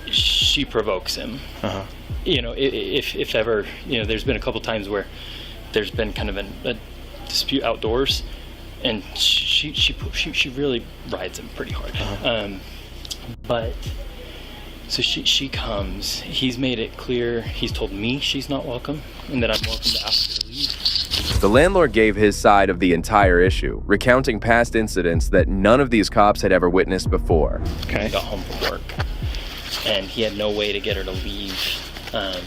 Speaker 12: she provokes him.
Speaker 5: Uh-huh.
Speaker 12: You know, if ever, you know, there's been a couple times where there's been kind of a dispute outdoors, and she really rides him pretty hard.
Speaker 5: Uh-huh.
Speaker 12: But so she comes. He's made it clear. He's told me she's not welcome, and that I'm welcome to ask her to leave.
Speaker 1: The landlord gave his side of the entire issue, recounting past incidents that none of these cops had ever witnessed before.
Speaker 12: Okay. He got home from work, and he had no way to get her to leave, and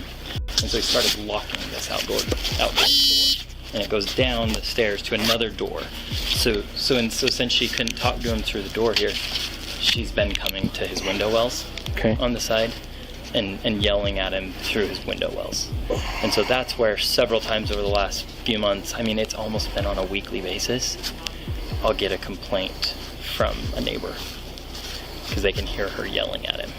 Speaker 12: so he started locking this outdoor door, and it goes down the stairs to another door. So since she couldn't talk to him through the door here, she's been coming to his window wells on the side and yelling at him through his window wells. And so that's where several times over the last few months, I mean, it's almost been on a weekly basis, I'll get a complaint from a neighbor because they can hear her yelling at him.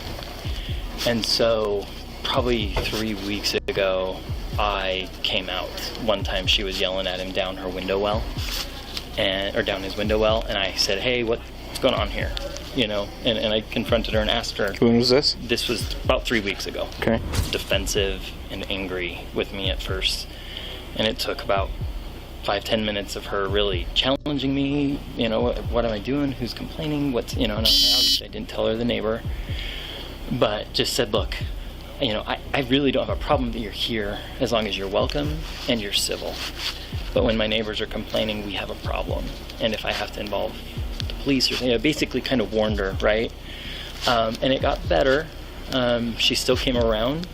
Speaker 12: And so probably 3 weeks ago, I came out. One time she was yelling at him down her window well, or down his window well, and I said, hey, what's going on here? You know, and I confronted her and asked her.
Speaker 5: When was this?
Speaker 12: This was about 3 weeks ago.
Speaker 5: Okay.
Speaker 12: Defensive and angry with me at first, and it took about 5-10 minutes of her really challenging me. You know, what am I doing? Who's complaining? What's, you know? And obviously I didn't tell her the neighbor, but just said, look, you know, I really don't have a problem that you're here as long as you're welcome and you're civil. but when my neighbors are complaining, we have a problem. And if I have to involve the police or something, I basically kind of warned her, right? And it got better. She still came around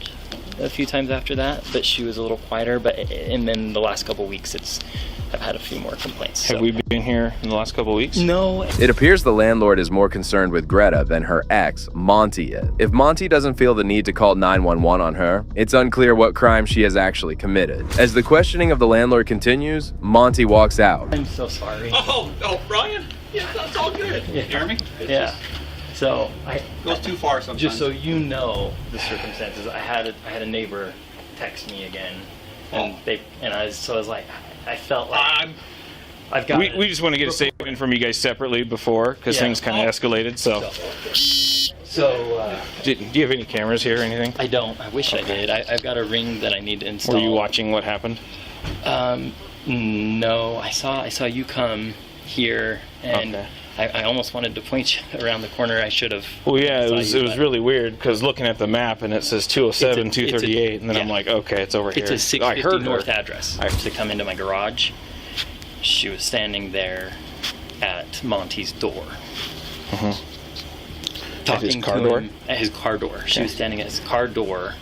Speaker 12: a few times after that, but she was a little quieter. And then the last couple weeks, I've had a few more complaints.
Speaker 5: Have we been here in the last couple of weeks?
Speaker 12: No.
Speaker 1: It appears the landlord is more concerned with Greta than her ex, Monty, is. If Monty doesn't feel the need to call 911 on her, it's unclear what crime she has actually committed. As the questioning of the landlord continues, Monty walks out.
Speaker 12: I'm so sorry.
Speaker 13: Oh, Brian? Yeah, that's all good.
Speaker 12: Yeah.
Speaker 13: Jeremy?
Speaker 12: Yeah. So
Speaker 13: It goes too far sometimes.
Speaker 12: Just so you know the circumstances, I had a neighbor text me again, and I was like, I felt like I've got.
Speaker 5: We just want to get a statement from you guys separately before, because things kind of escalated. So. Do you have any cameras here or anything?
Speaker 12: I don't. I wish I did. I've got a ring that I need to install.
Speaker 5: Were you watching what happened?
Speaker 12: No. I saw you come here, and I almost wanted to point you around the corner. I should have.
Speaker 5: Well, yeah, it was really weird because looking at the map and it says 207, 238, and then I'm like, okay, it's over here.
Speaker 12: It's a 650 North address. I have to come into my garage. She was standing there at Monty's door.
Speaker 5: At his car door?
Speaker 12: At his car door. She was standing at his car door.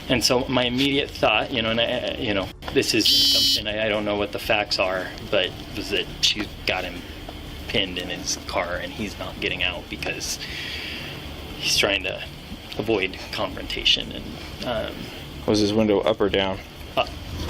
Speaker 12: And so my immediate thought, this is assumption. I don't know what the facts are, but was that she's got him pinned in his car and he's not getting out because he's trying to avoid confrontation. And
Speaker 5: was his window up or down?
Speaker 12: Up.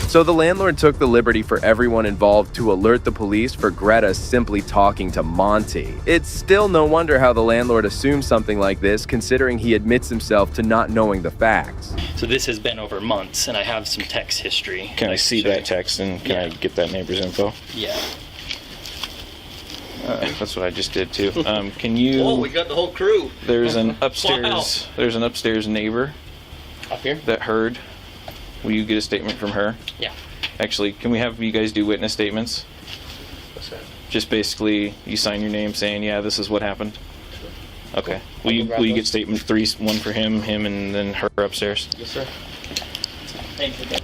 Speaker 1: So the landlord took the liberty for everyone involved to alert the police for Greta simply talking to Monty. It's still no wonder how the landlord assumes something like this, considering he admits himself to not knowing the facts.
Speaker 12: So this has been over months, and I have some text history.
Speaker 5: Can I see that text, and can I get that neighbor's info?
Speaker 12: Yeah.
Speaker 5: That's what I just did too. Can you?
Speaker 13: Oh, we got the whole crew.
Speaker 5: There's an upstairs. Wow. There's an upstairs neighbor.
Speaker 12: Up here?
Speaker 5: That heard. Will you get a statement from her?
Speaker 12: Yeah.
Speaker 5: Actually, can we have you guys do witness statements?
Speaker 12: What's that?
Speaker 5: Just basically, you sign your name saying, yeah, this is what happened. Okay. Will you get statement 3, one for him, and then her upstairs?
Speaker 12: Yes, sir. Thank you.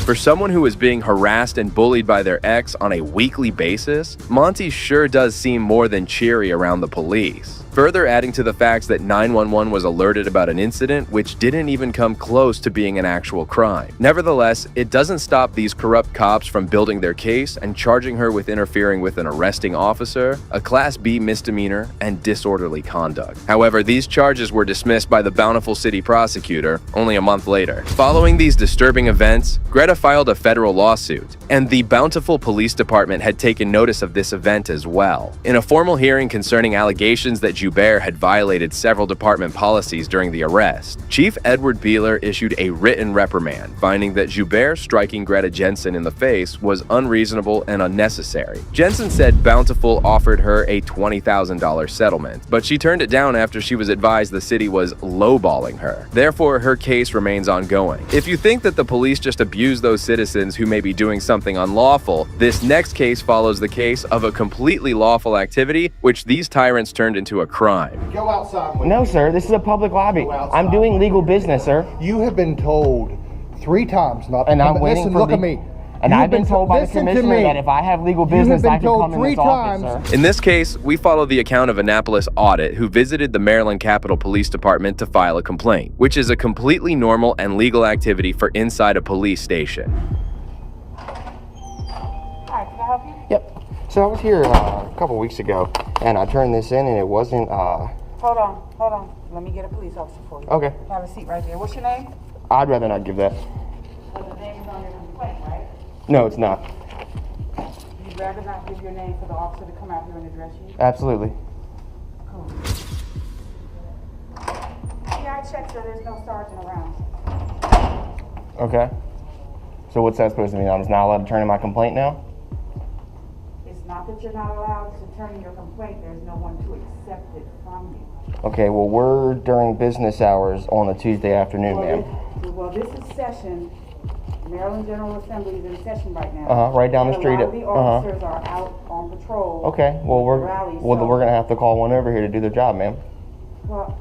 Speaker 1: For someone who is being harassed and bullied by their ex on a weekly basis, Monty sure does seem more than cheery around the police. Further adding to the facts that 911 was alerted about an incident which didn't even come close to being an actual crime. Nevertheless, it doesn't stop these corrupt cops from building their case and charging her with interfering with an arresting officer, a Class B misdemeanor, and disorderly conduct. However, these charges were dismissed by the Bountiful City prosecutor only a month later. Following these disturbing events, Greta filed a federal lawsuit, and the Bountiful Police Department had taken notice of this event as well. In a formal hearing concerning allegations that Joubert had violated several department policies during the arrest, Chief Edward Beeler issued a written reprimand, finding that Joubert striking Greta Jensen in the face was unreasonable and unnecessary. Jensen said Bountiful offered her a $20,000 settlement, but she turned it down after she was advised the city was lowballing her. Therefore, her case remains ongoing. If you think that the police just abuse those citizens who may be doing something unlawful, this next case follows the case of a completely lawful activity which these tyrants turned into a crime.
Speaker 23: Go outside.
Speaker 15: No, sir. This is a public lobby. I'm doing legal business, sir.
Speaker 23: You have been told 3 times not to
Speaker 15: and
Speaker 23: come.
Speaker 15: I'm waiting
Speaker 23: listen,
Speaker 15: for
Speaker 23: look at me.
Speaker 15: And I've been told by the commissioner that if I have legal business, I can come in this office, sir.
Speaker 1: In this case, we follow the account of Annapolis Audit, who visited the Maryland Capitol Police Department to file a complaint, which is a completely normal and legal activity for inside a police station.
Speaker 15: Hi, can I help you? Yep. So I was here a couple weeks ago, and I turned this in, and it wasn't,
Speaker 20: Hold on. Let me get a police officer for you.
Speaker 15: Okay.
Speaker 20: Have a seat right there. What's your name?
Speaker 15: I'd rather not give that.
Speaker 20: Well, the name is on your complaint, right?
Speaker 15: No, it's not.
Speaker 20: You'd rather not give your name for the officer to come out here and address you?
Speaker 15: Absolutely.
Speaker 20: Cool. Yeah, I checked, so there's no sergeant around.
Speaker 15: Okay. So what's that supposed to mean? I'm just not allowed to turn in my complaint now?
Speaker 20: It's not that you're not allowed to turn in your complaint. There's no one to accept it from you.
Speaker 15: Okay, well, we're during business hours on a Tuesday afternoon, ma'am.
Speaker 20: Well, this is session. Maryland General Assembly is in session right now.
Speaker 15: Right down the street.
Speaker 20: A lot of the officers are out on patrol.
Speaker 15: Okay, well, we're gonna have to call one over here to do their job, ma'am.
Speaker 20: Well,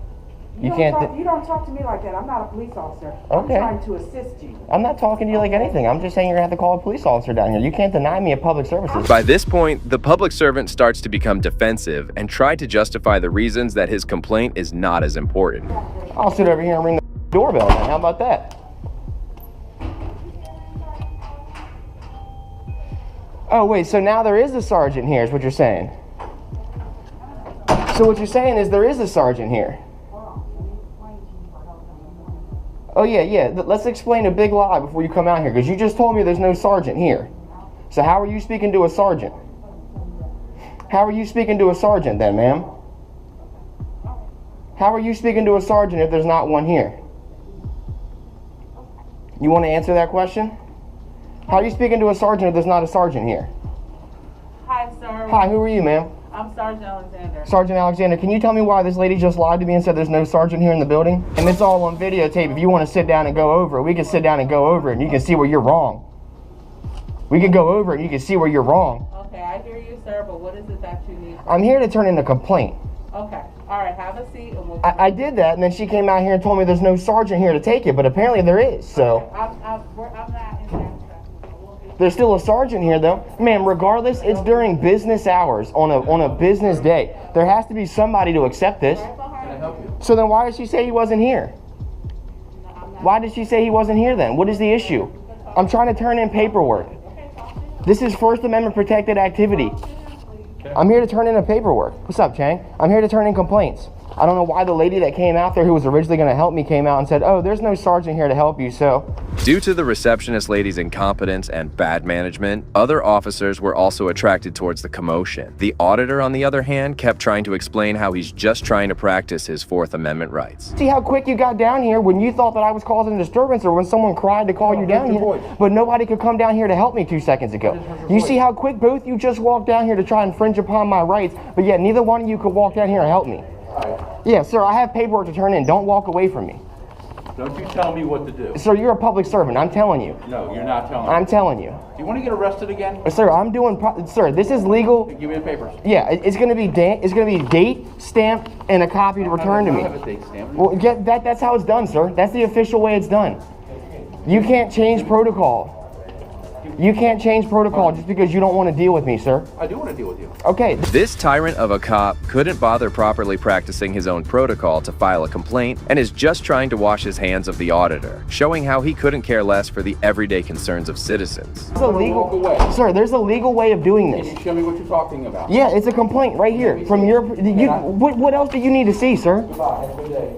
Speaker 15: You can't.
Speaker 20: You don't talk to me like that. I'm not a police officer.
Speaker 15: Okay.
Speaker 20: I'm trying to assist you.
Speaker 15: I'm not talking to you like anything. I'm just saying you're gonna have to call a police officer down here. You can't deny me of public services.
Speaker 1: By this point, the public servant starts to become defensive and try to justify the reasons that his complaint is not as important.
Speaker 15: I'll sit over here and ring the doorbell then. How about that? Oh wait, so now there is a sergeant here is what you're saying. So what you're saying is there is a sergeant here. Oh yeah. Let's explain a big lie before you come out here, because you just told me there's no sergeant here. So how are you speaking to a sergeant? How are you speaking to a sergeant then, ma'am? How are you speaking to a sergeant if there's not one here? You want to answer that question? How are you speaking to a sergeant if there's not a sergeant here?
Speaker 20: Hi, sir.
Speaker 15: Hi, who are you, ma'am?
Speaker 20: I'm Sergeant Alexander.
Speaker 15: Sergeant Alexander, can you tell me why this lady just lied to me and said there's no sergeant here in the building? And it's all on videotape. If you want to sit down and go over it, we can sit down and go over it and you can see where you're wrong. We can go over it and you can see where you're wrong.
Speaker 20: Okay, I hear you, sir, but what is it that you need?
Speaker 15: I'm here to turn in a complaint.
Speaker 20: Okay, all right, have a seat and we'll...
Speaker 15: I did that, and then she came out here and told me there's no sergeant here to take it, but apparently there is, so...
Speaker 20: Okay, I'm not in that.
Speaker 15: There's still a sergeant here, though. Ma'am, regardless, it's during business hours on a business day. There has to be somebody to accept this. So then why did she say he wasn't here? Why did she say he wasn't here then? What is the issue? I'm trying to turn in paperwork. This is First Amendment protected activity. I'm here to turn in a paperwork. What's up, Chang? I'm here to turn in complaints. I don't know why the lady that came out there who was originally going to help me came out and said, oh, there's no sergeant here to help you, so...
Speaker 1: Due to the receptionist lady's incompetence and bad management, other officers were also attracted towards the commotion. The auditor, on the other hand, kept trying to explain how he's just trying to practice his Fourth Amendment rights.
Speaker 15: See how quick you got down here when you thought that I was causing a disturbance, or when someone cried to call you down here, but nobody could come down here to help me 2 seconds ago. You see how quick both you just walked down here to try and infringe upon my rights, but yet neither one of you could walk down here and help me. Yeah, sir, I have paperwork to turn in. Don't walk away from me.
Speaker 10: Don't you tell me what to do.
Speaker 15: Sir, you're a public servant. I'm telling you.
Speaker 10: No, you're not telling me.
Speaker 15: I'm telling you.
Speaker 10: Do you want to get arrested again?
Speaker 15: Sir, I'm doing... Sir, this is legal.
Speaker 10: Give me the papers.
Speaker 15: Yeah, it's going to be date stamped and a copy to return to me.
Speaker 10: I don't have a date stamp.
Speaker 15: Well, that's how it's done, sir. That's the official way it's done. You can't change protocol. You can't change protocol just because you don't want to deal with me, sir.
Speaker 10: I do want to deal with you.
Speaker 15: Okay.
Speaker 1: This tyrant of a cop couldn't bother properly practicing his own protocol to file a complaint and is just trying to wash his hands of the auditor, showing how he couldn't care less for the everyday concerns of citizens.
Speaker 15: There's a legal, sir, there's a legal way of doing this.
Speaker 10: Can you show me what you're talking about?
Speaker 15: Yeah, it's a complaint right here from your... what else do you need to see, sir?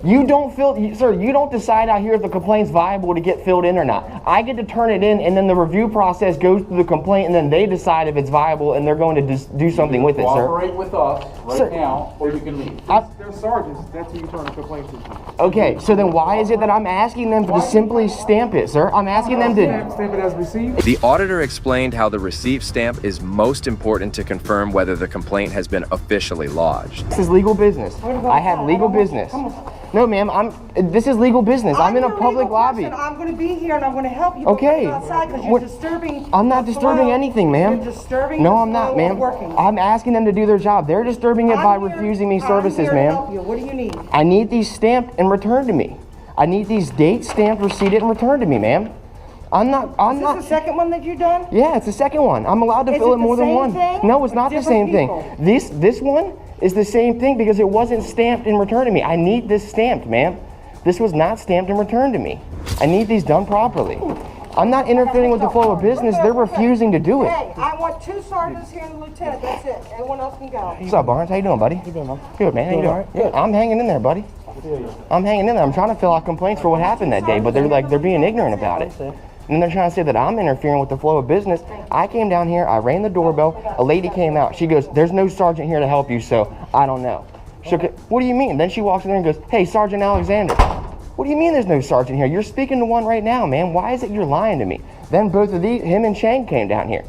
Speaker 15: You don't fill... Sir, you don't decide out here if the complaint's viable to get filled in or not. I get to turn it in, and then the review process goes through the complaint, and then they decide if it's viable, and they're going to do something with it, sir.
Speaker 10: Cooperate with us right now, or you can leave.
Speaker 3: They're sergeants. That's who you turn a complaint to.
Speaker 15: Okay, so then why is it that I'm asking them to simply stamp it, sir? I'm asking them to...
Speaker 3: Stamp it as received.
Speaker 1: The auditor explained how the receipt stamp is most important to confirm whether the complaint has been officially lodged.
Speaker 15: This is legal business. I have legal business. No, ma'am, this is legal business. I'm in a public lobby.
Speaker 20: I'm going to be here and I'm going to help you.
Speaker 15: Okay.
Speaker 20: Outside because you're disturbing.
Speaker 15: I'm not disturbing anything, ma'am.
Speaker 20: You're disturbing.
Speaker 15: No, I'm not, ma'am. I'm asking them to do their job. They're disturbing it by refusing me services, ma'am.
Speaker 20: What do you need?
Speaker 15: I need these stamped and returned to me. I need these dates stamped, receipted, and returned to me, ma'am. Is this
Speaker 20: the second one that you've done?
Speaker 15: Yeah, it's the second one. I'm allowed to fill it more than one. No, it's not the same thing. This one is the same thing because it wasn't stamped and returned to me. I need this stamped, ma'am. This was not stamped and returned to me. I need these done properly. I'm not interfering with the flow of business. They're refusing to do it.
Speaker 20: Hey, I want 2 sergeants here and a lieutenant. That's it. Everyone else can go.
Speaker 15: What's up, Barnes? How you doing, buddy? How you doing, man? Good, man. How you doing? Good. I'm hanging in there, buddy. I'm hanging in there. I'm trying to fill out complaints for what happened that day, but they're being ignorant about it. And then they're trying to say that I'm interfering with the flow of business. I came down here, I rang the doorbell, a lady came out. She goes, there's no sergeant here to help you, so I don't know. What do you mean? Then she walks in there and goes, hey, Sergeant Alexander. What do you mean there's no sergeant here? You're speaking to one right now, man. Why is it you're lying to me? Then both of him and Chang came down here.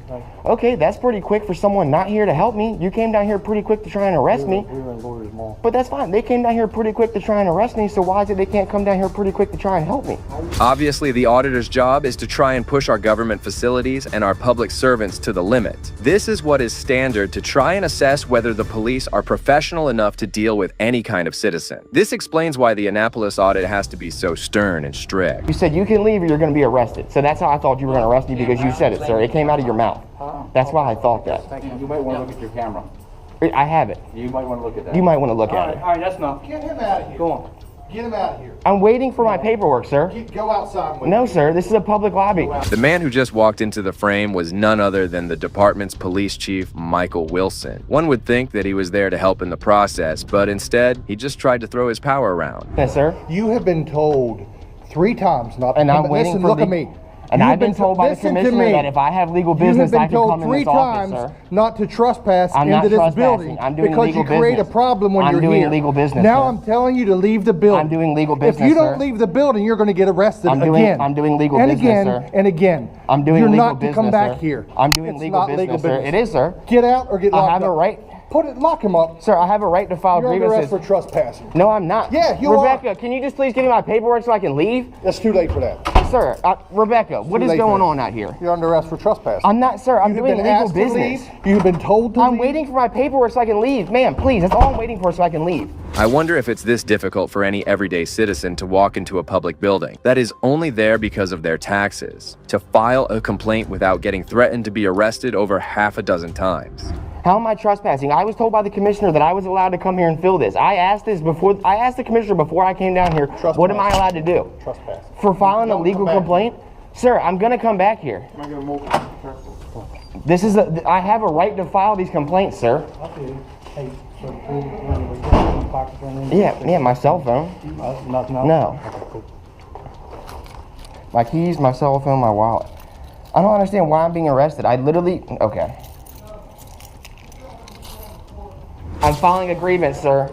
Speaker 15: Okay, that's pretty quick for someone not here to help me. You came down here pretty quick to try and arrest me.
Speaker 14: We were in Lawyer's Mall.
Speaker 15: But that's fine. They came down here pretty quick to try and arrest me, so why is it they can't come down here pretty quick to try and help me?
Speaker 1: Obviously, the auditor's job is to try and push our government facilities and our public servants to the limit. This is what is standard to try and assess whether the police are professional enough to deal with any kind of citizen. This explains why the Annapolis audit has to be so stern and strict.
Speaker 15: You said you can leave or you're going to be arrested. So that's how I thought you were going to arrest me, because you said it, sir. It came out of your mouth. That's why I thought that.
Speaker 10: You might want to look at your camera.
Speaker 15: I have it.
Speaker 10: You might want to look at that.
Speaker 15: You might want to look at it.
Speaker 10: All right, that's enough.
Speaker 23: Get him out of here.
Speaker 10: Go on.
Speaker 23: Get him out of here.
Speaker 15: I'm waiting for my paperwork, sir.
Speaker 23: Go outside with
Speaker 15: No, sir. This is a public lobby.
Speaker 1: The man who just walked into the frame was none other than the department's police chief, Michael Wilson. One would think that he was there to help in the process, but instead, he just tried to throw his power around.
Speaker 15: Yes, sir.
Speaker 23: You have been told 3 times not to
Speaker 15: And
Speaker 23: come.
Speaker 15: I'm waiting
Speaker 23: Listen,
Speaker 15: for
Speaker 23: look
Speaker 15: the-
Speaker 23: at me.
Speaker 15: And I've been told by the commissioner that if I have legal business, I can come in this office, sir.
Speaker 23: You have been told 3 times not to trespass
Speaker 15: I'm
Speaker 23: into
Speaker 15: not
Speaker 23: this
Speaker 15: trespassing.
Speaker 23: building
Speaker 15: I'm doing
Speaker 23: because
Speaker 15: legal
Speaker 23: you create
Speaker 15: business.
Speaker 23: a problem when
Speaker 15: I'm
Speaker 23: you're
Speaker 15: doing
Speaker 23: here.
Speaker 15: legal business,
Speaker 23: Now
Speaker 15: sir.
Speaker 23: I'm telling you to leave the building.
Speaker 15: I'm doing legal business,
Speaker 23: If you don't
Speaker 15: sir.
Speaker 23: leave the building, you're going to get arrested
Speaker 15: I'm
Speaker 23: again.
Speaker 15: doing legal
Speaker 23: and
Speaker 15: business,
Speaker 23: again,
Speaker 15: sir.
Speaker 23: And again.
Speaker 15: I'm doing
Speaker 23: you're
Speaker 15: legal
Speaker 23: not
Speaker 15: business,
Speaker 23: to come back
Speaker 15: sir.
Speaker 23: here.
Speaker 15: I'm doing
Speaker 23: It's
Speaker 15: legal
Speaker 23: not
Speaker 15: business,
Speaker 23: legal
Speaker 15: sir.
Speaker 23: business.
Speaker 15: It is, sir.
Speaker 23: Get out or get locked up.
Speaker 15: I have a right.
Speaker 23: Lock him up.
Speaker 15: Sir, I have a right to file
Speaker 23: You're under
Speaker 15: grievances.
Speaker 23: arrest for trespassing.
Speaker 15: No, I'm not.
Speaker 23: Yeah, you
Speaker 15: Rebecca, can you just please give me my paperwork so I can leave?
Speaker 23: It's too late for that.
Speaker 15: Sir, Rebecca, what is going on out here?
Speaker 23: You're under arrest for trespassing.
Speaker 15: I'm not, sir. I'm doing legal business.
Speaker 23: You've been told to
Speaker 15: I'm waiting for my paperwork so I can leave. Ma'am, please, that's all I'm waiting for so I can leave.
Speaker 1: I wonder if it's this difficult for any everyday citizen to walk into a public building that is only there because of their taxes, to file a complaint without getting threatened to be arrested over half a dozen times.
Speaker 15: How am I trespassing? I was told by the commissioner that I was allowed to come here and fill this. I asked the commissioner before I came down here, what am I allowed to do?
Speaker 23: Trespass.
Speaker 15: For filing a legal complaint? Sir, I'm gonna come back here. This is I have a right to file these complaints, sir. Yeah, my cell phone. No. My keys, my cell phone, my wallet. I don't understand why I'm being arrested. Okay. I'm filing a grievance, sir.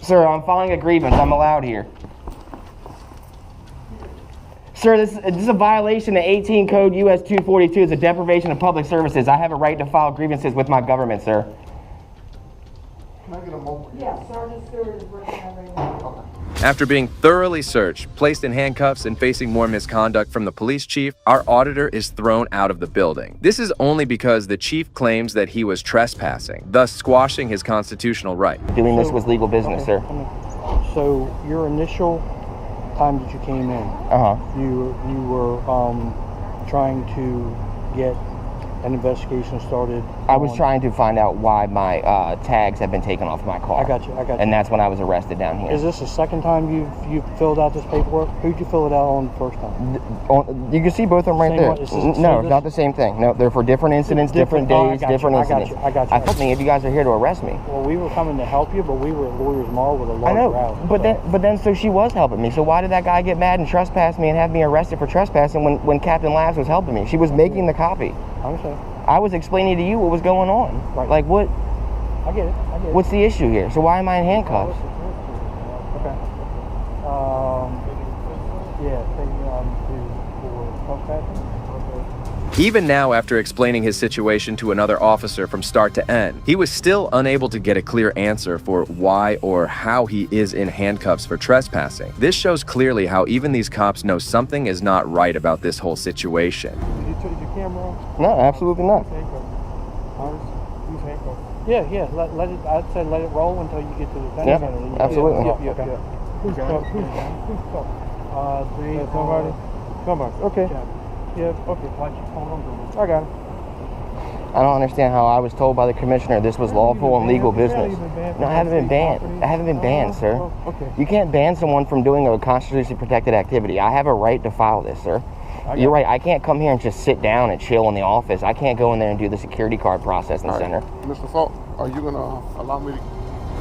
Speaker 15: Sir, I'm filing a grievance. I'm allowed here. Sir, this is a violation of 18 Code US 242. It's a deprivation of public services. I have a right to file grievances with my government, sir.
Speaker 23: Can I get a moment?
Speaker 20: Yeah, Sergeant Stewart is working everything. Okay.
Speaker 1: After being thoroughly searched, placed in handcuffs, and facing more misconduct from the police chief, our auditor is thrown out of the building. This is only because the chief claims that he was trespassing, thus squashing his constitutional right.
Speaker 15: Doing this was legal business, sir.
Speaker 14: So your initial time that you came in, you were trying to get an investigation started.
Speaker 15: I was trying to find out why my tags have been taken off my car.
Speaker 14: I got you.
Speaker 15: And that's when I was arrested down here.
Speaker 14: Is this the second time you've filled out this paperwork? Who'd you fill it out on the first time?
Speaker 15: You can see both of them right there. No, it's not the same thing. No, they're for different incidents, different days, different incidents.
Speaker 14: I got you.
Speaker 15: I thought maybe you guys are here to arrest me.
Speaker 14: Well, we were coming to help you, but we were at Lawyer's Mall with a large crowd.
Speaker 15: I know, but then so she was helping me. So why did that guy get mad and trespass me and have me arrested for trespassing when Captain Labs was helping me? She was making the copy.
Speaker 14: I understand.
Speaker 15: I was explaining to you what was going on.
Speaker 14: Right.
Speaker 15: Like what?
Speaker 14: I get it.
Speaker 15: What's the issue here? So why am I in handcuffs?
Speaker 14: Okay. For trespassing.
Speaker 1: Even now, after explaining his situation to another officer from start to end, he was still unable to get a clear answer for why or how he is in handcuffs for trespassing. This shows clearly how even these cops know something is not right about this whole situation.
Speaker 14: Did you turn your camera on?
Speaker 15: No, absolutely not.
Speaker 14: Yeah. Let it. I'd say let it roll until you get to the detention center.
Speaker 15: Absolutely.
Speaker 14: Okay. Who's somebody? Okay. Yeah. Okay. I got it.
Speaker 15: I don't understand how I was told by the commissioner this was lawful and legal business. No, I haven't been banned. I haven't been banned, sir.
Speaker 14: Okay.
Speaker 15: You can't ban someone from doing a constitutionally protected activity. I have a right to file this, sir. You're right. I can't come here and just sit down and chill in the office. I can't go in there and do the security card processing center.
Speaker 17: Mr. Falk, are you going to allow me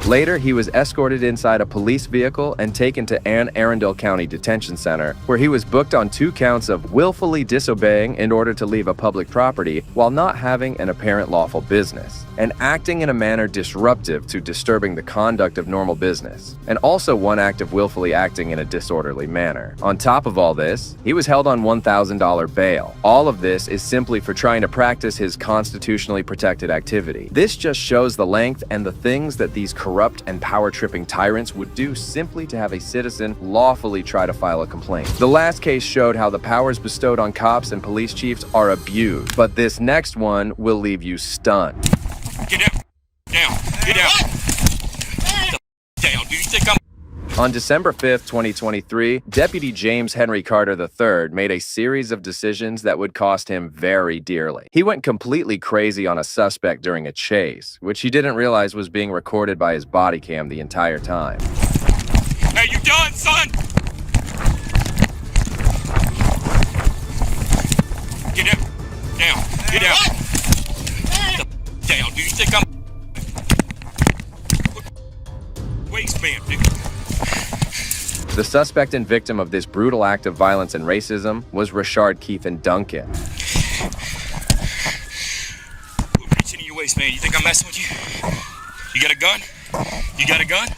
Speaker 17: to
Speaker 1: Later, he was escorted inside a police vehicle and taken to Anne Arundel County Detention Center, where he was booked on 2 counts of willfully disobeying in order to leave a public property while not having an apparent lawful business, and acting in a manner disruptive to disturbing the conduct of normal business, and also 1 act of willfully acting in a disorderly manner. On top of all this, he was held on $1,000 bail. All of this is simply for trying to practice his constitutionally protected activity. This just shows the length and the things that these corrupt and power-tripping tyrants would do simply to have a citizen lawfully try to file a complaint. The last case showed how the powers bestowed on cops and police chiefs are abused, but this next one will leave you stunned.
Speaker 16: Get down. Down. Get down. Down. Do you think I'm...
Speaker 1: On December 5th, 2023, Deputy James Henry Carter III made a series of decisions that would cost him very dearly. He went completely crazy on a suspect during a chase, which he didn't realize was being recorded by his body cam the entire time.
Speaker 16: Hey, you done, son? Get down. Down. Get down. Down. Do you think I'm... Waistband, dude.
Speaker 1: The suspect and victim of this brutal act of violence and racism was Rashard Keithan Duncan.
Speaker 16: Reach into your waistband. You think I'm messing with you? You got a gun? You got a gun?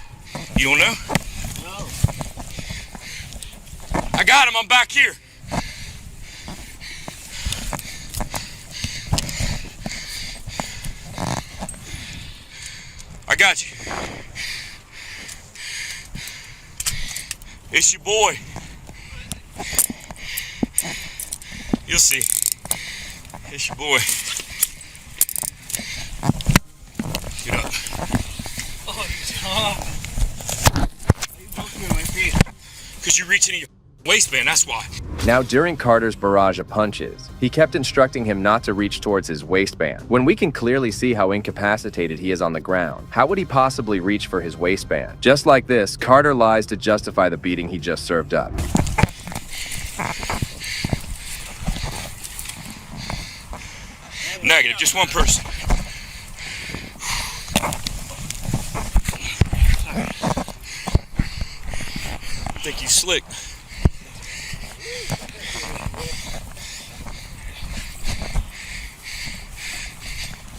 Speaker 16: You don't know? No. I got him. I'm back here. I got you. It's your boy. You'll see. It's your boy. Get up. Oh, you broke me on my feet. Because you reach into your waistband, that's why.
Speaker 1: Now, during Carter's barrage of punches, he kept instructing him not to reach towards his waistband. When we can clearly see how incapacitated he is on the ground, how would he possibly reach for his waistband? Just like this, Carter lies to justify the beating he just served up.
Speaker 16: Negative, just one person. I think you slick.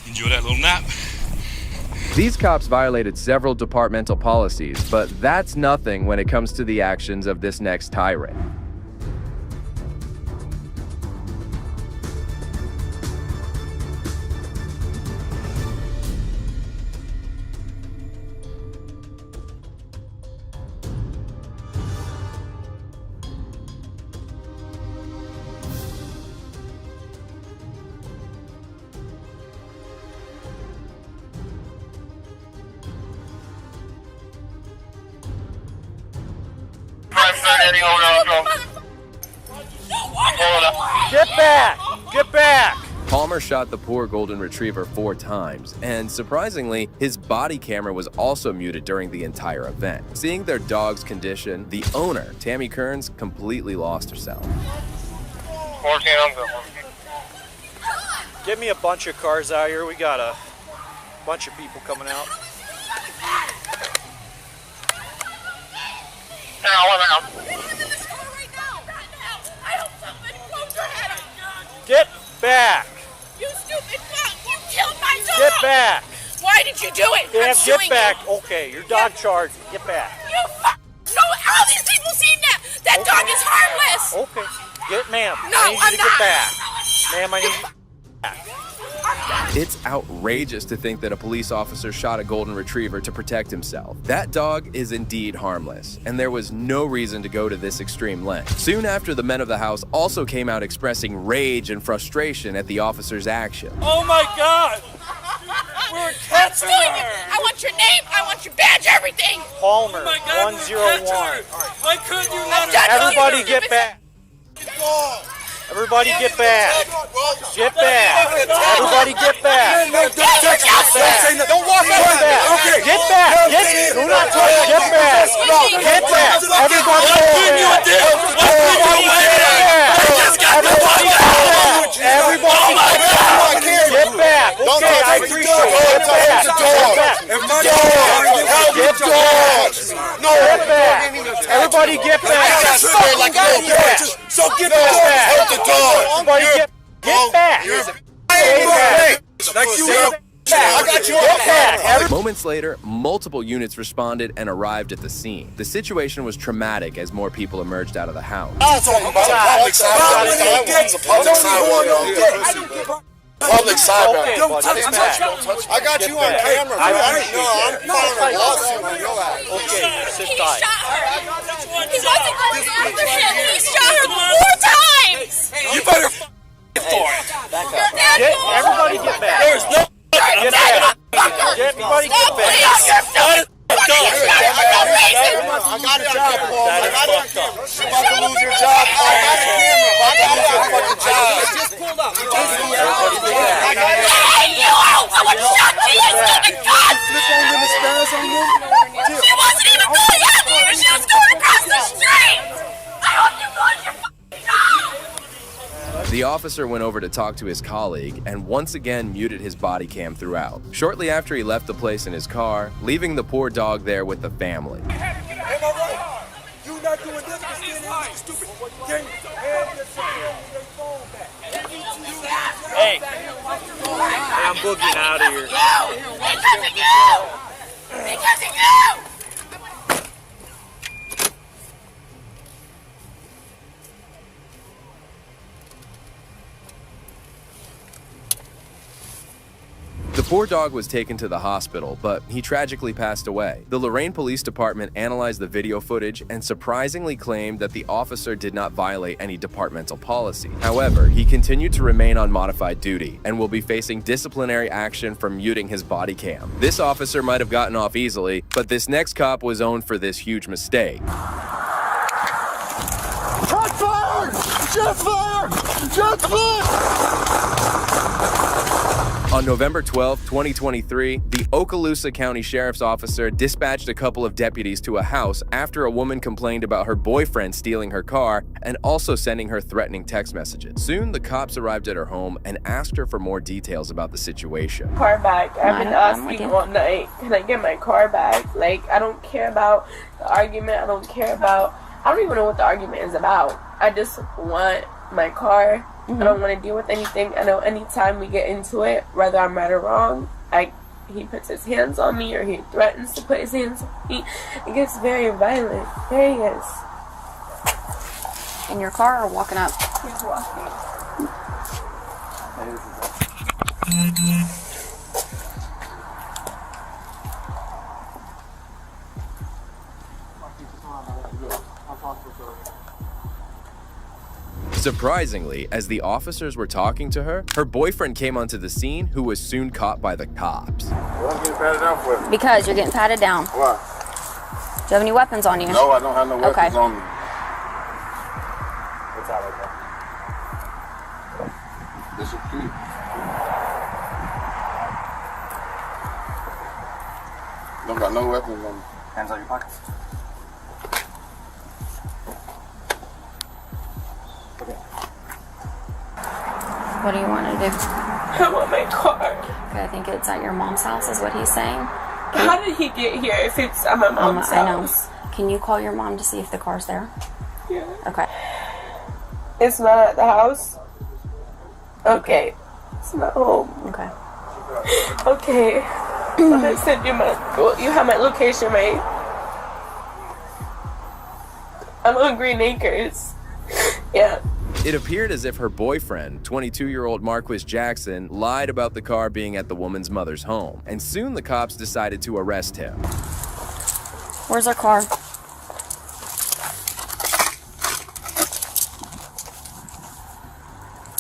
Speaker 16: Enjoy that little nap.
Speaker 1: These cops violated several departmental policies, but that's nothing when it comes to the actions of this next tyrant.
Speaker 8: Get back! Get back!
Speaker 1: Palmer shot the poor golden retriever 4 times, and surprisingly, his body camera was also muted during the entire event. Seeing their dog's condition, the owner, Tammy Kearns, completely lost herself.
Speaker 8: Get me a bunch of cars out here. We got a bunch of people coming out. Get back!
Speaker 17: You stupid fuck! You killed my dog!
Speaker 8: Get back!
Speaker 17: Why did you do it?
Speaker 8: Damn,
Speaker 17: I'm suing
Speaker 8: get back!
Speaker 17: you.
Speaker 8: Okay, your dog charged. Get back.
Speaker 17: You fuck! No, all these people seen that! That
Speaker 8: Okay.
Speaker 17: dog is harmless!
Speaker 8: Okay. Get, ma'am.
Speaker 17: No,
Speaker 8: I need
Speaker 17: I'm
Speaker 8: you to
Speaker 17: not.
Speaker 8: get back. Ma'am, I need you.
Speaker 1: It's outrageous to think that a police officer shot a golden retriever to protect himself. That dog is indeed harmless, and there was no reason to go to this extreme length. Soon after, the men of the house also came out expressing rage and frustration at the officer's action.
Speaker 8: Oh my God! We're
Speaker 17: I'm suing you! I want your name, I want your badge, everything!
Speaker 8: Palmer,
Speaker 17: Oh my God,
Speaker 8: 101.
Speaker 17: Why couldn't you
Speaker 8: Everybody get back! Everybody get back! Get back! Everybody get back!
Speaker 23: Don't walk out! Okay.
Speaker 8: Get back! Do not touch! Get back! Get back! Everybody get back! Everybody get back! Okay, I appreciate it. Get back!
Speaker 23: If my dog get back.
Speaker 22: Hurt the dog.
Speaker 23: Get back.
Speaker 22: Like you
Speaker 23: I got you on camera.
Speaker 1: Moments later, multiple units responded and arrived at the scene. The situation was traumatic as more people emerged out of the house.
Speaker 23: I'm talking about public sidewalk. It's a public sidewalk. Public sidewalk. Don't touch me. I got you on camera. I'm filing a lawsuit on your ass.
Speaker 21: Okay, sit tight. He wasn't going after him. He shot her 4 times.
Speaker 23: You better for it. Everybody get back. There's no get back. Everybody get back. I got it on camera, Paul. I got it on camera. You're about to lose your job. I got it on camera. You're about to lose your fucking job. I just pulled up. I got it.
Speaker 17: I would shot you, you stupid cunt! She wasn't even going after you! She was going across the street! I hope you lose your fucking job!
Speaker 1: The officer went over to talk to his colleague and once again muted his body cam throughout. Shortly after, he left the place in his car, leaving the poor dog there with the family.
Speaker 23: Am I right? You not doing this, you stupid.
Speaker 12: Hey, I'm boogieing out of here.
Speaker 17: Because of you!
Speaker 1: The poor dog was taken to the hospital, but he tragically passed away. The Lorain Police Department analyzed the video footage and surprisingly claimed that the officer did not violate any departmental policy. However, he continued to remain on modified duty and will be facing disciplinary action for muting his body cam. This officer might have gotten off easily, but this next cop was owned for this huge mistake.
Speaker 23: Shot fired! Shot fired! Shot fired!
Speaker 1: On November 12, 2023, the Okaloosa County Sheriff's Officer dispatched a couple of deputies to a house after a woman complained about her boyfriend stealing her car and also sending her threatening text messages. Soon, the cops arrived at her home and asked her for more details about the situation.
Speaker 6: Car back. I've been asking all night, can I get my car back? Like, I don't care about the argument. I don't even know what the argument is about. I just want my car. I don't want to deal with anything. I know anytime we get into it, whether I'm right or wrong, he puts his hands on me or he threatens to put his hands on me. It gets very violent. There he is.
Speaker 18: In your car or walking up?
Speaker 6: He's walking.
Speaker 1: Surprisingly, as the officers were talking to her, her boyfriend came onto the scene, who was soon caught by the cops.
Speaker 23: What am I getting patted down for?
Speaker 18: Because you're getting patted down.
Speaker 23: Why?
Speaker 18: Do you have any weapons on you?
Speaker 23: No, I don't have no weapons on me.
Speaker 22: What's that like that?
Speaker 23: This is key. Don't got no weapons on me.
Speaker 22: Hands on your pockets.
Speaker 18: What do you want to do?
Speaker 6: I want my car.
Speaker 18: Okay, I think it's at your mom's house is what he's saying.
Speaker 6: How did he get here if it's at my mom's house?
Speaker 18: I know. Can you call your mom to see if the car's there?
Speaker 6: Yeah.
Speaker 18: Okay.
Speaker 6: It's not at the house? Okay. It's not home.
Speaker 18: Okay.
Speaker 6: Okay. I'm gonna send you you have my location, right? I'm on Green Acres. Yeah.
Speaker 1: It appeared as if her boyfriend, 22-year-old Marquis Jackson, lied about the car being at the woman's mother's home, and soon the cops decided to arrest him.
Speaker 18: Where's our car?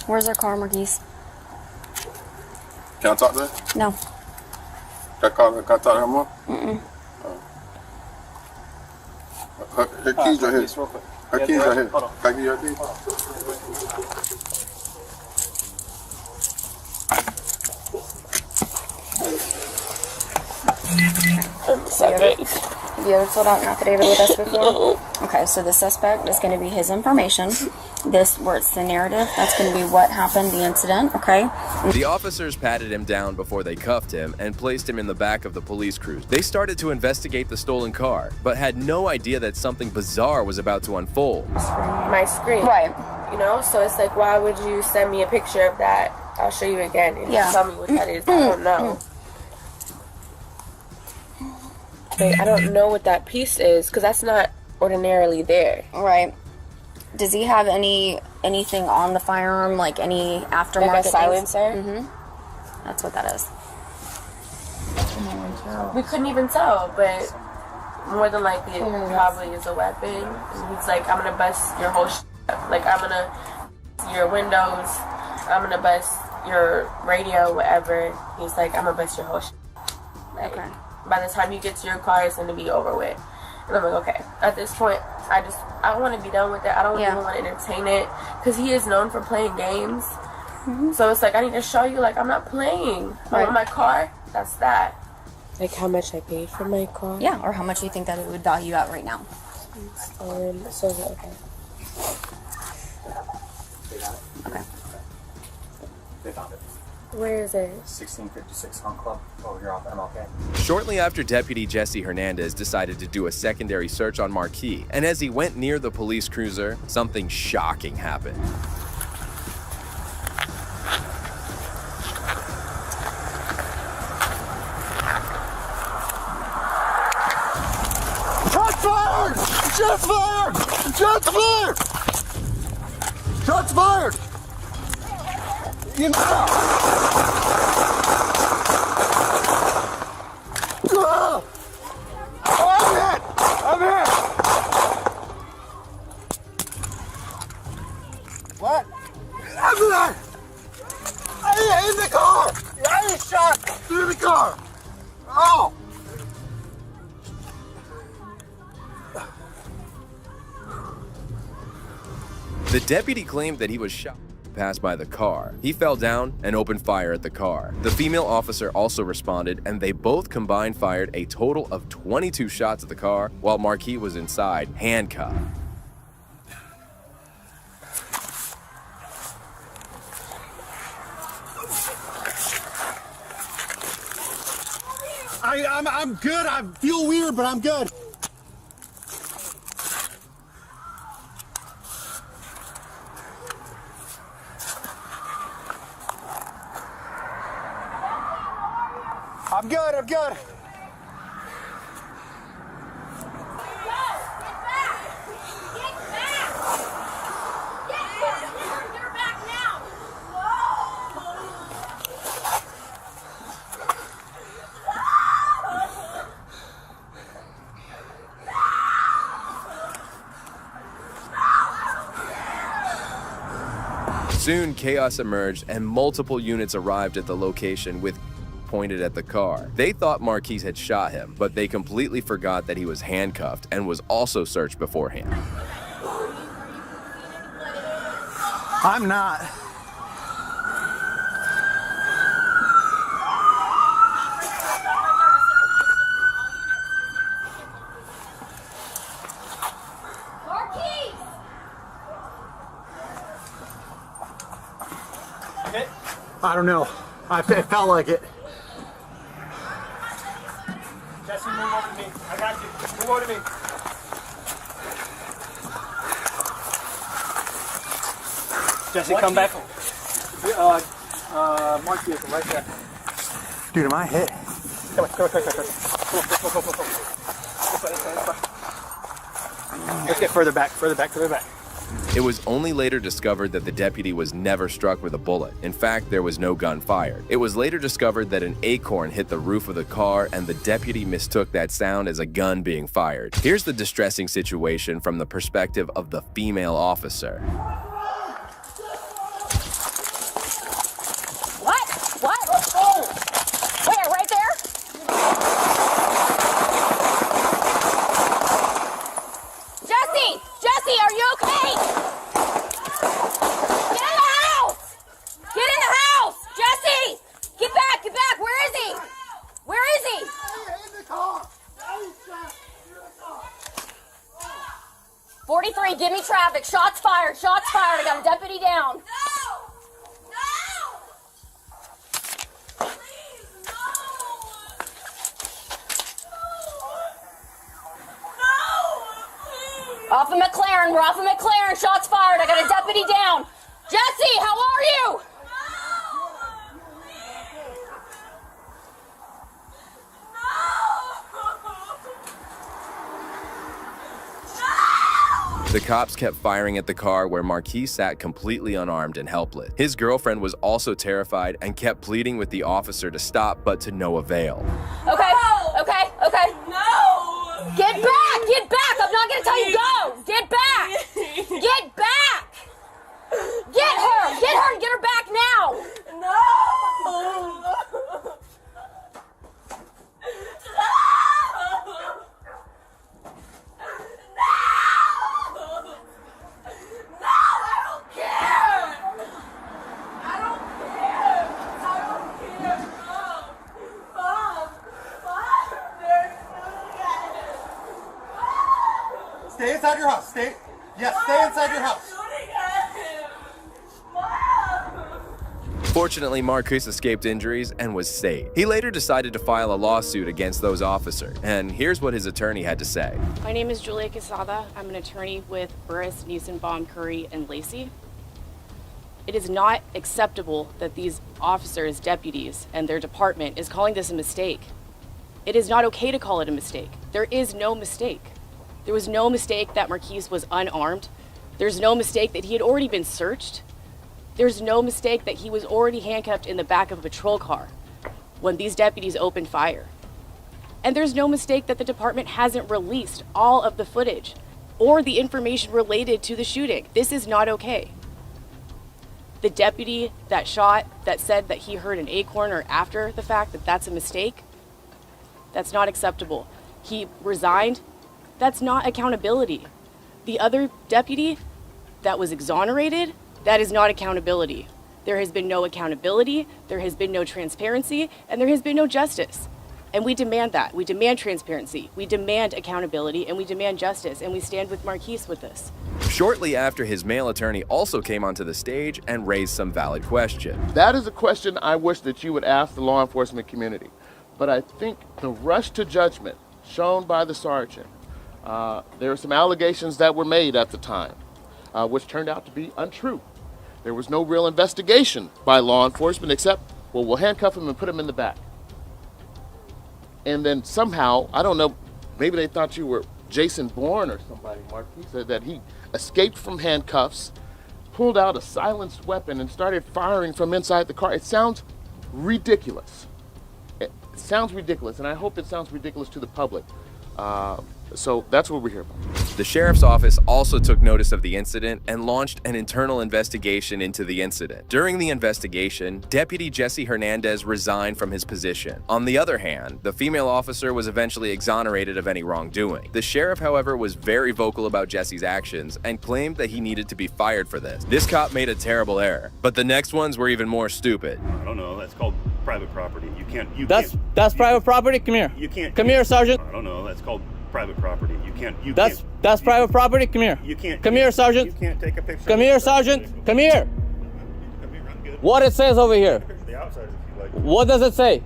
Speaker 18: Where's our car, Marquise?
Speaker 23: Can I talk to her?
Speaker 18: No.
Speaker 23: Can I talk to her more?
Speaker 18: Mm-mm.
Speaker 23: Her keys are here. Her keys are here. Can I give you her keys?
Speaker 18: Have you ever filled out an affidavit with us before? Okay, so the suspect is going to be his information. This, where it's the narrative, that's going to be what happened, the incident, okay?
Speaker 1: The officers patted him down before they cuffed him and placed him in the back of the police cruiser. They started to investigate the stolen car, but had no idea that something bizarre was about to unfold.
Speaker 6: My screen.
Speaker 18: Right.
Speaker 6: You know, so it's like, why would you send me a picture of that? I'll show you again and tell me what that is. I don't know. Like, I don't know what that piece is because that's not ordinarily there.
Speaker 18: Right. Does he have anything on the firearm, like any aftermarket?
Speaker 6: Like a silencer?
Speaker 18: Mm-hmm. That's what that is.
Speaker 6: We couldn't even tell, but more than likely it probably is a weapon. And he's like, I'm gonna bust your whole up. Like, I'm gonna bust your windows, I'm gonna bust your radio, whatever. He's like, I'm gonna bust your whole like, okay. By the time you get to your car, it's gonna be over with. And I'm like, okay. At this point, I want to be done with it. I don't even want to entertain it because he is known for playing games. So it's like, I need to show you, like, I'm not playing. Right. My car, that's that. Like how much I paid for my car?
Speaker 18: Yeah, or how much you think that it would value at right now.
Speaker 6: So, okay.
Speaker 10: Okay. They found it.
Speaker 6: Where is it?
Speaker 10: 1656 Hunt Club over here off MLK.
Speaker 1: Shortly after, Deputy Jesse Hernandez decided to do a secondary search on Marquis, and as he went near the police cruiser, something shocking happened.
Speaker 23: Shots fired! Shots fired! Shots fired! You know! I'm hit! I'm hit! What? I'm hit! In the car! I shot through the car! Oh!
Speaker 1: The deputy claimed that he was shot passed by the car. He fell down and opened fire at the car. The female officer also responded, and they both combined fired a total of 22 shots at the car while Marquis was inside, handcuffed.
Speaker 23: I'm good. I feel weird, but I'm good. I'm good, I'm good.
Speaker 1: Soon, chaos emerged and multiple units arrived at the location with pointed at the car. They thought Marquis had shot him, but they completely forgot that he was handcuffed and was also searched beforehand.
Speaker 23: I'm not. I don't know. It felt like it.
Speaker 4: Jesse, move over to me. I got you. Move over to me.
Speaker 3: Jesse, come back. Mark vehicle right there.
Speaker 23: Dude, am I hit?
Speaker 3: Come on. Let's get further back.
Speaker 1: It was only later discovered that the deputy was never struck with a bullet. In fact, there was no gun fired. It was later discovered that an acorn hit the roof of the car, and the deputy mistook that sound as a gun being fired. Here's the distressing situation from the perspective of the female officer.
Speaker 18: What? Oh! Where? Right there? Jesse, are you okay? Get in the house! Get in the house! Jesse! Get back! Where is he?
Speaker 23: In the car!
Speaker 18: 43, give me traffic. Shots fired. I got a deputy down. Off of McLaren. We're off of McLaren. Shots fired. I got a deputy down.
Speaker 1: cops kept firing at the car where Marquis sat completely unarmed and helpless. His girlfriend was also terrified and kept pleading with the officer to stop, but to no avail.
Speaker 17: Okay, okay, okay. No! Get back! Get back! I'm not gonna tell you go! Get back! Get back! Get her! Get her and get her back now! No!
Speaker 23: Stay inside your house. Stay inside your house.
Speaker 1: Fortunately, Marquis escaped injuries and was safe. He later decided to file a lawsuit against those officers, and here's what his attorney had to say.
Speaker 2: My name is Julia Quesada. I'm an attorney with Burris, Newsom, Curry, and Lacey. It is not acceptable that these officers, deputies, and their department is calling this a mistake. It is not okay to call it a mistake. There is no mistake. There was no mistake that Marquis was unarmed. There's no mistake that he had already been searched. There's no mistake that he was already handcuffed in the back of a patrol car when these deputies opened fire. And there's no mistake that the department hasn't released all of the footage or the information related to the shooting. This is not okay. The deputy that shot, that said that he heard an acorn or after the fact that that's a mistake, that's not acceptable. He resigned. That's not accountability. The other deputy that was exonerated, that is not accountability. There has been no accountability, there has been no transparency, and there has been no justice. And we demand that. We demand transparency, we demand accountability, and we demand justice, and we stand with Marquis with this.
Speaker 1: Shortly after, his male attorney also came onto the stage and raised some valid questions.
Speaker 7: That is a question I wish that you would ask the law enforcement community. But I think the rush to judgment shown by the sergeant, there were some allegations that were made at the time, which turned out to be untrue. There was no real investigation by law enforcement except, well, we'll handcuff him and put him in the back. And then somehow, I don't know, maybe they thought you were Jason Bourne or somebody, Marquis, said that he escaped from handcuffs, pulled out a silenced weapon and started firing from inside the car. It sounds ridiculous. It sounds ridiculous, and I hope it sounds ridiculous to the public. So that's what we're here about.
Speaker 1: The sheriff's office also took notice of the incident and launched an internal investigation into the incident. During the investigation, Deputy Jesse Hernandez resigned from his position. On the other hand, the female officer was eventually exonerated of any wrongdoing. The sheriff, however, was very vocal about Jesse's actions and claimed that he needed to be fired for this. This cop made a terrible error, but the next ones were even more stupid.
Speaker 4: I don't know. That's called private property.
Speaker 19: That's private property. Come here.
Speaker 4: You can't.
Speaker 19: Come here, Sergeant.
Speaker 4: I don't know. That's called private property.
Speaker 19: That's private property. Come here.
Speaker 4: You can't.
Speaker 19: Come here, Sergeant.
Speaker 4: You can't take a picture.
Speaker 19: Come here, Sergeant. Come here. What it says over here?
Speaker 4: The outside, if you like.
Speaker 19: What does it say?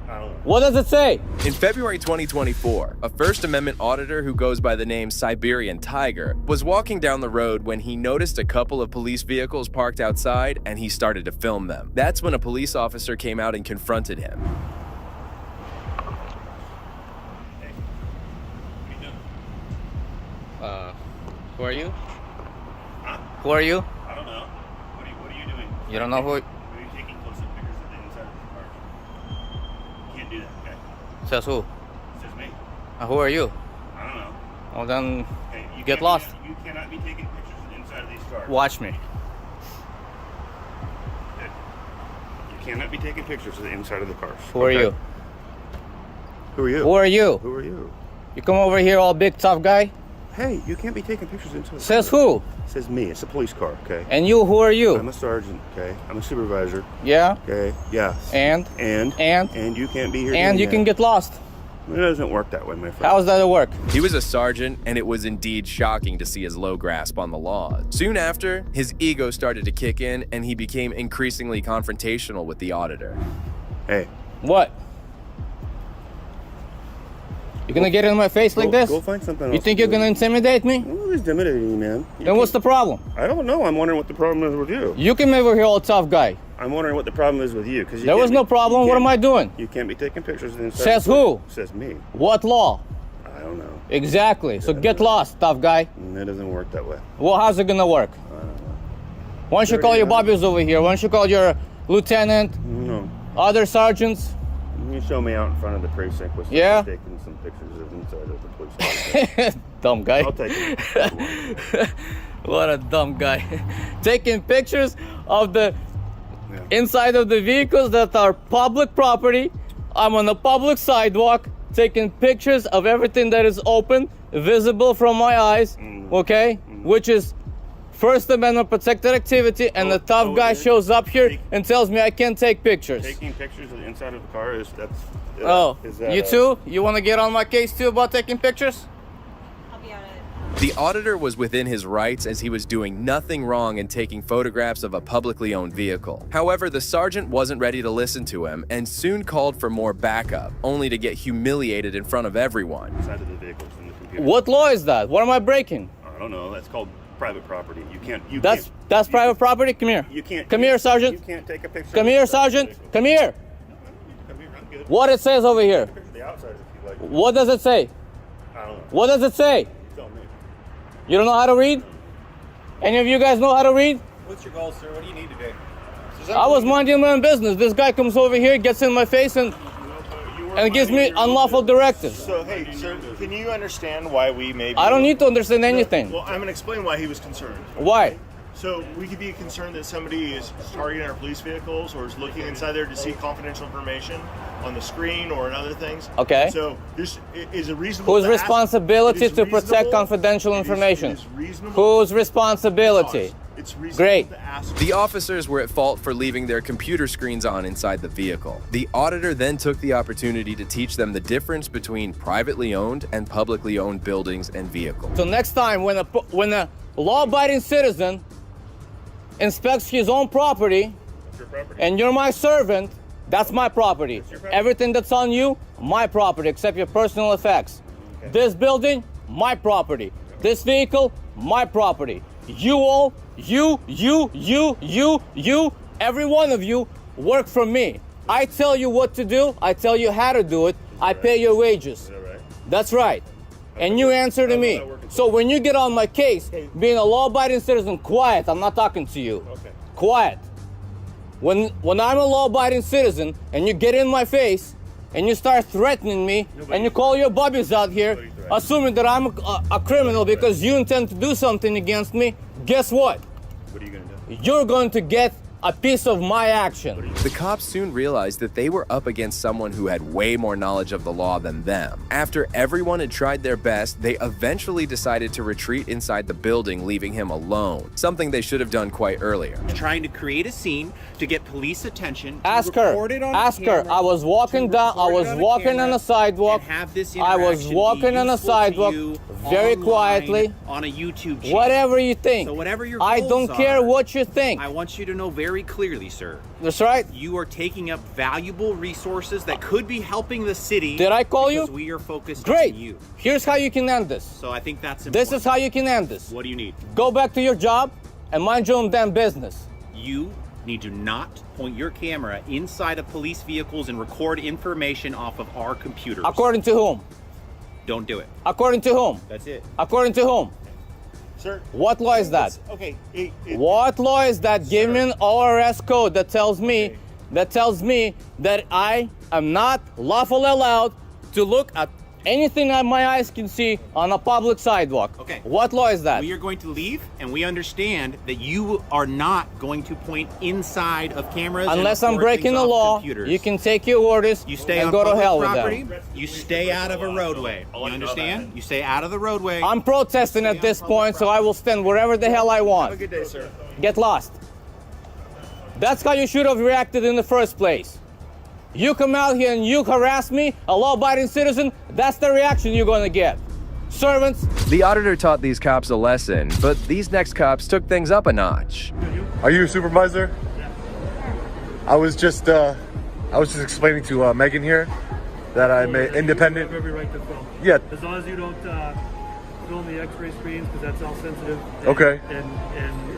Speaker 4: I don't know.
Speaker 19: What does it say?
Speaker 1: In February 2024, a First Amendment auditor who goes by the name Siberian Tiger was walking down the road when he noticed a couple of police vehicles parked outside and he started to film them. That's when a police officer came out and confronted him.
Speaker 19: Who are you? Who are you?
Speaker 4: I don't know. What are you doing?
Speaker 19: You don't know who?
Speaker 4: Are you taking close-up pictures of the inside of the car? You can't do that, okay?
Speaker 19: Says who?
Speaker 4: Says me.
Speaker 19: Who are you?
Speaker 4: I don't know.
Speaker 19: Well then,
Speaker 4: Okay, you
Speaker 19: get
Speaker 4: can't
Speaker 19: lost.
Speaker 4: You cannot be taking pictures of the inside of these cars.
Speaker 19: Watch me.
Speaker 4: You cannot be taking pictures of the inside of the cars.
Speaker 19: Who are you?
Speaker 4: Who are you?
Speaker 19: Who are you?
Speaker 4: Who are you?
Speaker 19: You come over here all big tough guy?
Speaker 4: Hey, you can't be taking pictures inside.
Speaker 19: Says who?
Speaker 4: Says me. It's a police car, okay?
Speaker 19: And you, who are you?
Speaker 4: I'm a sergeant, okay? I'm a supervisor.
Speaker 19: Yeah?
Speaker 4: Okay, yeah.
Speaker 19: And
Speaker 4: you can't be here.
Speaker 19: And you can get lost.
Speaker 4: It doesn't work that way, my friend.
Speaker 19: How does that work?
Speaker 1: He was a sergeant, and it was indeed shocking to see his low grasp on the law. Soon after, his ego started to kick in, and he became increasingly confrontational with the auditor.
Speaker 4: Hey.
Speaker 19: What? You're gonna get in my face like this?
Speaker 4: Go find something else.
Speaker 19: You think you're gonna intimidate me?
Speaker 4: Who's intimidating you, man?
Speaker 19: Then what's the problem?
Speaker 4: I don't know. I'm wondering what the problem is with you.
Speaker 19: You came over here all tough guy.
Speaker 4: I'm wondering what the problem is with you.
Speaker 19: There was no problem. What am I doing?
Speaker 4: You can't be taking pictures of the inside.
Speaker 19: Says who?
Speaker 4: Says me.
Speaker 19: What law?
Speaker 4: I don't know.
Speaker 19: Exactly. So get lost, tough guy.
Speaker 4: It doesn't work that way.
Speaker 19: Well, how's it gonna work? Why don't you call your bobbies over here? Why don't you call your lieutenant?
Speaker 4: No.
Speaker 19: Other sergeants?
Speaker 4: You show me out in front of the precinct with taking some pictures of inside of the police station.
Speaker 19: Dumb guy.
Speaker 4: I'll take it.
Speaker 19: What a dumb guy. Taking pictures of the inside of the vehicles that are public property. I'm on a public sidewalk taking pictures of everything that is open, visible from my eyes, okay? Which is First Amendment protected activity, and the tough guy shows up here and tells me I can't take pictures.
Speaker 4: Taking pictures of the inside of the car is
Speaker 19: you too? You want to get on my case too about taking pictures?
Speaker 1: The auditor was within his rights as he was doing nothing wrong in taking photographs of a publicly owned vehicle. However, the sergeant wasn't ready to listen to him and soon called for more backup, only to get humiliated in front of everyone.
Speaker 4: Inside of the vehicles in the computer.
Speaker 19: What law is that? What am I breaking?
Speaker 4: I don't know. That's called private property.
Speaker 19: That's private property? Come here.
Speaker 4: You can't.
Speaker 19: Come here, sergeant.
Speaker 4: You can't take a picture.
Speaker 19: Come here, sergeant. Come here. What it says over here? What does it say?
Speaker 4: I don't know.
Speaker 19: What does it say? You don't know how to read? Any of you guys know how to read?
Speaker 22: What's your goal, sir? What do you need today?
Speaker 19: I was minding my own business. This guy comes over here, gets in my face, and gives me unlawful directives.
Speaker 4: So, hey, sir, can you understand why we may be...
Speaker 19: I don't need to understand anything.
Speaker 4: Well, I'm going to explain why he was concerned.
Speaker 19: Why?
Speaker 4: So, we could be concerned that somebody is targeting our police vehicles or is looking inside there to see confidential information on the screen or in other things.
Speaker 19: Okay.
Speaker 4: So, this is a reasonable...
Speaker 19: Whose responsibility to protect confidential information? Whose responsibility?
Speaker 4: It's reasonable
Speaker 19: Great.
Speaker 4: to ask.
Speaker 1: The officers were at fault for leaving their computer screens on inside the vehicle. The auditor then took the opportunity to teach them the difference between privately owned and publicly owned buildings and vehicles.
Speaker 19: So next time when a law-abiding citizen inspects his own property, and you're my servant, that's my property. Everything that's on you, my property, except your personal effects. Okay. This building, my property. This vehicle, my property. You all, you, every one of you work for me. I tell you what to do, I tell you how to do it, I pay your wages.
Speaker 4: Is that right?
Speaker 19: That's right. And you answer to me. So when you get on my case, being a law-abiding citizen, quiet, I'm not talking to you.
Speaker 4: Okay.
Speaker 19: Quiet. When I'm a law-abiding citizen and you get in my face and you start threatening me and you call your bobbies out here, assuming that I'm a criminal because you intend to do something against me, guess what?
Speaker 4: What are you going to do?
Speaker 19: You're going to get a piece of my action.
Speaker 1: The cops soon realized that they were up against someone who had way more knowledge of the law than them. After everyone had tried their best, they eventually decided to retreat inside the building, leaving him alone, something they should have done quite earlier.
Speaker 9: Trying to create a scene to get police attention.
Speaker 19: Ask her. I was walking down. I was walking on a sidewalk. I was walking on a sidewalk very quietly
Speaker 9: on a YouTube channel.
Speaker 19: Whatever you think.
Speaker 9: So whatever your
Speaker 19: I
Speaker 9: goals
Speaker 19: don't care
Speaker 9: are,
Speaker 19: what you think.
Speaker 9: I want you to know very clearly, sir.
Speaker 19: That's right.
Speaker 9: You are taking up valuable resources that could be helping the city.
Speaker 19: Did I call you?
Speaker 9: Because we are focused
Speaker 19: Great.
Speaker 9: on you.
Speaker 19: Here's how you can end this.
Speaker 9: So I think that's important.
Speaker 19: This is how you can end this.
Speaker 9: What do you need?
Speaker 19: Go back to your job and mind your own damn business.
Speaker 9: You need to not point your camera inside of police vehicles and record information off of our computers.
Speaker 19: According to whom?
Speaker 9: Don't do it.
Speaker 19: According to whom?
Speaker 9: That's it.
Speaker 19: According to whom?
Speaker 4: Sir.
Speaker 19: What law is that?
Speaker 4: Okay.
Speaker 19: What law is that? Give me an ORS code that tells me that I am not lawfully allowed to look at anything that my eyes can see on a public sidewalk.
Speaker 9: Okay.
Speaker 19: What law is that?
Speaker 9: We are going to leave, and we understand that you are not going to point inside of cameras.
Speaker 19: Unless I'm breaking the law,
Speaker 9: computers.
Speaker 19: You can take your orders
Speaker 9: You stay
Speaker 19: and
Speaker 9: on
Speaker 19: go to hell
Speaker 9: property.
Speaker 19: with them.
Speaker 9: You stay out of a roadway. You understand? You stay out of the roadway.
Speaker 19: I'm protesting at this point, so I will stand wherever the hell I want.
Speaker 9: Have a good day, sir.
Speaker 19: Get lost. That's how you should have reacted in the first place. You come out here and you harass me, a law-abiding citizen, that's the reaction you're gonna get. Servants.
Speaker 1: The auditor taught these cops a lesson, but these next cops took things up a notch.
Speaker 11: Are you a supervisor? I was just explaining to Megan here that I'm an independent.
Speaker 13: You have every right to film.
Speaker 11: Yeah.
Speaker 13: As long as you don't film the X-ray screens, because that's all sensitive.
Speaker 11: Okay.
Speaker 13: And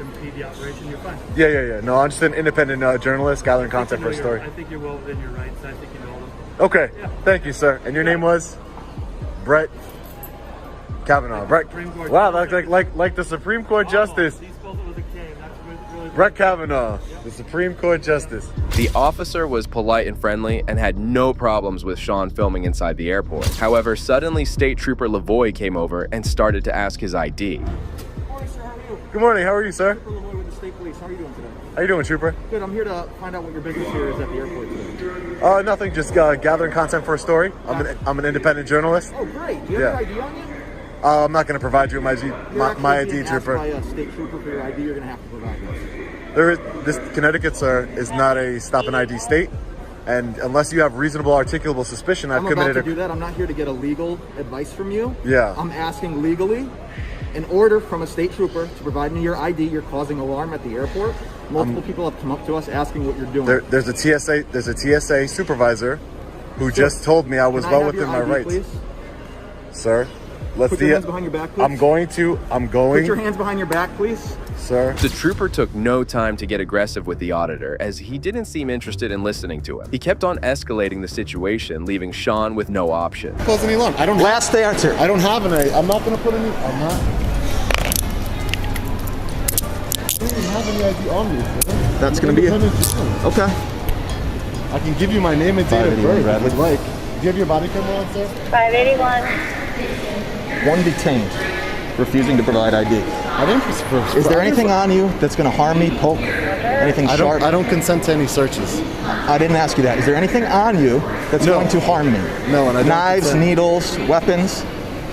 Speaker 13: impede the operation, you're fine.
Speaker 11: Yeah. No, I'm just an independent journalist gathering content for a story.
Speaker 13: I think you're well within your rights. I think you know all of them.
Speaker 11: Okay.
Speaker 13: Yeah.
Speaker 11: Thank you, sir. And your name was? Brett? Kavanaugh. Brett. Wow, like the Supreme Court Justice. Brett Kavanaugh, the Supreme Court Justice.
Speaker 1: The officer was polite and friendly and had no problems with Sean filming inside the airport. However, suddenly State Trooper Lavoie came over and started to ask his ID.
Speaker 11: Good morning, how are you, sir?
Speaker 5: Trooper Lavoie with the State Police. How are you doing today?
Speaker 11: How you doing, Trooper?
Speaker 5: Good, I'm here to find out what your business here is at the airport today.
Speaker 11: Nothing, just gathering content for a story. I'm an independent journalist.
Speaker 5: Oh, great. Do you have your ID on you?
Speaker 11: I'm not going to provide you with my ID, Trooper.
Speaker 5: By a state trooper for your ID, you're going to have to provide this.
Speaker 11: Connecticut, sir, is not a stop and ID state, and unless you have reasonable, articulable suspicion, I've committed.
Speaker 5: I'm about to do that. I'm not here to get a legal advice from you.
Speaker 11: Yeah.
Speaker 5: I'm asking legally, an order from a state trooper to provide me your ID. You're causing alarm at the airport. Multiple people have come up to us asking what you're doing.
Speaker 11: There's a TSA supervisor who just told me I was well within my rights.
Speaker 5: Please?
Speaker 11: Sir, let's
Speaker 5: Put your hands behind your back, please.
Speaker 11: I'm going.
Speaker 5: Put your hands behind your back, please.
Speaker 11: Sir.
Speaker 1: The trooper took no time to get aggressive with the auditor, as he didn't seem interested in listening to him. He kept on escalating the situation, leaving Sean with no option.
Speaker 11: Close any alarm. I don't.
Speaker 15: Last answer.
Speaker 11: I don't have any. I'm not going to put any. I'm not. I don't even have any ID on me.
Speaker 15: That's going to be it. Okay.
Speaker 11: I can give you my name and date of birth if you'd like. Do you have your body camera on, sir?
Speaker 17: 581.
Speaker 15: One detained, refusing to provide ID. Is there anything on you that's going to harm me, poke, anything sharp?
Speaker 11: I don't consent to any searches.
Speaker 15: I didn't ask you that. Is there anything on you that's going to harm me?
Speaker 11: No, and I don't
Speaker 15: Knives,
Speaker 11: consent.
Speaker 15: needles, weapons?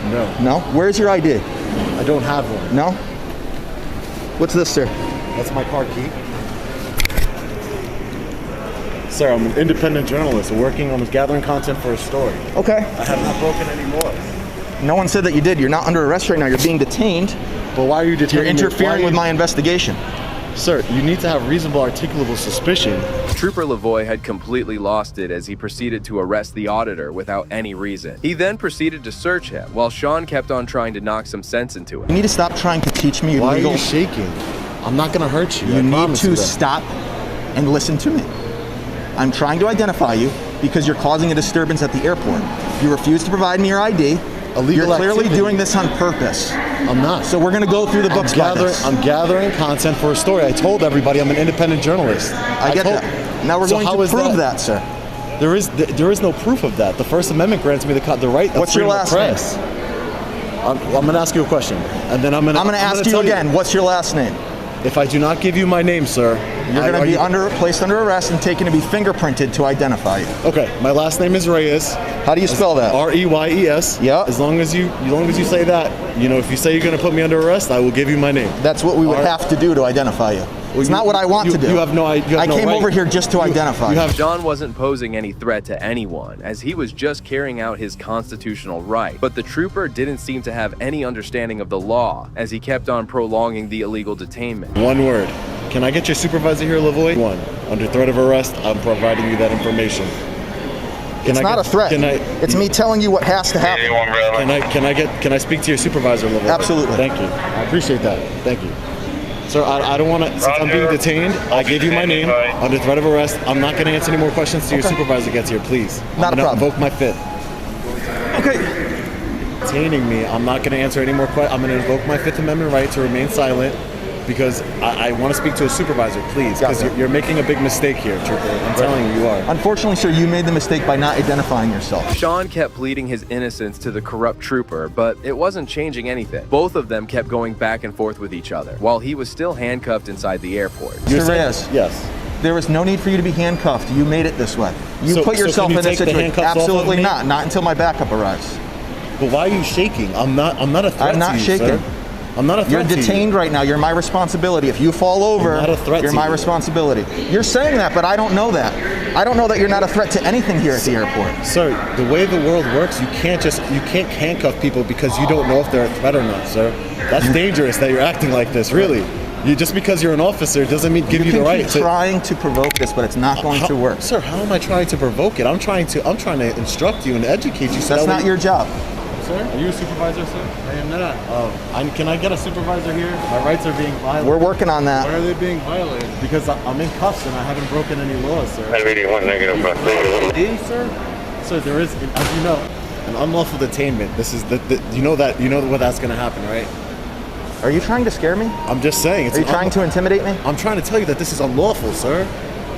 Speaker 11: No.
Speaker 15: No? Where's your ID?
Speaker 11: I don't have one.
Speaker 15: No? What's this, sir?
Speaker 11: That's my car key. Sir, I'm an independent journalist working on gathering content for a story.
Speaker 15: Okay.
Speaker 11: I have not broken any laws.
Speaker 15: No one said that you did. You're not under arrest right now. You're being detained.
Speaker 11: But why are you detaining
Speaker 15: You're interfering with my investigation.
Speaker 11: Sir, you need to have reasonable, articulable suspicion.
Speaker 1: Trooper Lavoie had completely lost it as he proceeded to arrest the auditor without any reason. He then proceeded to search him, while Sean kept on trying to knock some sense into it.
Speaker 15: You need to stop trying to teach me
Speaker 11: Why
Speaker 15: legal.
Speaker 11: are you shaking? I'm not going to hurt you.
Speaker 15: You need to stop and listen to me. I'm trying to identify you because you're causing a disturbance at the airport. You refuse to provide me your ID. You're clearly doing this on purpose.
Speaker 11: I'm not.
Speaker 15: So we're going to go through the books by this.
Speaker 11: I'm gathering content for a story. I told everybody I'm an independent journalist.
Speaker 15: I get that. Now we're going to prove that, sir.
Speaker 11: There is no proof of that. The First Amendment grants me the right of
Speaker 15: What's your
Speaker 11: freedom of
Speaker 15: last
Speaker 11: press.
Speaker 15: name?
Speaker 11: I'm going to ask you a question, and then I'm going to
Speaker 15: ask you again. What's your last name?
Speaker 11: If I do not give you my name, sir,
Speaker 15: you're going to be placed under arrest and taken to be fingerprinted to identify you.
Speaker 11: Okay, my last name is Reyes.
Speaker 15: How do you spell that?
Speaker 11: R-E-Y-E-S.
Speaker 15: Yeah.
Speaker 11: As long as you say that, if you say you're going to put me under arrest, I will give you my name.
Speaker 15: That's what we would have to do to identify you. It's not what I want to do.
Speaker 11: You have no idea.
Speaker 15: I came over here just to identify you.
Speaker 1: John wasn't posing any threat to anyone, as he was just carrying out his constitutional right. But the trooper didn't seem to have any understanding of the law, as he kept on prolonging the illegal detainment.
Speaker 11: One word. Can I get your supervisor here, Lavoie? One. Under threat of arrest, I'm providing you that information.
Speaker 15: It's not a threat. It's me telling you what has to happen.
Speaker 11: Can I speak to your supervisor, Lavoie?
Speaker 15: Absolutely.
Speaker 11: Thank you. I appreciate that. Thank you. Sir, I don't want to, since I'm being detained, I gave you my name under threat of arrest. I'm not going to answer any more questions till your supervisor gets here, please.
Speaker 15: Not a problem.
Speaker 11: I'm going to invoke my fifth.
Speaker 15: Okay.
Speaker 11: Detaining me, I'm not going to answer any more questions. I'm going to invoke my Fifth Amendment right to remain silent because I want to speak to a supervisor, please, because you're making a big mistake here, Trooper. I'm telling you, you are.
Speaker 15: Unfortunately, sir, you made the mistake by not identifying yourself.
Speaker 1: Sean kept pleading his innocence to the corrupt trooper, but it wasn't changing anything. Both of them kept going back and forth with each other, while he was still handcuffed inside the airport.
Speaker 15: Mr. Reyes.
Speaker 11: Yes.
Speaker 15: There was no need for you to be handcuffed. You made it this way. You put yourself
Speaker 11: can you
Speaker 15: in this
Speaker 11: take the
Speaker 15: situation.
Speaker 11: handcuffs off of
Speaker 15: Absolutely
Speaker 11: me?
Speaker 15: not. Not until my backup arrives.
Speaker 11: But why are you shaking? I'm not a threat
Speaker 15: I'm not
Speaker 11: to you,
Speaker 15: shaking.
Speaker 11: sir. I'm not a threat
Speaker 15: You're detained right now. You're my responsibility. If you fall over,
Speaker 11: I'm not a threat
Speaker 15: you're
Speaker 11: to
Speaker 15: my
Speaker 11: you.
Speaker 15: responsibility. You're saying that, but I don't know that. I don't know that you're not a threat to anything here at the airport.
Speaker 11: Sir, the way the world works, you can't handcuff people because you don't know if they're a threat or not, sir. That's dangerous that you're acting like this, really. Just because you're an officer doesn't mean give you the right to.
Speaker 15: You're trying to provoke this, but it's not going to work.
Speaker 11: Sir, how am I trying to provoke it? I'm trying to instruct you and educate you.
Speaker 15: That's not your job.
Speaker 11: Sir, are you a supervisor, sir? I am not. Can I get a supervisor here? My rights are being violated.
Speaker 15: We're working on that.
Speaker 11: Why are they being violated? Because I'm in cuffs and I haven't broken any laws, sir.
Speaker 14: -1 negative.
Speaker 11: Sir, there is, as you know, An unlawful detainment. This is you know what that's gonna happen, right?
Speaker 5: Are you trying to scare me?
Speaker 11: I'm just saying.
Speaker 5: Are you trying to intimidate me?
Speaker 11: I'm trying to tell you that this is unlawful, sir.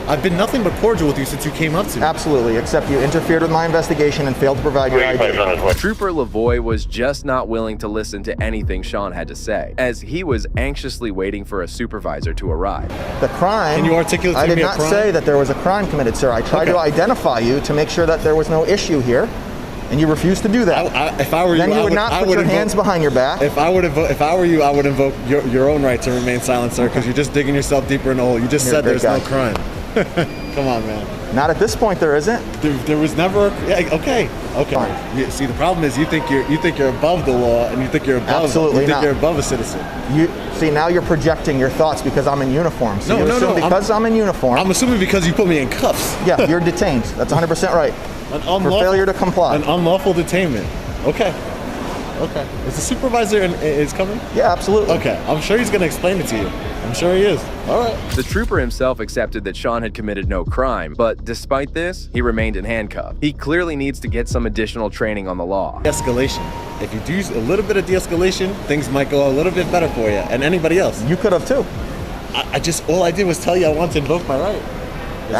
Speaker 11: I've been nothing but cordial with you since you came up to me.
Speaker 5: Absolutely, except you interfered with my investigation and failed to provide your ID.
Speaker 1: Trooper Lavoie was just not willing to listen to anything Sean had to say, as he was anxiously waiting for a supervisor to arrive.
Speaker 5: The crime...
Speaker 11: Can you articulate
Speaker 5: I
Speaker 11: to me
Speaker 5: did
Speaker 11: a
Speaker 5: not
Speaker 11: crime?
Speaker 5: say that there was a crime committed, sir. I tried to identify you to make sure that there was no issue here, and you refused to do that.
Speaker 11: If I were you,
Speaker 5: then you would not put your hands behind your back.
Speaker 11: If I were you, I would invoke your own right to remain silent, sir, because you're just digging yourself deeper in the hole. You just said there's no crime. Come on, man.
Speaker 5: Not at this point, there isn't.
Speaker 11: There was never. Okay. You, see, the problem is you think you're above the law, and you think you're above.
Speaker 5: Absolutely
Speaker 11: you think
Speaker 5: not.
Speaker 11: you're above a citizen.
Speaker 5: You see, now you're projecting your thoughts because I'm in uniform. So you assume because I'm in uniform.
Speaker 11: I'm assuming because you put me in cuffs.
Speaker 5: Yeah, you're detained. That's 100% right. For failure to comply.
Speaker 11: An unlawful detainment. Okay. Is the supervisor is coming?
Speaker 5: Yeah, absolutely.
Speaker 11: Okay. I'm sure he's going to explain it to you. I'm sure he is. All right.
Speaker 1: The trooper himself accepted that Sean had committed no crime, but despite this, he remained in handcuffs. He clearly needs to get some additional training on the law.
Speaker 11: Escalation. If you do a little bit of de-escalation, things might go a little bit better for you and anybody else.
Speaker 5: You could have too.
Speaker 11: All I did was tell you I want to invoke my right.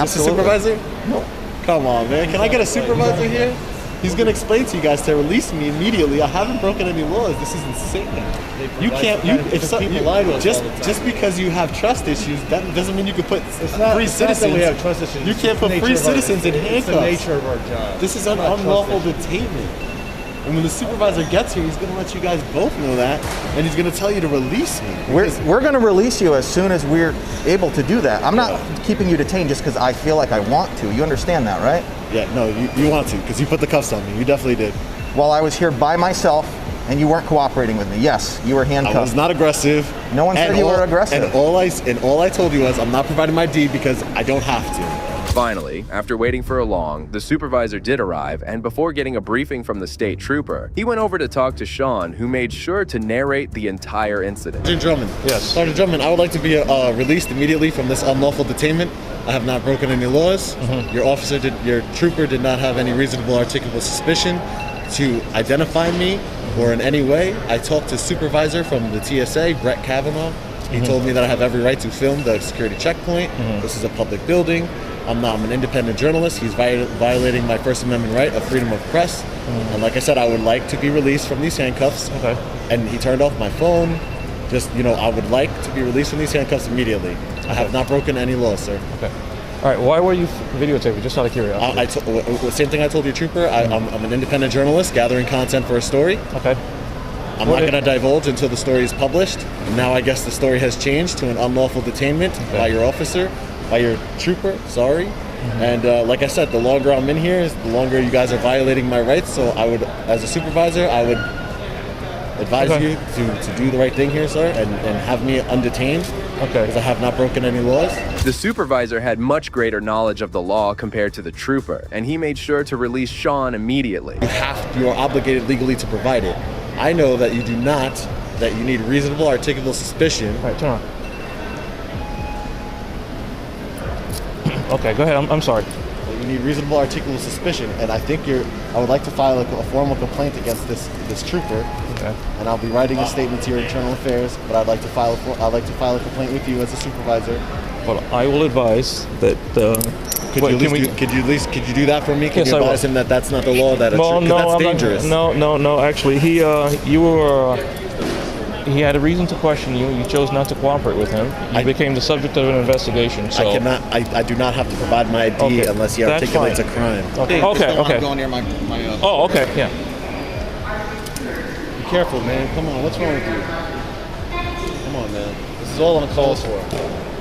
Speaker 11: Is this a supervisor?
Speaker 5: No.
Speaker 11: Come on, man. Can I get a supervisor here? He's going to explain to you guys to release me immediately. I haven't broken any laws. This is insane. You can't. Just because you have trust issues, that doesn't mean you can put free citizens.
Speaker 13: We have trust issues.
Speaker 11: You can't put free citizens in handcuffs.
Speaker 13: It's the nature of our job.
Speaker 11: This is an unlawful detainment. And when the supervisor gets here, he's going to let you guys both know that, and he's going to tell you to release me.
Speaker 5: We're going to release you as soon as we're able to do that. I'm not keeping you detained just because I feel like I want to. You understand that, right?
Speaker 11: Yeah, no, you want to, because you put the cuffs on me. You definitely did.
Speaker 5: While I was here by myself, and you weren't cooperating with me. Yes, you were handcuffed.
Speaker 11: I was not aggressive.
Speaker 5: No one said you were aggressive.
Speaker 11: And all I told you was I'm not providing my ID because I don't have to.
Speaker 1: Finally, after waiting for long, the supervisor did arrive, and before getting a briefing from the state trooper, he went over to talk to Sean, who made sure to narrate the entire incident.
Speaker 11: Sergeant Drummond.
Speaker 13: Yes.
Speaker 11: Sergeant Drummond, I would like to be released immediately from this unlawful detainment. I have not broken any laws. Your trooper did not have any reasonable articulable suspicion to identify me or in any way. I talked to supervisor from the TSA, Brett Kavanaugh. He told me that I have every right to film the security checkpoint. This is a public building. I'm an independent journalist. He's violating my First Amendment right of freedom of press. And like I said, I would like to be released from these handcuffs.
Speaker 13: Okay.
Speaker 11: And he turned off my phone. I would like to be released from these handcuffs immediately. I have not broken any laws, sir.
Speaker 13: Okay. All right, why were you videotaping? Just out of curiosity.
Speaker 11: Same thing I told your trooper. I'm an independent journalist gathering content for a story.
Speaker 13: Okay.
Speaker 11: I'm not going to divulge until the story is published. Now I guess the story has changed to an unlawful detainment by your officer, by your trooper, sorry. And like I said, the longer I'm in here, the longer you guys are violating my rights. So I would, as a supervisor, I would advise you to do the right thing here, sir, and have me undetained.
Speaker 13: Okay.
Speaker 11: Because I have not broken any laws.
Speaker 1: The supervisor had much greater knowledge of the law compared to the trooper, and he made sure to release Sean immediately.
Speaker 11: You are obligated legally to provide it. I know that you do not, that you need reasonable articulable suspicion.
Speaker 13: All right, turn on. Okay, go ahead. I'm sorry.
Speaker 11: You need reasonable articulable suspicion, and I think I would like to file a formal complaint against this trooper.
Speaker 13: Okay.
Speaker 11: And I'll be writing a statement to your internal affairs, but I'd like to file a complaint with you as a supervisor.
Speaker 13: Well, I will advise that.
Speaker 11: Could you do that for me? Could you advise him that that's not the law? That's dangerous.
Speaker 13: No. Actually, he had a reason to question you. You chose not to cooperate with him. You became the subject of an investigation. So
Speaker 11: I do not have to provide my ID unless he articulates a crime.
Speaker 13: Okay.
Speaker 5: I'm going near my
Speaker 13: Oh, okay. Yeah.
Speaker 11: Be careful, man. Come on. What's wrong with you? Come on, man. This is all on calls for.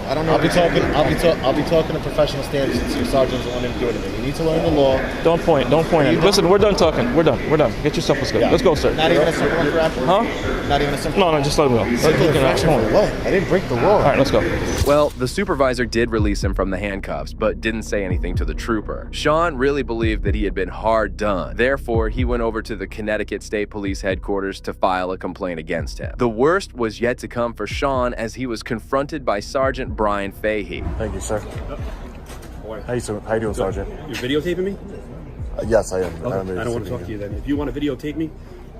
Speaker 5: I don't know.
Speaker 11: I'll be talking to professional standards since your sergeants don't want him to do anything. You need to learn the law.
Speaker 13: Don't point him. Listen, we're done talking. We're done. Get your stuff. Let's go.
Speaker 11: Yeah.
Speaker 13: Let's go, sir.
Speaker 5: Not even a simple one for afterwards?
Speaker 13: Huh?
Speaker 5: Not even a simple
Speaker 13: No, just let him go.
Speaker 11: Simple infraction for what? I didn't break the law.
Speaker 13: All right, let's go.
Speaker 1: Well, the supervisor did release him from the handcuffs, but didn't say anything to the trooper. Sean really believed that he had been hard done. Therefore, he went over to the Connecticut State Police headquarters to file a complaint against him. The worst was yet to come for Sean as he was confronted by Sergeant Brian Fahey.
Speaker 11: Thank you, sir. How you doing, Sergeant?
Speaker 14: You're videotaping me?
Speaker 11: Yes, I am.
Speaker 14: Okay. I don't want to talk to you then. If you want to videotape me,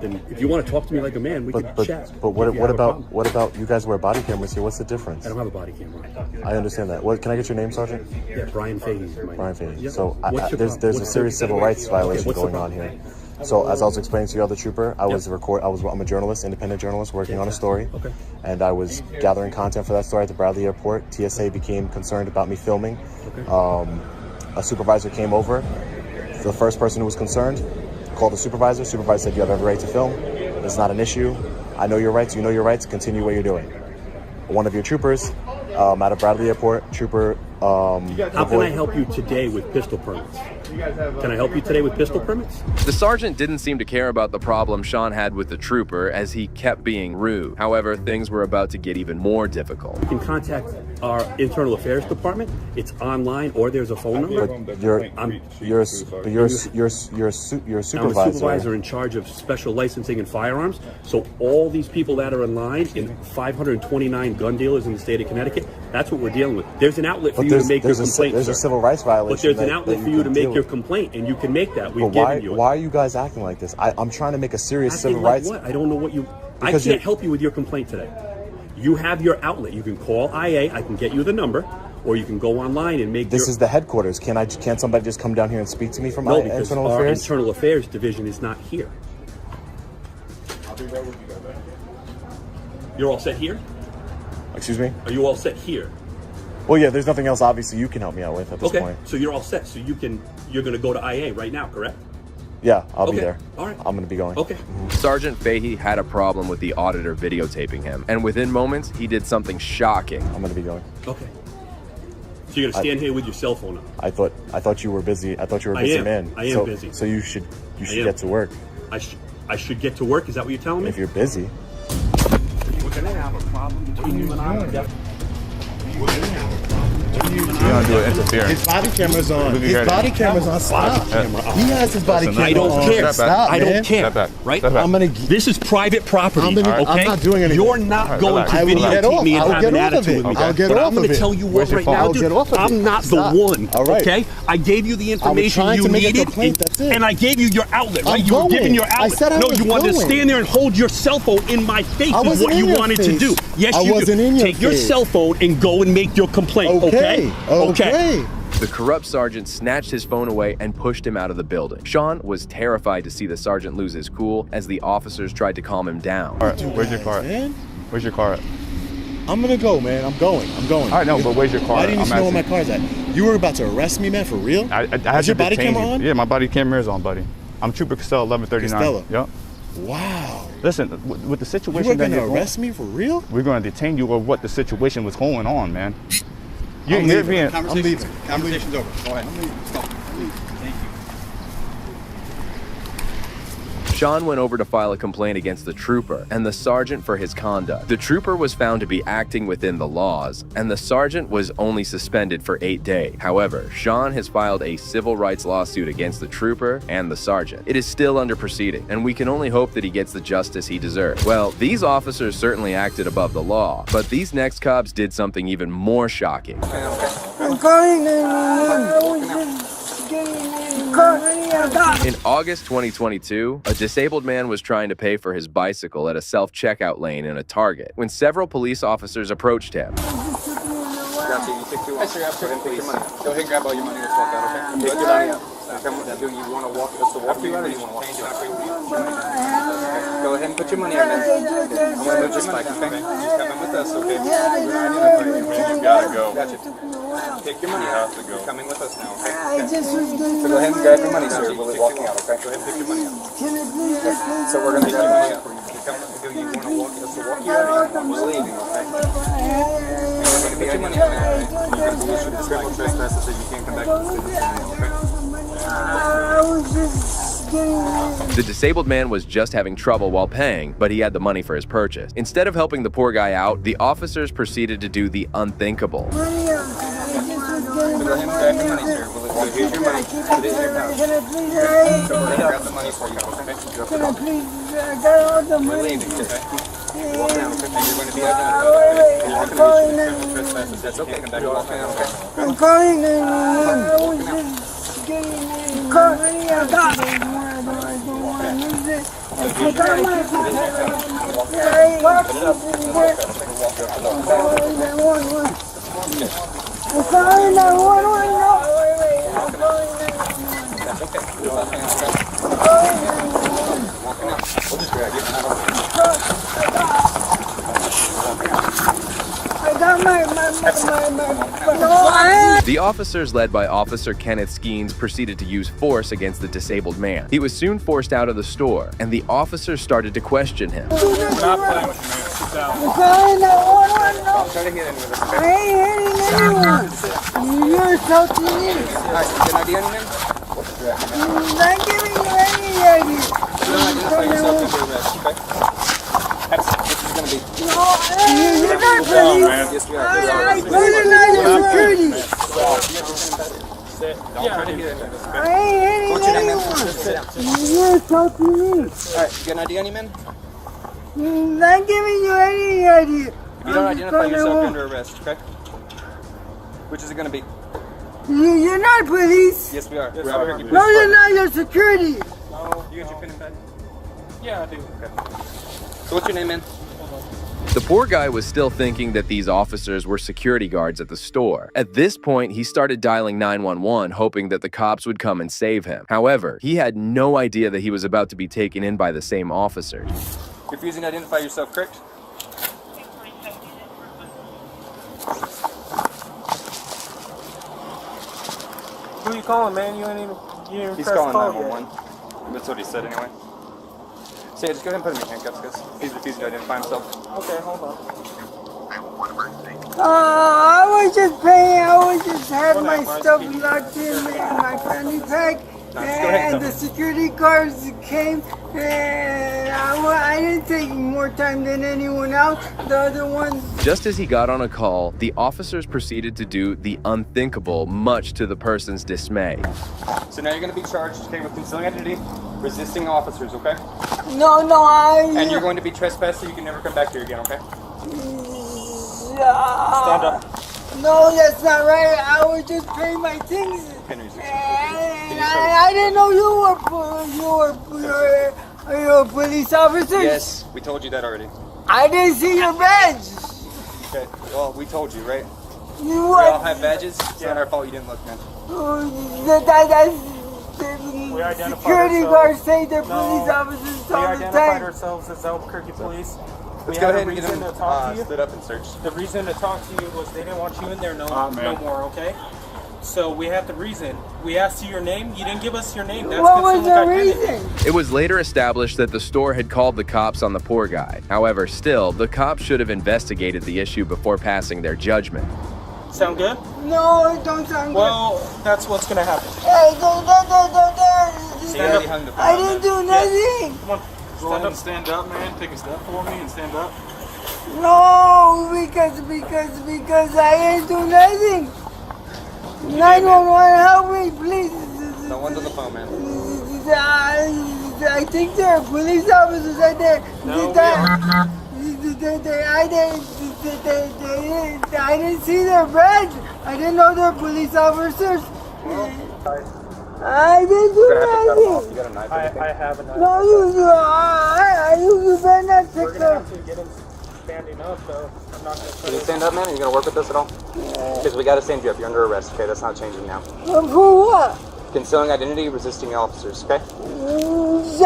Speaker 14: then if you want to talk to me like a man, we can chat.
Speaker 11: But what about you guys wear body cameras here? What's the difference?
Speaker 14: I don't have a body camera.
Speaker 11: I understand that. Can I get your name, Sergeant?
Speaker 14: Yeah, Brian Fahey.
Speaker 11: Brian Fahey.
Speaker 14: Yep.
Speaker 11: So there's a serious civil rights violation going on here. So as I was explaining to the other trooper, I'm a journalist, independent journalist, working on a story.
Speaker 14: Okay.
Speaker 11: And I was gathering content for that story at the Bradley Airport. TSA became concerned about me filming.
Speaker 14: Okay.
Speaker 11: A supervisor came over. The first person who was concerned called the supervisor. Supervisor said, "You have every right to film. It's not an issue. I know your rights. You know your rights. Continue what you're doing." One of your troopers out of Bradley Airport, trooper.
Speaker 14: How can I help you today with pistol permits? Can I help you today with pistol permits?
Speaker 1: The sergeant didn't seem to care about the problem Sean had with the trooper as he kept being rude. However, things were about to get even more difficult.
Speaker 14: You can contact our internal affairs department. It's online, or there's a phone number.
Speaker 11: But you're a supervisor.
Speaker 14: I'm a supervisor in charge of special licensing and firearms. So all these people that are in line in 529 gun dealers in the state of Connecticut, that's what we're dealing with. There's an outlet for you to make your complaint.
Speaker 11: There's a civil rights violation.
Speaker 14: But there's an outlet for you to make your complaint, and you can make that. We've given you it.
Speaker 11: Why are you guys acting like this? I'm trying to make a serious civil
Speaker 14: like
Speaker 11: rights.
Speaker 14: What? I don't know what you. I can't help you with your complaint today. You have your outlet. You can call IA. I can get you the number, or you can go online and make.
Speaker 11: This is the headquarters. Can't somebody just come down here and speak to me from
Speaker 14: because
Speaker 11: internal
Speaker 14: our
Speaker 11: affairs?
Speaker 14: Internal affairs division is not here.
Speaker 11: I'll be right with you guys.
Speaker 14: You're all set here?
Speaker 11: Excuse me?
Speaker 14: Are you all set here?
Speaker 11: Well, yeah. There's nothing else. Obviously, you can help me out with at this point.
Speaker 14: So you're all set. So you're going to go to IA right now, correct?
Speaker 11: Yeah, I'll be there.
Speaker 14: All right.
Speaker 11: I'm going to be going.
Speaker 14: Okay.
Speaker 1: Sergeant Fahey had a problem with the auditor videotaping him, and within moments, he did something shocking.
Speaker 11: I'm going to be going.
Speaker 14: Okay. So you're going to stand here with your cell phone on?
Speaker 11: I thought you were busy. I thought you were a busy man.
Speaker 14: I am busy.
Speaker 11: So you should get to work.
Speaker 14: I should get to work? Is that what you're telling me?
Speaker 11: If you're busy.
Speaker 14: We're going to have a problem between you and I. We're going to have a problem.
Speaker 16: You're gonna do an interference.
Speaker 11: His body camera's on. His body camera's on. Stop. He has his body camera on.
Speaker 14: I don't care.
Speaker 11: Stop,
Speaker 14: I don't
Speaker 11: man.
Speaker 14: care.
Speaker 16: Step back.
Speaker 14: Right?
Speaker 16: Step back.
Speaker 14: This is private property.
Speaker 11: I'm not doing anything.
Speaker 14: You're not going to
Speaker 11: I will get
Speaker 14: videotape
Speaker 11: off.
Speaker 14: me and
Speaker 11: I'll
Speaker 14: have
Speaker 11: get
Speaker 14: an
Speaker 11: off of
Speaker 14: attitude
Speaker 11: it.
Speaker 14: with me.
Speaker 11: I'll get
Speaker 14: But
Speaker 11: off
Speaker 14: I'm going
Speaker 11: of
Speaker 14: to
Speaker 11: it.
Speaker 14: tell you
Speaker 11: Where's
Speaker 14: what
Speaker 11: your
Speaker 14: right
Speaker 11: phone?
Speaker 14: now,
Speaker 11: I'll
Speaker 14: dude.
Speaker 11: get off of it.
Speaker 14: I'm not
Speaker 11: Stop.
Speaker 14: the one.
Speaker 11: All right.
Speaker 14: Okay? I gave you the information
Speaker 11: trying
Speaker 14: you
Speaker 11: to make a
Speaker 14: needed,
Speaker 11: complaint, that's it.
Speaker 14: and I gave you your outlet. Right?
Speaker 11: I'm
Speaker 14: You were
Speaker 11: going.
Speaker 14: giving your outlet.
Speaker 11: I said I
Speaker 14: no,
Speaker 11: was
Speaker 14: you wanted to
Speaker 11: going.
Speaker 14: stand there and hold your cell phone in my face.
Speaker 11: I
Speaker 14: Is
Speaker 11: wasn't
Speaker 14: what
Speaker 11: in
Speaker 14: you
Speaker 11: your
Speaker 14: wanted
Speaker 11: face.
Speaker 14: to do. Yes,
Speaker 11: I
Speaker 14: you
Speaker 11: wasn't
Speaker 14: do.
Speaker 11: in your
Speaker 14: Take your
Speaker 11: face.
Speaker 14: cell phone and go and make your complaint. Okay.
Speaker 1: The corrupt sergeant snatched his phone away and pushed him out of the building. Sean was terrified to see the sergeant lose his cool as the officers tried to calm him down.
Speaker 16: All right, where's your car at? Where's your car at?
Speaker 11: I'm gonna go, man. I'm going.
Speaker 16: All right, no, but where's your car?
Speaker 11: Why didn't you know where my car's at? You were about to arrest me, man, for real?
Speaker 16: I had
Speaker 11: Is your body camera on?
Speaker 16: Yeah, my body camera is on, buddy. I'm Trooper Costello, 1139.
Speaker 11: Costello?
Speaker 16: Yep.
Speaker 11: Wow.
Speaker 16: Listen, with the situation
Speaker 11: You were
Speaker 16: that
Speaker 11: gonna
Speaker 16: you're
Speaker 11: arrest me for real?
Speaker 16: We're gonna detain you of what the situation was going on, man.
Speaker 11: I'm leaving.
Speaker 16: Conversation's
Speaker 11: over. Go ahead.
Speaker 16: Thank you.
Speaker 1: Sean went over to file a complaint against the trooper and the sergeant for his conduct. The trooper was found to be acting within the laws, and the sergeant was only suspended for 8 days. However, Sean has filed a civil rights lawsuit against the trooper and the sergeant. It is still under proceeding, and we can only hope that he gets the justice he deserves. Well, these officers certainly acted above the law, but these next cops did something even more shocking.
Speaker 23: I'm calling
Speaker 1: In August 2022, a disabled man was trying to pay for his bicycle at a self-checkout lane in a Target when several police officers approached him.
Speaker 23: Go ahead and grab all your money. Let's walk out, okay? Take your money out. You want to walk us to walk you out, or you want to walk? Go ahead and put your money out, man. I'm going to move this bike, okay? You're coming with us, okay? You gotta go. Gotcha. Take your money out. You're coming with us now, okay? So go ahead and grab your money, sir. We'll be walking out, okay? Go ahead and pick your money out. So we're going to take your money out for you. Do you want to walk us to walk you out, or we're leaving, okay? Put your money out, man. You're going to lose your criminal trespasses, so you can't come back to the city, okay?
Speaker 1: The disabled man was just having trouble while paying, but he had the money for his purchase. Instead of helping the poor guy out, the officers proceeded to do the unthinkable.
Speaker 23: Go ahead and grab your money, sir. Here's your money. Put it in your pouch. So we're going to grab the money for you, okay? We're leaving, okay? Walk down, okay? And you're going to be identified, okay? You're not going to lose your criminal trespasses. That's okay. Come back and walk down, okay? I'm calling
Speaker 1: The officers, led by Officer Kenneth Skeens, proceeded to use force against the disabled man. He was soon forced out of the store, and the officers started to question him.
Speaker 23: We're not playing with you, man. Sit down. I'm trying to get in with this. I ain't hitting anyone. You're insulting me. Alright, you got an idea on you, man? I'm not giving you any idea. You don't identify yourself as your arrest, okay? That's what this is going to be. No, you're not police. Yes, we are. I put another security. Sit. Don't try to get in this, okay? I ain't hitting anyone. You're insulting me. Alright, you got an idea on you, man? I'm not giving you any idea. If you don't identify yourself, you're under arrest, okay? Which is it going to be? You're not police. Yes, we are. Yes, we're out here. No, you're not. You're security. No. You got your pen and pad? Yeah, I do. Okay. So what's your name, man?
Speaker 1: The poor guy was still thinking that these officers were security guards at the store. At this point, he started dialing 911, hoping that the cops would come and save him. However, he had no idea that he was about to be taken in by the same officers.
Speaker 23: You're refusing to identify yourself, correct? Who are you calling, man? You ain't even He's calling 911. That's what he said anyway. So yeah, just go ahead and put him in handcuffs, because he's refusing to identify himself. Okay, hold on. I was just paying. I was just had my stuff locked in my fanny pack, and the security guards came, and I didn't take more time than anyone else. The other ones.
Speaker 1: Just as he got on a call, the officers proceeded to do the unthinkable, much to the person's dismay.
Speaker 23: So now you're going to be charged, okay, with concealing identity, resisting officers, okay? No, And you're going to be trespassed, so you can never come back here again, okay? Stand up. No, that's not right. I was just paying my things. And I didn't know you were police officers. Yes, we told you that already. I didn't see your badge. Okay, well, we told you, right? We all have badges. It's not our fault you didn't look, man. Security guards say they're police officers all the time. We identified ourselves as Albuquerque Police. Let's go ahead and get them stood up and search.
Speaker 8: The reason to talk to you was they didn't want you in there no more, okay? So we have the reason. We asked you your name. You didn't give us your name. That's
Speaker 23: what was the reason?
Speaker 1: It was later established that the store had called the cops on the poor guy. However, still, the cops should have investigated the issue before passing their judgment.
Speaker 8: Sound good?
Speaker 23: No, it don't sound good.
Speaker 8: Well, that's what's going to happen.
Speaker 23: Hey, don't. I didn't do nothing.
Speaker 8: Come on. Go ahead and stand up, man. Take a step for me and stand up.
Speaker 23: No, because I didn't do nothing. 911, help me, please. No one's on the phone, man. I think there are police officers right there.
Speaker 8: No,
Speaker 23: I didn't see their badge. I didn't know they're police officers. I didn't do nothing.
Speaker 8: You got a knife? I have a knife.
Speaker 23: No, you better not take
Speaker 8: We're going to have to get him standing up, though. I'm not going to
Speaker 23: Can you stand up, man? Are you going to work with us at all? Because we got to stand you up. You're under arrest, okay? That's not changing now. For what? Concealing identity, resisting officers, okay?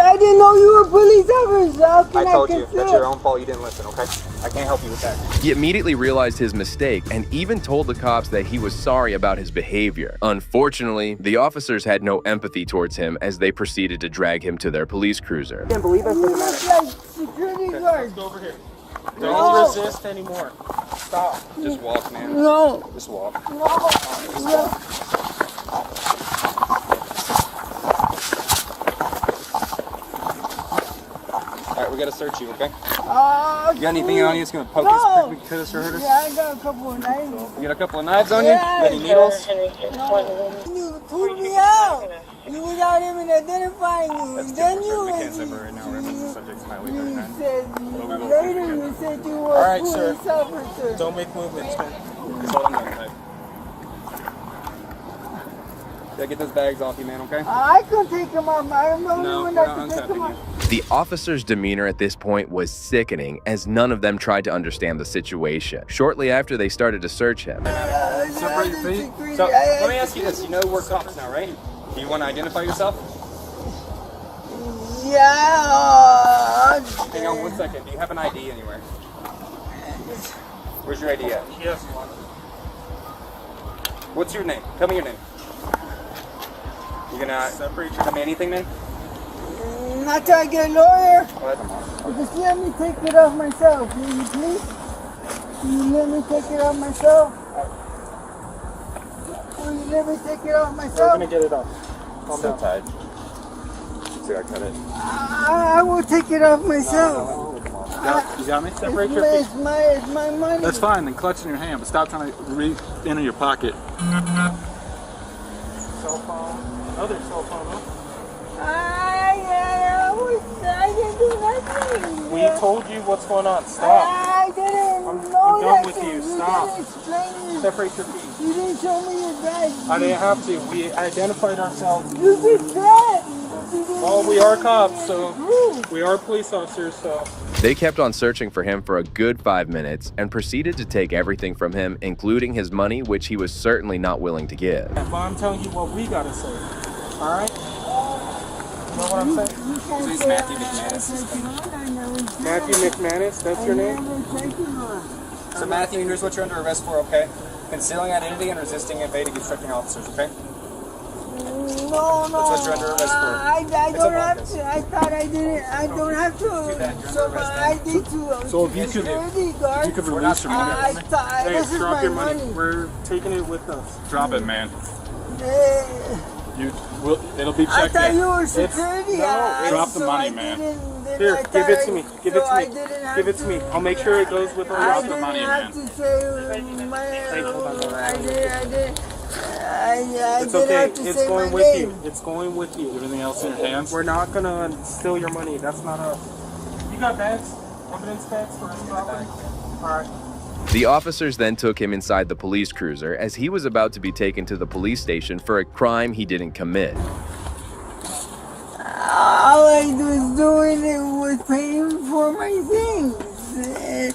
Speaker 23: I didn't know you were police officers. I told you. That's your own fault. You didn't listen, okay? I can't help you with that.
Speaker 1: He immediately realized his mistake and even told the cops that he was sorry about his behavior. Unfortunately, the officers had no empathy towards him as they proceeded to drag him to their police cruiser.
Speaker 23: I can't believe I said that. Security guards.
Speaker 8: Go over here. Don't resist anymore. Stop.
Speaker 23: Just walk, man. No. Just walk. No. Alright, we gotta search you, okay? You got anything on you that's gonna poke us, cut us, or hurt us? Yeah, I got a couple of knives. You got a couple of knives on you? Yeah. Any needles? You pulled me out! You without even identifying you.
Speaker 8: That's
Speaker 23: then you
Speaker 8: we can't separate right now. Reference the subject's highway 39.
Speaker 23: Later you said you were a police officer.
Speaker 8: Don't make movements, man. That's all I'm gonna type.
Speaker 3: Yeah, get those bags off you, man, okay?
Speaker 23: I can take them off. I'm the only one that can take them off.
Speaker 1: The officer's demeanor at this point was sickening, as none of them tried to understand the situation. Shortly after, they started to search him.
Speaker 3: Separate your feet. So, let me ask you this. You know we're cops now, right? Do you want to identify yourself?
Speaker 23: Yeah.
Speaker 3: Hang on 1 second. Do you have an ID anywhere? Where's your ID at? Yes. What's your name? Tell me your name. You gonna tell me anything, man?
Speaker 23: Not till I get a lawyer.
Speaker 3: What?
Speaker 23: Just let me take it off myself, will you please? Will you let me take it off myself? Will you let me take it off myself?
Speaker 3: We're gonna get it off. Calm down. Tied. See, I cut it.
Speaker 23: I will take it off myself.
Speaker 3: You got me? Separate your feet.
Speaker 23: It's my money.
Speaker 3: That's fine, then clutch in your hand, but stop trying to reach into your pocket. Cell phone. Other cell phone, huh?
Speaker 23: I didn't do nothing.
Speaker 3: We told you what's going on. Stop.
Speaker 23: I didn't
Speaker 3: I'm
Speaker 23: know
Speaker 3: done
Speaker 23: that.
Speaker 3: with you.
Speaker 23: You
Speaker 3: Stop.
Speaker 23: didn't explain it.
Speaker 3: Separate your feet.
Speaker 23: You didn't show me your badge.
Speaker 3: I didn't have to. We identified ourselves.
Speaker 23: You did that.
Speaker 3: Well, we are cops, so we are police officers, so.
Speaker 1: They kept on searching for him for a good 5 minutes and proceeded to take everything from him, including his money, which he was certainly not willing to give.
Speaker 3: But I'm telling you what we gotta say. All right? You know what I'm saying? His name's Matthew McManus. Matthew McManus, that's your name? So Matthew, here's what you're under arrest for, okay? Concealing identity and resisting evading obstructing officers, okay?
Speaker 23: No.
Speaker 3: That's what you're under arrest for.
Speaker 23: I don't have to. I thought I didn't. I don't have to. So I need to.
Speaker 3: So if you could release your money. Hey,
Speaker 23: this is
Speaker 3: drop
Speaker 23: my
Speaker 3: your money.
Speaker 23: money.
Speaker 3: We're taking it with us. Drop it, man. It'll be
Speaker 23: I
Speaker 3: checked
Speaker 23: thought
Speaker 3: in.
Speaker 23: you were security.
Speaker 3: Drop the money, man. Here, give it to me. Give it to me. Give it to me. I'll make sure it goes with all
Speaker 23: I
Speaker 3: the money, man.
Speaker 23: didn't have to say my. I did.
Speaker 3: It's okay. It's going with you. It's going with you. Everything else in your hands? We're not gonna steal your money. That's not us. You got bags? Evidence bags for any property? All right.
Speaker 1: The officers then took him inside the police cruiser as he was about to be taken to the police station for a crime he didn't commit.
Speaker 23: All I was doing was paying for my things.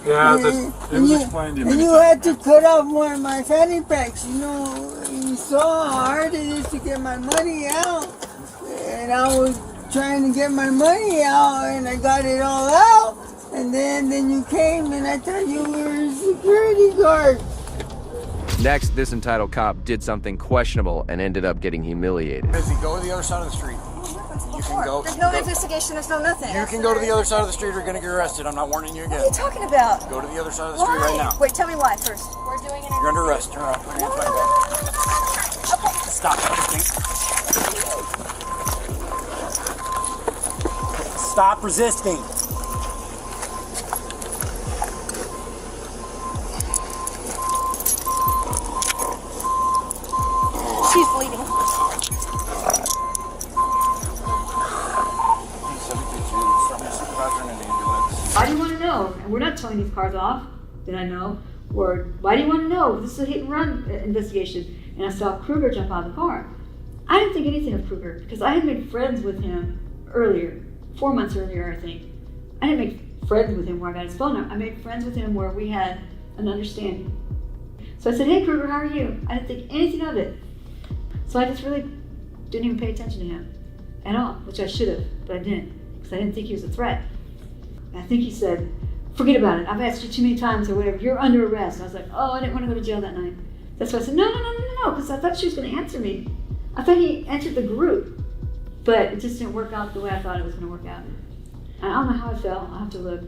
Speaker 3: Yeah, it was explained to you.
Speaker 23: And you had to cut off one of my fanny packs. You know, you saw how hard it is to get my money out. And I was trying to get my money out, and I got it all out. And then you came, and I thought you were a security guard.
Speaker 1: Next, this entitled cop did something questionable and ended up getting humiliated.
Speaker 12: Busy, go to the other side of the street. You can go.
Speaker 17: There's no investigation, there's no nothing.
Speaker 12: You can go to the other side of the street or you're going to get arrested. I'm not warning you again.
Speaker 17: What are you talking about?
Speaker 12: Go to the other side of the street right now.
Speaker 17: Wait, tell me why first. We're doing it.
Speaker 12: You're under arrest. Turn around. Put your hands behind your back. Stop resisting. Stop resisting.
Speaker 17: She's bleeding.
Speaker 20: Why do you want to know? And we're not towing these cars off, that I know. Or why do you want to know? This is a hit and run investigation. And I saw Kruger jump out of the car. I didn't think anything of Kruger because I had made friends with him earlier, 4 months earlier, I think. I didn't make friends with him where I got his phone number. I made friends with him where we had an understanding. So I said, hey Kruger, how are you? I didn't think anything of it. So I just really didn't even pay attention to him at all, which I should have, but I didn't, because I didn't think he was a threat. And I think he said, forget about it. I've asked you too many times or whatever. You're under arrest. And I was like, oh, I didn't want to go to jail that night. That's why I said, no, because I thought she was going to answer me. I thought he entered the group, but it just didn't work out the way I thought it was going to work out. I don't know how I felt. I'll have to look.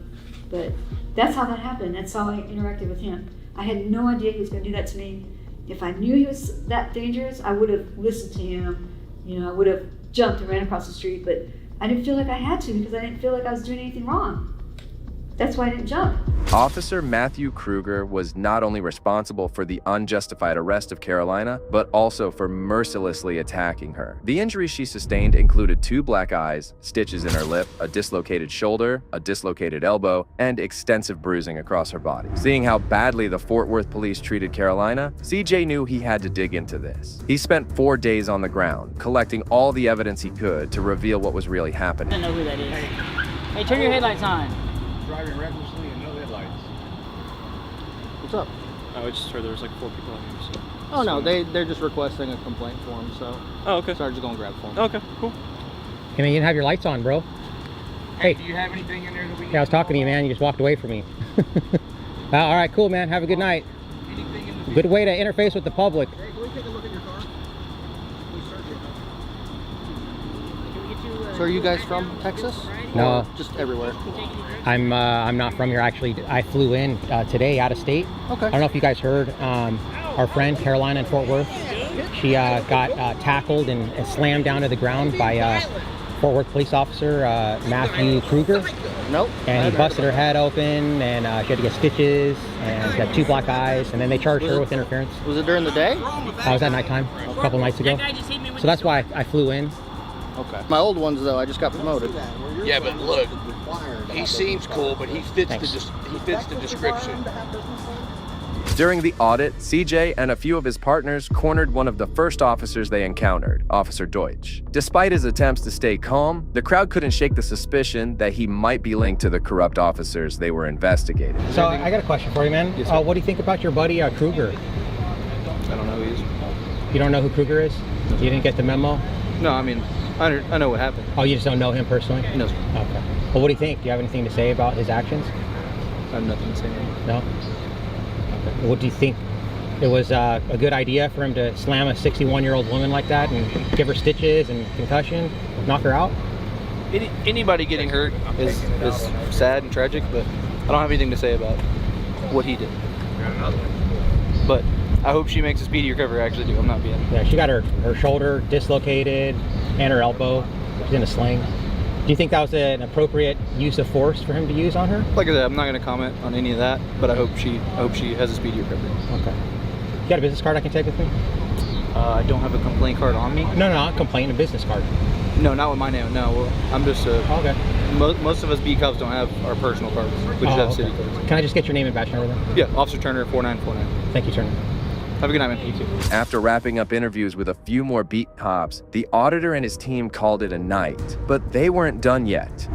Speaker 20: But that's how that happened. That's how I interacted with him. I had no idea he was going to do that to me. If I knew he was that dangerous, I would have listened to him. You know, I would have jumped and ran across the street, but I didn't feel like I had to because I didn't feel like I was doing anything wrong. That's why I didn't jump.
Speaker 1: Officer Matthew Kruger was not only responsible for the unjustified arrest of Carolina, but also for mercilessly attacking her. The injuries she sustained included 2 black eyes, stitches in her lip, a dislocated shoulder, a dislocated elbow, and extensive bruising across her body. Seeing how badly the Fort Worth police treated Carolina, CJ knew he had to dig into this. He spent 4 days on the ground, collecting all the evidence he could to reveal what was really happening.
Speaker 12: I don't know who that is. Hey, turn your headlights on.
Speaker 6: Driving recklessly and no headlights.
Speaker 3: What's up?
Speaker 6: Oh, I just heard there was like 4 people on here. So.
Speaker 3: Oh no, they're just requesting a complaint form, so.
Speaker 6: Oh, okay.
Speaker 3: So I'm just gonna grab for them.
Speaker 6: Okay, cool.
Speaker 10: Hey man, you didn't have your lights on, bro. Hey.
Speaker 6: Do you have anything in there that we need?
Speaker 10: Yeah, I was talking to you, man. You just walked away from me. All right, cool, man. Have a good night. Good way to interface with the public.
Speaker 3: Hey, can we take a look at your car? Can we search it? So are you guys from Texas?
Speaker 10: No.
Speaker 3: Or just everywhere?
Speaker 10: I'm not from here, actually. I flew in today out of state.
Speaker 3: Okay.
Speaker 10: I don't know if you guys heard, our friend Carolina in Fort Worth, she got tackled and slammed down to the ground by Fort Worth police officer Matthew Kruger.
Speaker 3: Nope.
Speaker 10: And he busted her head open, and she had to get stitches, and she had 2 black eyes, and then they charged her with interference.
Speaker 3: Was it during the day?
Speaker 10: I was at nighttime a couple nights ago. So that's why I flew in.
Speaker 3: Okay. My old ones, though, I just got promoted.
Speaker 21: Yeah, but look, he seems cool, but he fits the description.
Speaker 1: During the audit, CJ and a few of his partners cornered one of the first officers they encountered, Officer Deutsch. Despite his attempts to stay calm, the crowd couldn't shake the suspicion that he might be linked to the corrupt officers they were investigating.
Speaker 10: So I got a question for you, man.
Speaker 3: Yes,
Speaker 10: what do you think about your buddy Kruger?
Speaker 3: I don't know who he is.
Speaker 10: You don't know who Kruger is? You didn't get the memo?
Speaker 3: No, I mean, I know what happened.
Speaker 10: Oh, you just don't know him personally?
Speaker 3: No, sir.
Speaker 10: Okay. Well, what do you think? Do you have anything to say about his actions?
Speaker 3: I have nothing to say.
Speaker 10: No? Okay. What do you think? It was a good idea for him to slam a 61-year-old woman like that and give her stitches and concussion, knock her out?
Speaker 3: Anybody getting hurt is sad and tragic, but I don't have anything to say about what he did. But I hope she makes a speedy recovery. I actually do. I'm not being.
Speaker 10: Yeah, she got her shoulder dislocated and her elbow. She's in a sling. Do you think that was an appropriate use of force for him to use on her?
Speaker 3: Like I said, I'm not going to comment on any of that, but I hope she has a speedy recovery.
Speaker 10: Okay. You got a business card I can take with me?
Speaker 3: I don't have a complaint card on me.
Speaker 10: No, not a complaint, a business card.
Speaker 3: No, not with my name. No, well, I'm just
Speaker 10: okay.
Speaker 3: Most of us B Cubs don't have our personal cards. We just have city cards.
Speaker 10: Can I just get your name and badge number then?
Speaker 3: Yeah, Officer Turner, 4949.
Speaker 10: Thank you, Turner.
Speaker 3: Have a good night, man. You too.
Speaker 1: After wrapping up interviews with a few more beat cops, the auditor and his team called it a night. But they weren't done yet.
Speaker 10: See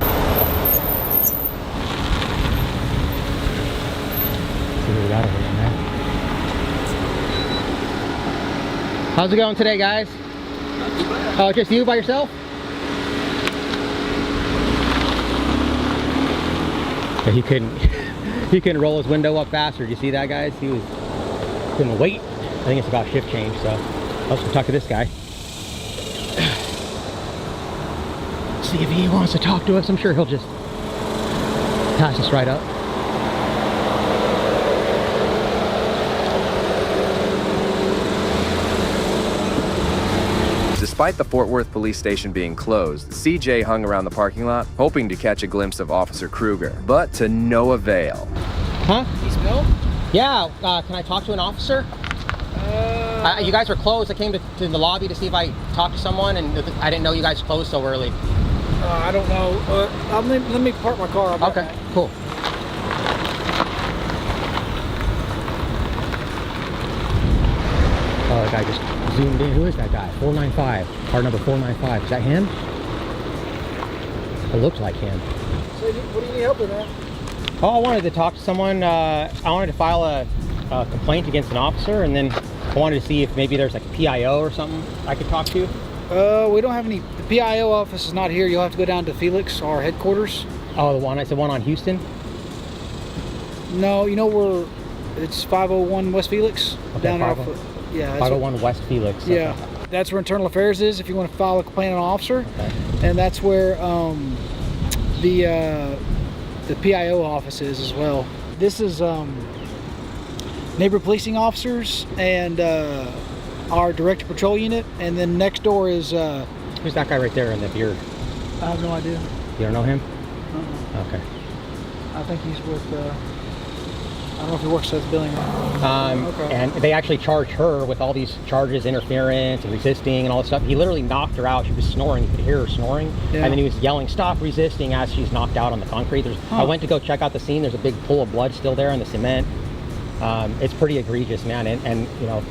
Speaker 10: what we got over here, man. How's it going today, guys? Oh, just you by yourself? Yeah, he couldn't roll his window up faster. Did you see that, guys? He couldn't wait. I think it's about shift change, so let's go talk to this guy. See if he wants to talk to us. I'm sure he'll just pass us right up.
Speaker 1: Despite the Fort Worth police station being closed, CJ hung around the parking lot, hoping to catch a glimpse of Officer Kruger, but to no avail.
Speaker 10: Huh?
Speaker 12: He's Bill?
Speaker 10: Yeah, can I talk to an officer? You guys were closed. I came to the lobby to see if I talked to someone, and I didn't know you guys closed so early.
Speaker 12: I don't know. Let me park my car.
Speaker 10: Okay, cool. Oh, the guy just zoomed in. Who is that guy? 495. Car number 495. Is that him? It looks like him.
Speaker 12: So what do you need help with, man?
Speaker 10: Oh, I wanted to talk to someone. I wanted to file a complaint against an officer, and then I wanted to see if maybe there's like a PIO or something I could talk to.
Speaker 12: We don't have any. The PIO office is not here. You'll have to go down to Felix, our headquarters.
Speaker 10: Oh, it's the one on Houston?
Speaker 12: No, you know where it's 501 West Felix?
Speaker 10: Okay,
Speaker 12: down there. Yeah,
Speaker 10: 501 West Felix.
Speaker 12: Yeah,
Speaker 10: okay.
Speaker 12: That's where internal affairs is if you want to file a complaint on an officer.
Speaker 10: Okay.
Speaker 12: And that's where the PIO office is as well. This is neighbor policing officers and our director patrol unit, and then next door is
Speaker 10: who's that guy right there in the beard?
Speaker 12: I have no idea.
Speaker 10: You don't know him?
Speaker 12: Uh-uh.
Speaker 10: Okay.
Speaker 12: I think he's with, I don't know if he works as billing. Okay.
Speaker 10: And they actually charged her with all these charges, interference and resisting and all this stuff. He literally knocked her out. She was snoring. You could hear her snoring.
Speaker 12: Yeah.
Speaker 10: And then he was yelling, "Stop resisting," as she's knocked out on the concrete. I went to go check out the scene. There's a big pool of blood still there in the cement. It's pretty egregious, man. And you know,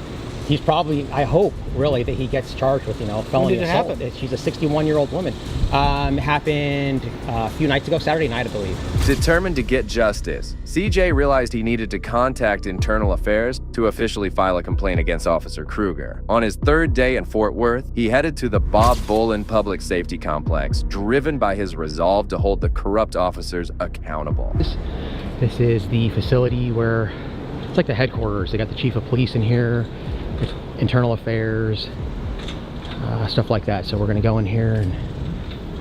Speaker 10: he's probably, I hope really that he gets charged with, you know, felony assault.
Speaker 12: When did it happen?
Speaker 10: She's a 61-year-old woman. Happened a few nights ago, Saturday night, I believe.
Speaker 1: Determined to get justice, CJ realized he needed to contact Internal Affairs to officially file a complaint against Officer Kruger. On his third day in Fort Worth, he headed to the Bob Bolin Public Safety Complex, driven by his resolve to hold the corrupt officers accountable.
Speaker 10: This is the facility where, it's like the headquarters. They got the chief of police in here, Internal Affairs, stuff like that. So we're gonna go in here and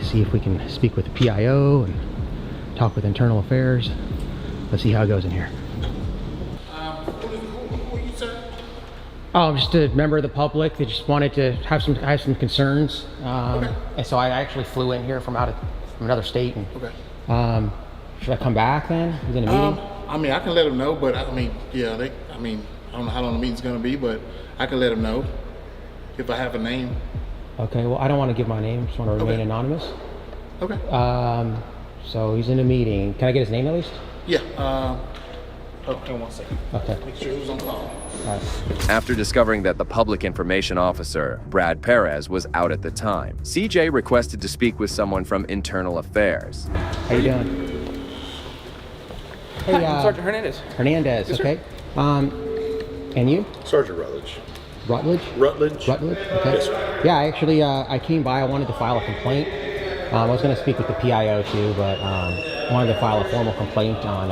Speaker 10: see if we can speak with the PIO and talk with Internal Affairs. Let's see how it goes in here.
Speaker 23: Who are you, sir?
Speaker 10: Oh, I'm just a member of the public. They just wanted to have some concerns. And so I actually flew in here from another state. And,
Speaker 23: Okay.
Speaker 10: should I come back then? He's in a meeting?
Speaker 23: I mean, I can let them know, but I mean, yeah, I don't know how long the meeting's gonna be, but I can let them know if I have a name.
Speaker 10: Okay, well, I don't want to give my name. Just want to remain anonymous.
Speaker 23: Okay.
Speaker 10: So he's in a meeting. Can I get his name at least?
Speaker 23: Yeah. Okay, 1 second.
Speaker 10: Okay.
Speaker 23: Make sure who's on call.
Speaker 10: All right.
Speaker 1: After discovering that the public information officer, Brad Perez, was out at the time, CJ requested to speak with someone from Internal Affairs.
Speaker 10: How you doing? Hey,
Speaker 6: Hi, I'm Sergeant Hernandez.
Speaker 10: Hernandez,
Speaker 6: Yes, sir.
Speaker 10: okay. And you?
Speaker 2: Sergeant Rutledge.
Speaker 10: Rutledge?
Speaker 2: Rutledge.
Speaker 10: Rutledge, okay.
Speaker 2: Yes, sir.
Speaker 10: Yeah, actually, I came by. I wanted to file a complaint. I was going to speak with the PIO too, but I wanted to file a formal complaint on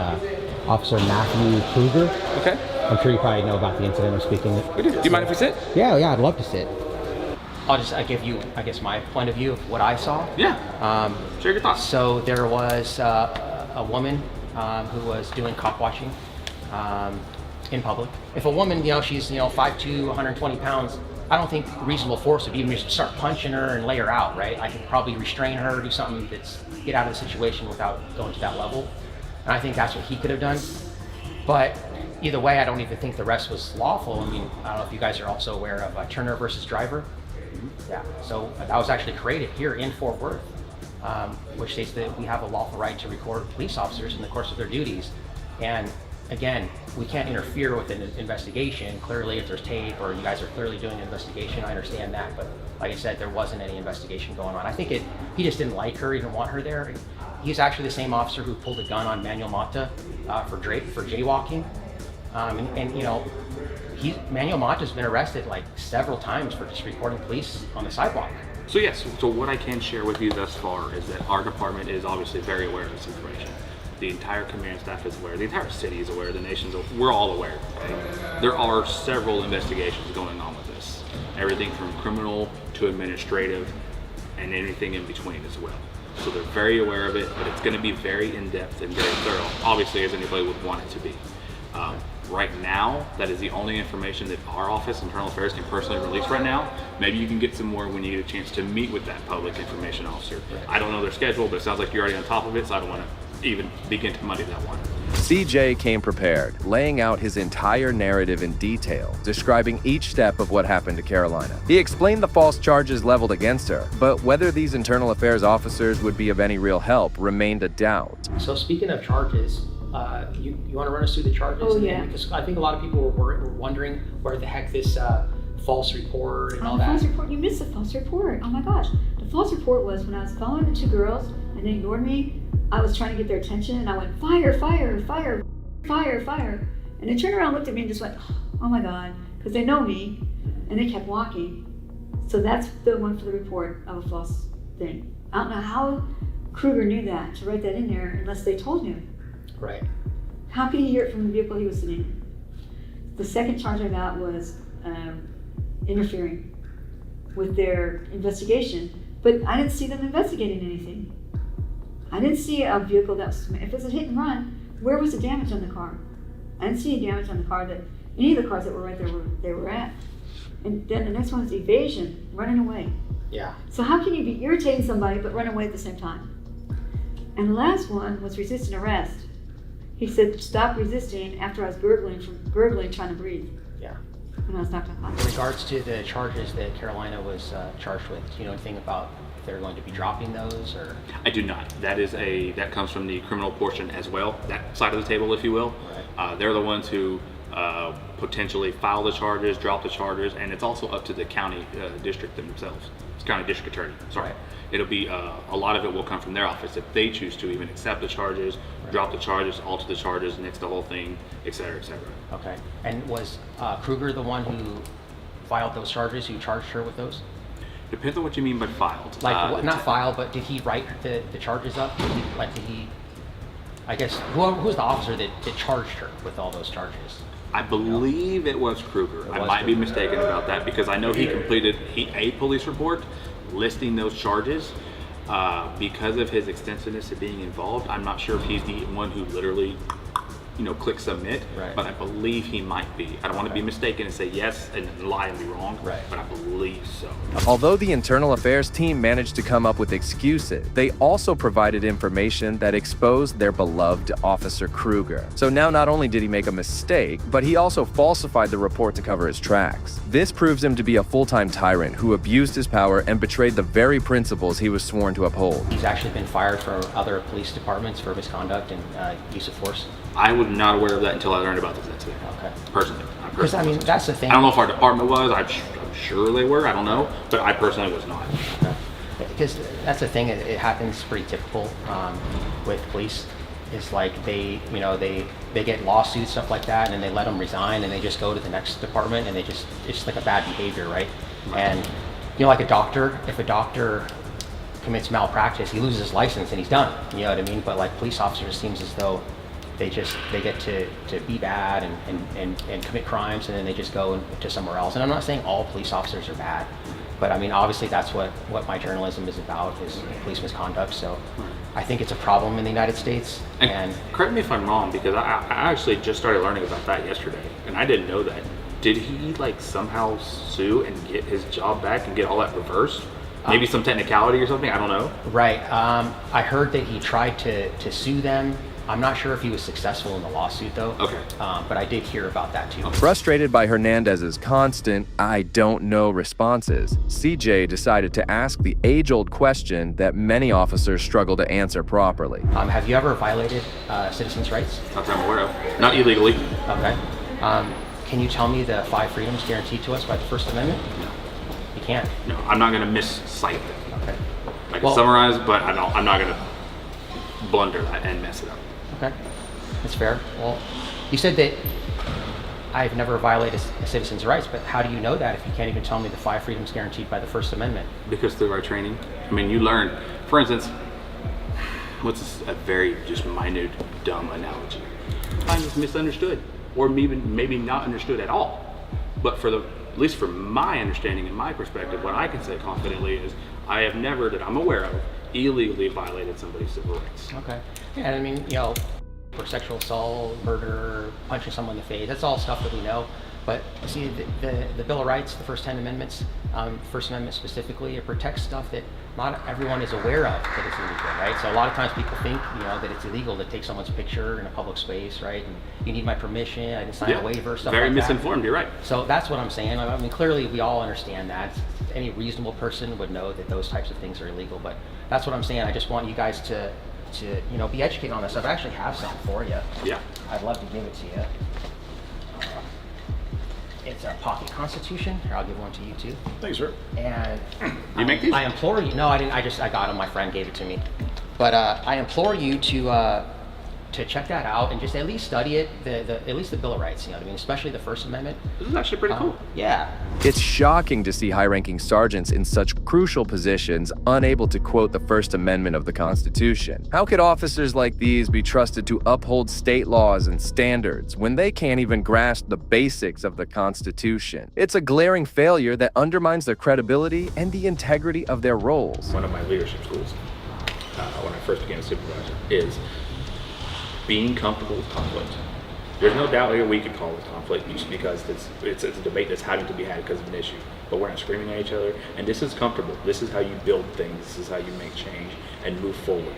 Speaker 10: Officer Matthew Kruger.
Speaker 6: Okay.
Speaker 10: I'm sure you probably know about the incident I'm speaking.
Speaker 6: We do. Do you mind if we sit?
Speaker 10: Yeah, I'd love to sit. I'll just give you, I guess, my point of view of what I saw.
Speaker 6: Yeah. Share your thoughts.
Speaker 10: So there was a woman who was doing cop watching in public. If a woman, you know, she's 5'2", 120 pounds, I don't think reasonable force would even just start punching her and lay her out, right? I could probably restrain her, do something that's get out of the situation without going to that level. And I think that's what he could have done. But either way, I don't even think the rest was lawful. I mean, I don't know if you guys are also aware of Turner versus Driver. Yeah, so that was actually created here in Fort Worth, which states that we have a lawful right to record police officers in the course of their duties. And again, we can't interfere with an investigation. Clearly, if there's tape or you guys are clearly doing an investigation, I understand that. But like I said, there wasn't any investigation going on. I think he just didn't like her, he didn't want her there. He's actually the same officer who pulled a gun on Manuel Mata for jaywalking. And you know, Manuel Mata's been arrested like several times for just recording police on the sidewalk.
Speaker 6: So yes, so what I can share with you thus far is that our department is obviously very aware of this information. The entire command staff is aware, the entire city is aware, the nation's aware, we're all aware. Okay? There are several investigations going on with this. Everything from criminal to administrative and anything in between as well. So they're very aware of it, but it's going to be very in-depth and very thorough, obviously as anybody would want it to be. Right now, that is the only information that our office, Internal Affairs, can personally release right now. Maybe you can get some more when you get a chance to meet with that public information officer. I don't know their schedule, but it sounds like you're already on top of it, so I don't want to even begin to muddy that one.
Speaker 1: CJ came prepared, laying out his entire narrative in detail, describing each step of what happened to Carolina. He explained the false charges leveled against her, but whether these Internal Affairs officers would be of any real help remained a doubt.
Speaker 10: So speaking of charges, you want to run us through the charges?
Speaker 20: Oh, yeah.
Speaker 10: Because I think a lot of people were wondering where the heck this false report and all that.
Speaker 20: False report, you missed the false report. Oh my gosh. The false report was when I was following the two girls and they ignored me, I was trying to get their attention and I went, fire, fire, fire, fire, fire. And they turned around, looked at me and just went, oh my God, because they know me and they kept walking. So that's the one for the report of a false thing. I don't know how Kruger knew that, to write that in there, unless they told him.
Speaker 10: Right.
Speaker 20: How could he hear it from the vehicle he was sitting in? The second charge I got was interfering with their investigation, but I didn't see them investigating anything. I didn't see a vehicle that was, if it was a hit and run, where was the damage on the car? I didn't see any damage on the car that, any of the cars that were right there they were at. And then the next one was evasion, running away.
Speaker 10: Yeah.
Speaker 20: So how can you be irritating somebody but run away at the same time? And the last one was resisting arrest. He said, stop resisting after I was gurgling, trying to breathe.
Speaker 10: Yeah.
Speaker 20: When I was knocked
Speaker 10: In
Speaker 20: unconscious.
Speaker 10: regards to the charges that Carolina was charged with, do you know anything about if they're going to be dropping those, or?
Speaker 6: I do not. That comes from the criminal portion as well, that side of the table, if you will. Right. They're the ones who potentially file the charges, drop the charges, and it's also up to the county district themselves. It's county district attorney, sorry. Right. It'll be, a lot of it will come from their office if they choose to even accept the charges, right. Drop the charges, alter the charges, nix the whole thing, et cetera, et cetera.
Speaker 10: Okay. And was Kruger the one who filed those charges, who charged her with those?
Speaker 6: Depends on what you mean by filed.
Speaker 10: Like, not filed, but did he write the charges up? I guess, who's the officer that charged her with all those charges?
Speaker 6: I believe it was Kruger. I might be mistaken about that because I know he completed a police report listing those charges. Because of his extensiveness of being involved, I'm not sure if he's the one who literally, click submit, right. But I believe he might be. I don't want to be mistaken and say yes and lie and be wrong, right. But I believe so.
Speaker 1: Although the internal affairs team managed to come up with excuses, they also provided information that exposed their beloved Officer Kruger. So now not only did he make a mistake, but he also falsified the report to cover his tracks. This proves him to be a full-time tyrant who abused his power and betrayed the very principles he was sworn to uphold.
Speaker 10: He's actually been fired from other police departments for misconduct and use of force.
Speaker 6: I was not aware of that until I learned about this incident.
Speaker 10: Okay.
Speaker 6: Personally.
Speaker 10: Because, I mean, that's the thing.
Speaker 6: I don't know if our department was. I'm sure they were. I don't know. But I personally was not.
Speaker 10: Okay. Because that's the thing. It happens pretty typical with police. It's like they get lawsuits, stuff like that, and they let them resign, and they just go to the next department, and it's just like a bad behavior, right? And, like a doctor, if a doctor commits malpractice, he loses his license and he's done. You know what I mean? But like police officers, it seems as though they get to be bad and commit crimes, and then they just go to somewhere else. And I'm not saying all police officers are bad, but I mean, obviously that's what my journalism is about, is police misconduct. So I think it's a problem in the United States. And
Speaker 6: correct me if I'm wrong, because I actually just started learning about that yesterday, and I didn't know that. Did he somehow sue and get his job back and get all that reversed? Maybe some technicality or something, I don't know.
Speaker 10: Right, I heard that he tried to sue them. I'm not sure if he was successful in the lawsuit, though. Okay. But I did hear about that, too.
Speaker 1: Frustrated by Hernandez's constant, I don't know responses, CJ decided to ask the age-old question that many officers struggle to answer properly.
Speaker 10: Have you ever violated citizens' rights?
Speaker 6: Not that I'm aware of. Not illegally.
Speaker 10: Okay. Can you tell me the 5 freedoms guaranteed to us by the First Amendment?
Speaker 6: No.
Speaker 10: You can't?
Speaker 6: No, I'm not going to miscite them.
Speaker 10: Okay.
Speaker 6: I can summarize, but I'm not going to blunder that and mess it up.
Speaker 10: Okay, that's fair. Well, you said that I've never violated a citizen's rights, but how do you know that if you can't even tell me the 5 freedoms guaranteed by the First Amendment?
Speaker 6: Because through our training. I mean, you learn, for instance, what's a very just minute, dumb analogy? Time is misunderstood, or maybe not understood at all. But at least for my understanding and my perspective, what I can say confidently is I have never, that I'm aware of, illegally violated somebody's civil rights.
Speaker 10: Okay. Yeah, I mean, for sexual assault, murder, punching someone in the face, that's all stuff that we know. But see, the Bill of Rights, the first 10 amendments, First Amendment specifically, it protects stuff that not everyone is aware of that it's illegal, right? So a lot of times people think, that it's illegal to take someone's picture in a public space, right? And you need my permission, I can sign a waiver, stuff like that.
Speaker 6: Very misinformed, you're right.
Speaker 10: So that's what I'm saying. I mean, clearly we all understand that. Any reasonable person would know that those types of things are illegal, but that's what I'm saying. I just want you guys to be educated on this stuff. I actually have something for you.
Speaker 6: Yeah.
Speaker 10: I'd love to give it to you. It's a pocket constitution. Here, I'll give one to you too.
Speaker 6: Thanks, sir.
Speaker 10: And
Speaker 6: you make these?
Speaker 10: I implore you. No, I didn't. I got them. My friend gave it to me. But I implore you to check that out and just at least study it. At least the Bill of Rights. Especially the First Amendment.
Speaker 6: This is actually pretty cool.
Speaker 10: Yeah.
Speaker 1: It's shocking to see high-ranking sergeants in such crucial positions unable to quote the First Amendment of the Constitution. How could officers like these be trusted to uphold state laws and standards when they can't even grasp the basics of the Constitution? It's a glaring failure that undermines their credibility and the integrity of their roles.
Speaker 6: One of my leadership schools, when I first became a supervisor, is being comfortable with conflict. There's no doubt here we could call it conflict because it's a debate that's having to be had because of an issue. But we're not screaming at each other, and this is comfortable. This is how you build things. This is how you make change and move forward.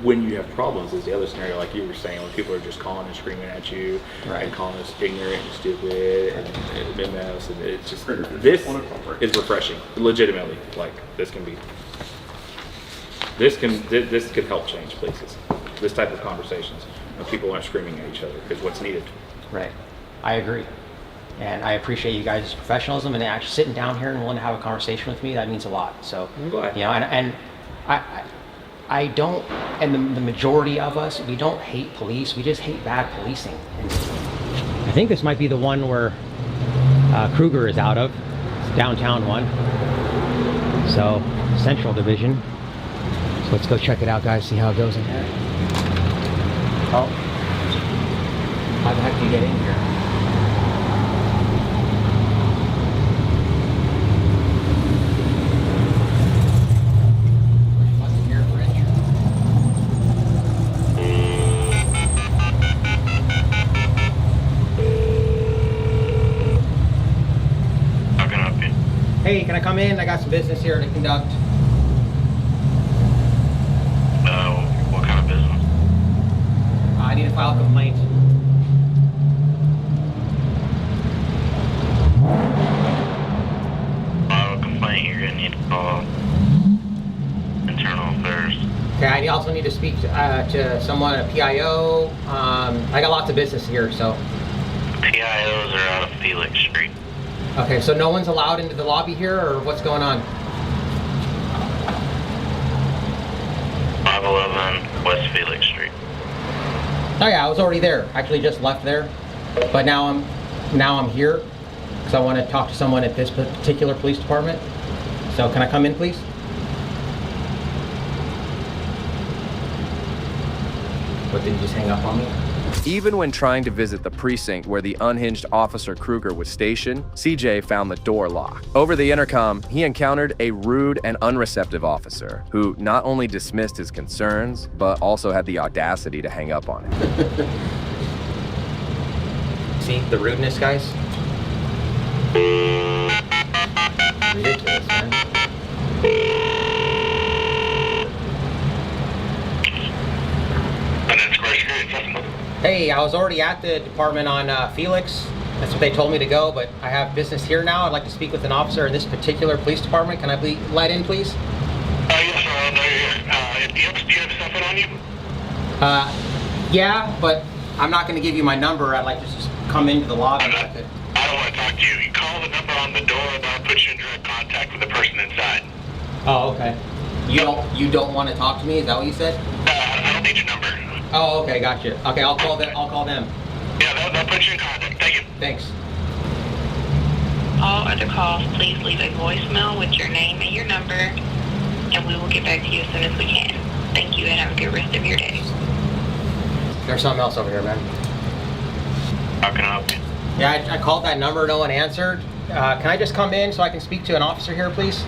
Speaker 6: when you have problems is the other scenario, like you were saying, when people are just calling and screaming at you and calling us ignorant and stupid and mess, and it's just, this is refreshing, legitimately. Like, this could help change places. This type of conversations when people aren't screaming at each other is what's needed.
Speaker 10: Right. I agree. And I appreciate you guys' professionalism and actually sitting down here and willing to have a conversation with me. That means a lot. So,
Speaker 6: I'm glad.
Speaker 10: You know, and I don't, and the majority of us, we don't hate police. We just hate bad policing. And I think this might be the one where Kruger is out of. It's downtown one. So, Central Division. So let's go check it out, guys, see how it goes in here. Oh. How the heck do you get in here? Hey, can I come in? I got some business here to conduct.
Speaker 2: What kind of business?
Speaker 10: I need to file a complaint.
Speaker 2: File a complaint, you're gonna need to call internal affairs.
Speaker 10: Okay, I also need to speak to someone, a PIO. I got lots of business here, so.
Speaker 2: PIOs are out of Felix Street.
Speaker 10: Okay, so no one's allowed into the lobby here, or what's going on?
Speaker 2: 511 West Felix Street.
Speaker 10: Oh yeah, I was already there. Actually, just left there, but now I'm here because I want to talk to someone at this particular police department. So can I come in, please? What, did you just hang up on me?
Speaker 1: Even when trying to visit the precinct where the unhinged Officer Kruger was stationed, CJ found the door locked. Over the intercom, he encountered a rude and unreceptive officer who not only dismissed his concerns, but also had the audacity to hang up on him.
Speaker 10: See the rudeness, guys? Ridiculous, man. Hey, I was already at the department on Felix. That's what they told me to go, but I have business here now. I'd like to speak with an officer in this particular police department. Can I be let in, please?
Speaker 2: Yes, sir. Do you have something on you?
Speaker 10: Yeah, but I'm not going to give you my number. I'd like to just come into the lobby if I could.
Speaker 2: I don't want to talk to you. You call the number on the door, and I'll put you in direct contact with the person inside.
Speaker 10: Oh, okay. You don't want to talk to me? Is that what you said?
Speaker 2: I don't need your number.
Speaker 10: Oh, okay, gotcha. Okay, I'll call them.
Speaker 2: Yeah, they'll put you in contact. Thank you.
Speaker 10: Thanks.
Speaker 7: All other calls, please leave a voicemail with your name and your number, and we will get back to you as soon as we can. Thank you, and have a good rest of your day.
Speaker 10: There's something else over here, man.
Speaker 2: How can I help you?
Speaker 10: Yeah, I called that number, no one answered. Can I just come in so I can speak to an officer here, please?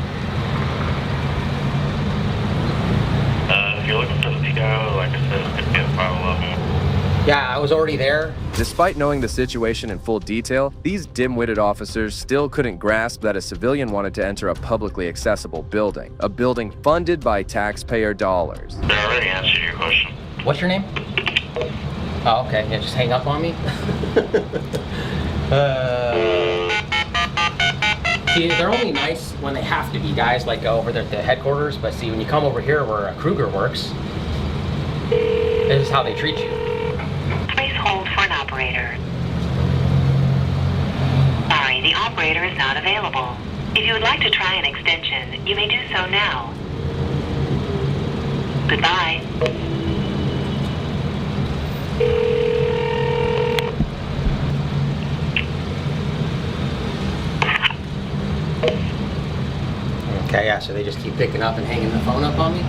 Speaker 2: If you're looking for the PIO, like I said, it's going to be at 511.
Speaker 10: Yeah, I was already there.
Speaker 1: Despite knowing the situation in full detail, these dim-witted officers still couldn't grasp that a civilian wanted to enter a publicly accessible building, a building funded by taxpayer dollars.
Speaker 2: They already answered your question.
Speaker 10: What's your name? Oh, okay. Yeah, just hang up on me. See, they're only nice when they have to be, guys, like over there at the headquarters. But see, when you come over here where Kruger works, this is how they treat you.
Speaker 7: Please hold for an operator. Sorry, the operator is not available. If you would like to try an extension, you may do so now. Goodbye.
Speaker 10: Okay, yeah, so they just keep picking up and hanging the phone up on me?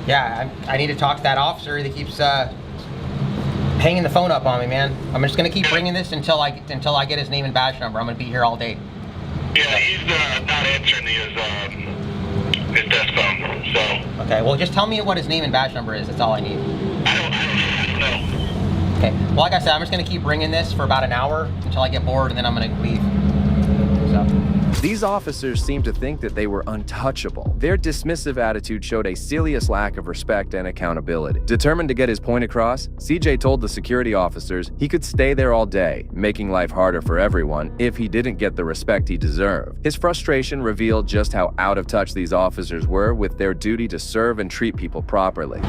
Speaker 10: Yeah, I need to talk to that officer that keeps hanging the phone up on me, man. I'm just gonna keep bringing this until I get his name and badge number. I'm gonna be here all day.
Speaker 2: Yeah, he's not answering his desk phone, so.
Speaker 10: Okay, well, just tell me what his name and badge number is. That's all I need.
Speaker 2: I don't know.
Speaker 10: Okay, well, like I said, I'm just gonna keep bringing this for about an hour until I get bored, and then I'm gonna leave. So.
Speaker 1: These officers seemed to think that they were untouchable. Their dismissive attitude showed a serious lack of respect and accountability. Determined to get his point across, CJ told the security officers he could stay there all day, making life harder for everyone if he didn't get the respect he deserved. His frustration revealed just how out of touch these officers were with their duty to serve and treat people properly.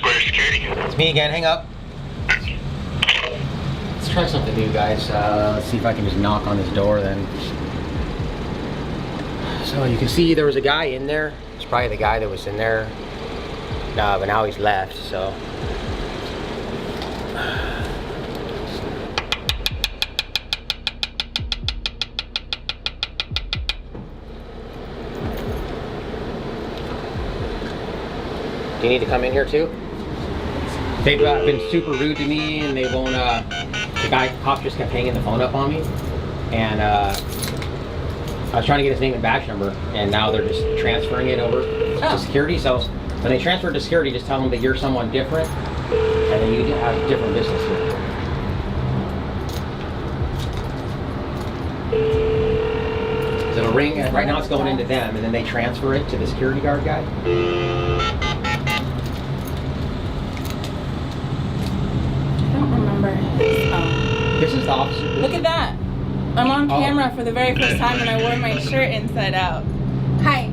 Speaker 10: It's me again, hang up. Let's try something new, guys. Let's see if I can just knock on this door then. So you can see there was a guy in there. It's probably the guy that was in there. But now he's left, so. Do you need to come in here too? They've been super rude to me, and they won't, the cop just kept hanging the phone up on me, and I was trying to get his name and badge number, and now they're just transferring it over to security. So when they transfer it to security, just tell them that you're someone different, and then you have different business here. So it'll ring, and right now it's going into them, and then they transfer it to the security guard guy. This is the officer.
Speaker 4: Look at that. I'm on camera for the very first time and I wore my shirt inside out. Hi,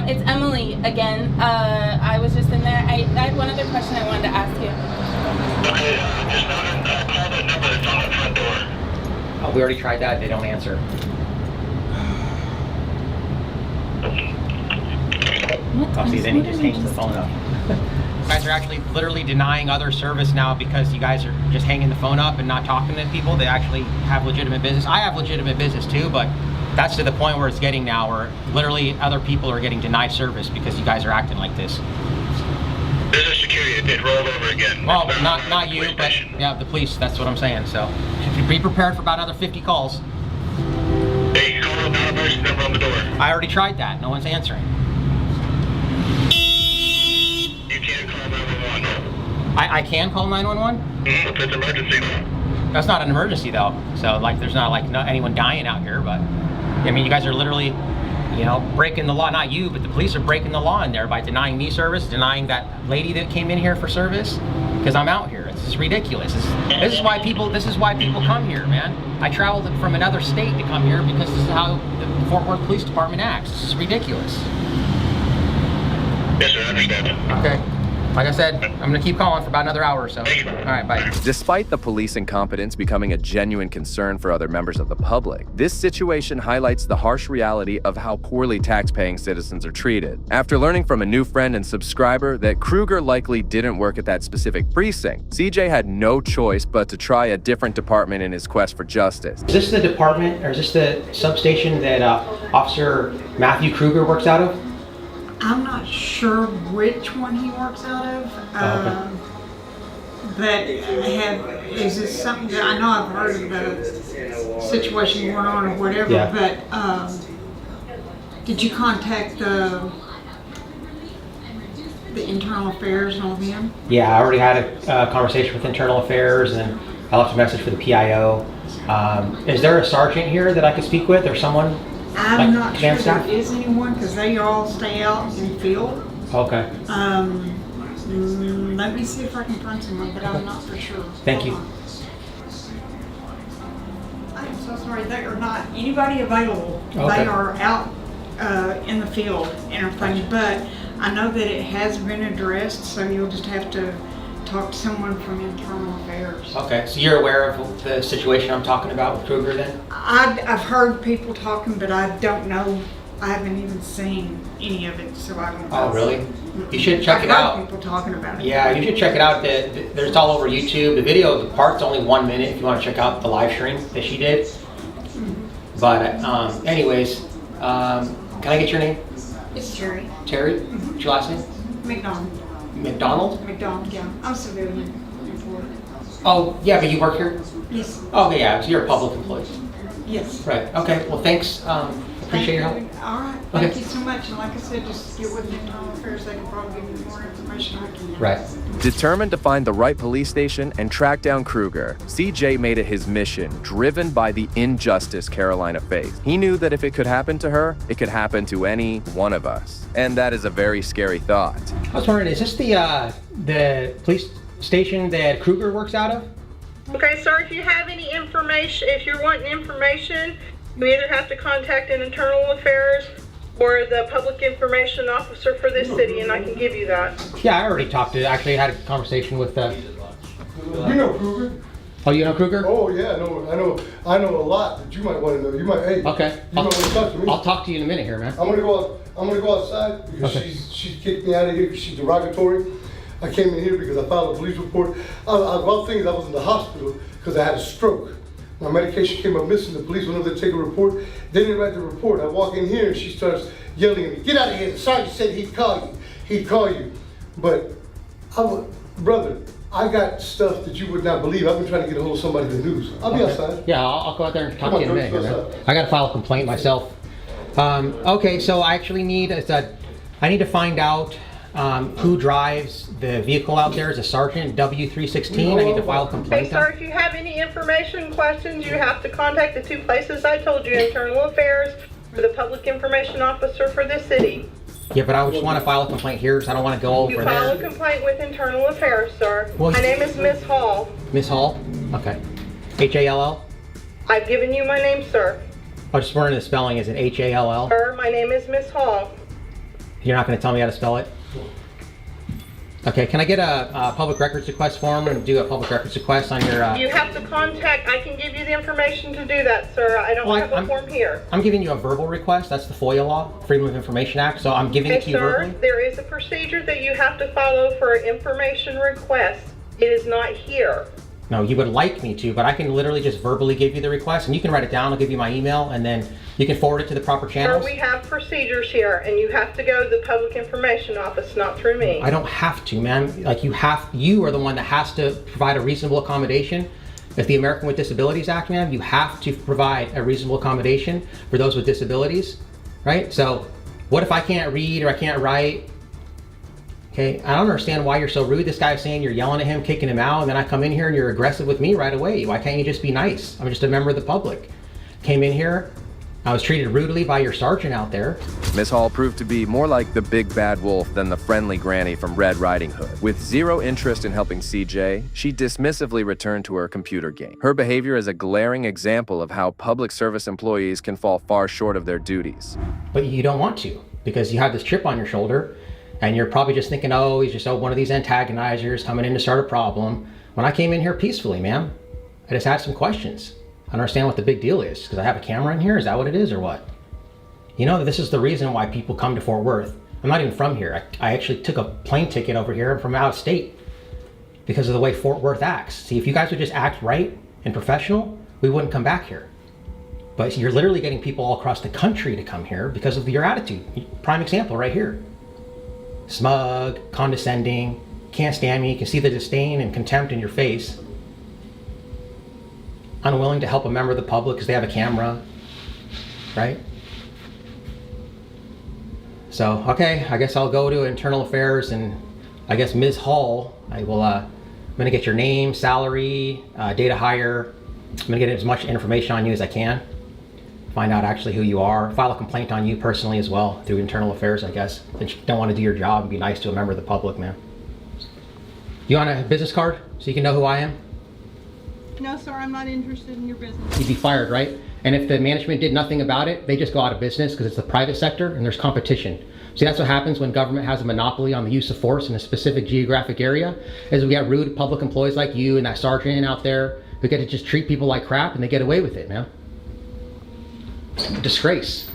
Speaker 4: it's Emily again. I was just in there. I had one other question I wanted to ask you.
Speaker 2: Okay, just call the number that's on the front door.
Speaker 10: Oh, we already tried that. They don't answer. Oh, see, then he just hangs the phone up. You guys are actually literally denying other service now because you guys are just hanging the phone up and not talking to people. They actually have legitimate business. I have legitimate business too, but that's to the point where it's getting now where literally other people are getting denied service because you guys are acting like this.
Speaker 2: Business security, it rolled over again.
Speaker 10: Well, not you, but yeah, the police, that's what I'm saying. So be prepared for about another 50 calls.
Speaker 2: Hey, you call the emergency number on the door.
Speaker 10: I already tried that. No one's answering.
Speaker 2: You can't call 911.
Speaker 10: I can call 911?
Speaker 2: If it's an emergency.
Speaker 10: That's not an emergency though. So like there's not like anyone dying out here, but I mean you guys are literally, you know, breaking the law. Not you, but the police are breaking the law in there by denying me service, denying that lady that came in here for service because I'm out here. It's just ridiculous. This is why people come here, man. I traveled from another state to come here because this is how the Fort Worth Police Department acts. This is ridiculous.
Speaker 2: Yes, sir, I understand.
Speaker 10: Okay. Like I said, I'm gonna keep calling for about another hour or so. All right, bye.
Speaker 1: Despite the police incompetence becoming a genuine concern for other members of the public, this situation highlights the harsh reality of how poorly tax-paying citizens are treated. After learning from a new friend and subscriber that Kruger likely didn't work at that specific precinct, CJ had no choice but to try a different department in his quest for justice.
Speaker 10: Is this the department, or is this the substation that Officer Matthew Kruger works out of?
Speaker 18: I'm not sure which one he works out of, but is this something that I know I've heard of the situation going on or whatever, but did you contact the internal affairs and all them?
Speaker 10: Yeah, I already had a conversation with internal affairs and I left a message for the PIO. Is there a sergeant here that I could speak with or someone?
Speaker 18: I'm not sure there is anyone because they all stay out in the field.
Speaker 10: Okay.
Speaker 18: Let me see if I can find someone, but I'm not for sure.
Speaker 10: Thank you.
Speaker 18: I'm so sorry, they are not anybody available.
Speaker 10: Okay.
Speaker 18: They are out in the field and everything, but I know that it has been addressed, so you'll just have to talk to someone from internal affairs.
Speaker 10: Okay, so you're aware of the situation I'm talking about with Kruger then?
Speaker 18: I've heard people talking, but I don't know. I haven't even seen any of it, so I don't know.
Speaker 10: Oh, really? You should check it out.
Speaker 18: I've heard people talking about it.
Speaker 10: Yeah, you should check it out. It's all over YouTube. The video of the part's only 1 minute if you want to check out the live stream that she did. But anyways, can I get your name?
Speaker 18: It's Terry.
Speaker 10: Terry? What's your last name?
Speaker 18: McDonald.
Speaker 10: McDonald?
Speaker 18: McDonald, yeah. I'm a civilian employee.
Speaker 10: Oh, yeah, but you work here?
Speaker 18: Yes.
Speaker 10: Okay, yeah, so you're a public employee.
Speaker 18: Yes.
Speaker 10: Right, okay, well thanks Appreciate your help.
Speaker 18: All right, thank you so much. And like I said, just get with the internal affairs. They can probably give you more information I can.
Speaker 10: Right.
Speaker 1: Determined to find the right police station and track down Kruger, CJ made it his mission, driven by the injustice Carolina faced. He knew that if it could happen to her, it could happen to any one of us. And that is a very scary thought.
Speaker 10: I was wondering, is this the police station that Kruger works out of?
Speaker 4: Okay, sir, if you have any information, if you're wanting information, you either have to contact an internal affairs or the public information officer for this city, and I can give you that.
Speaker 10: Yeah, I already talked to, actually had a conversation with
Speaker 9: You know Kruger?
Speaker 10: Oh, you know Kruger?
Speaker 9: Oh yeah, I know a lot that you might want to know. You might, hey.
Speaker 10: Okay.
Speaker 9: You might want to talk to me.
Speaker 10: I'll talk to you in a minute here, man.
Speaker 9: I'm gonna go outside because
Speaker 10: Okay.
Speaker 9: she kicked me out of here because she's derogatory. I came in here because I filed a police report. One thing is I was in the hospital because I had a stroke. My medication came up missing. The police went over to take a report. They didn't write the report. I walk in here and she starts yelling at me, "Get out of here. The sergeant said he'd call you. He'd call you." But, brother, I got stuff that you would not believe. I've been trying to get a hold of somebody in the news. I'll be outside.
Speaker 10: Yeah, I'll go out there and talk to you in a minute here, man.
Speaker 9: outside.
Speaker 10: I got to file a complaint myself. Okay, so I actually need, I need to find out who drives the vehicle out there as a sergeant, W316. I need to file a complaint.
Speaker 4: Okay, sir, if you have any information questions, you have to contact the two places I told you, internal affairs or the public information officer for this city.
Speaker 10: Yeah, but I just want to file a complaint here because I don't want to go over
Speaker 4: You file
Speaker 10: there.
Speaker 4: a complaint with internal affairs, sir.
Speaker 10: Well,
Speaker 4: My name is Miss Hall.
Speaker 10: Miss Hall? Okay. H-A-L-L?
Speaker 4: I've given you my name, sir.
Speaker 10: I just wondering the spelling. Is it H-A-L-L?
Speaker 4: Sir, my name is Miss Hall.
Speaker 10: You're not going to tell me how to spell it? Okay, can I get a public records request form and do a public records request on your...
Speaker 4: You have to contact, I can give you the information to do that, sir. I don't have a form here.
Speaker 10: I'm giving you a verbal request. That's the FOIA law, Freedom of Information Act. So I'm giving it to you verbally.
Speaker 4: Sir, there is a procedure that you have to follow for an information request. It is not here.
Speaker 10: No, you would like me to, but I can literally just verbally give you the request and you can write it down. I'll give you my email and then you can forward it to the proper channels.
Speaker 4: Sir, we have procedures here and you have to go to the public information office, not through me.
Speaker 10: I don't have to, man. Like you are the one that has to provide a reasonable accommodation. If the American with Disabilities Act, man, you have to provide a reasonable accommodation for those with disabilities, right? So what if I can't read or I can't write? Okay, I don't understand why you're so rude. This guy's saying you're yelling at him, kicking him out, and then I come in here and you're aggressive with me right away. Why can't you just be nice? I'm just a member of the public. Came in here, I was treated rudely by your sergeant out there.
Speaker 1: Miss Hall proved to be more like the big bad wolf than the friendly granny from Red Riding Hood. With zero interest in helping CJ, she dismissively returned to her computer game. Her behavior is a glaring example of how public service employees can fall far short of their duties.
Speaker 10: But you don't want to, because you have this chip on your shoulder, and you're probably just thinking, oh, he's just one of these antagonizers coming in to start a problem. When I came in here peacefully, ma'am, I just had some questions. I don't understand what the big deal is, because I have a camera in here? Is that what it is, or what? You know, this is the reason why people come to Fort Worth. I'm not even from here. I actually took a plane ticket over here. I'm from out of state because of the way Fort Worth acts. See, if you guys would just act right and professional, we wouldn't come back here. But you're literally getting people all across the country to come here because of your attitude. Prime example right here. Smug, condescending, can't stand me. You can see the disdain and contempt in your face. Unwilling to help a member of the public because they have a camera, right? So, okay, I guess I'll go to internal affairs and I guess Ms. Hall, I'm gonna get your name, salary, date of hire. I'm gonna get as much information on you as I can. Find out actually who you are. File a complaint on you personally as well through internal affairs, I guess. That you don't want to do your job and be nice to a member of the public, man. You want a business card so you can know who I am?
Speaker 19: No, sir, I'm not interested in your business.
Speaker 10: You'd be fired, right? And if the management did nothing about it, they just go out of business because it's the private sector and there's competition. See, that's what happens when government has a monopoly on the use of force in a specific geographic area, is we have rude public employees like you and that sergeant out there who get to just treat people like crap and they get away with it, man. Disgrace.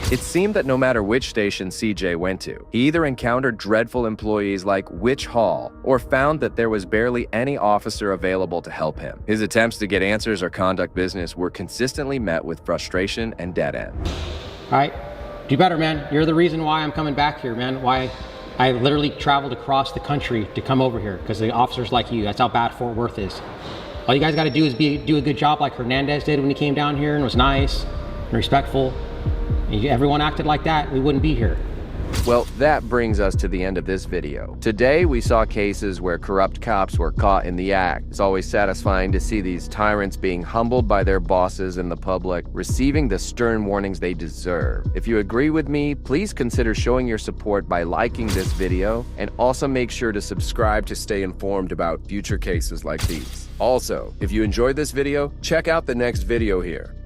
Speaker 1: It seemed that no matter which station CJ went to, he either encountered dreadful employees like Witch Hall or found that there was barely any officer available to help him. His attempts to get answers or conduct business were consistently met with frustration and dead end.
Speaker 10: All right, do better, man. You're the reason why I'm coming back here, man. Why I literally traveled across the country to come over here because the officers like you. That's how bad Fort Worth is. All you guys got to do is do a good job like Hernandez did when he came down here and was nice and respectful. And if everyone acted like that, we wouldn't be here.
Speaker 1: Well, that brings us to the end of this video. Today, we saw cases where corrupt cops were caught in the act. It's always satisfying to see these tyrants being humbled by their bosses and the public, receiving the stern warnings they deserve. If you agree with me, please consider showing your support by liking this video, and also make sure to subscribe to stay informed about future cases like these. Also, if you enjoyed this video, check out the next video here.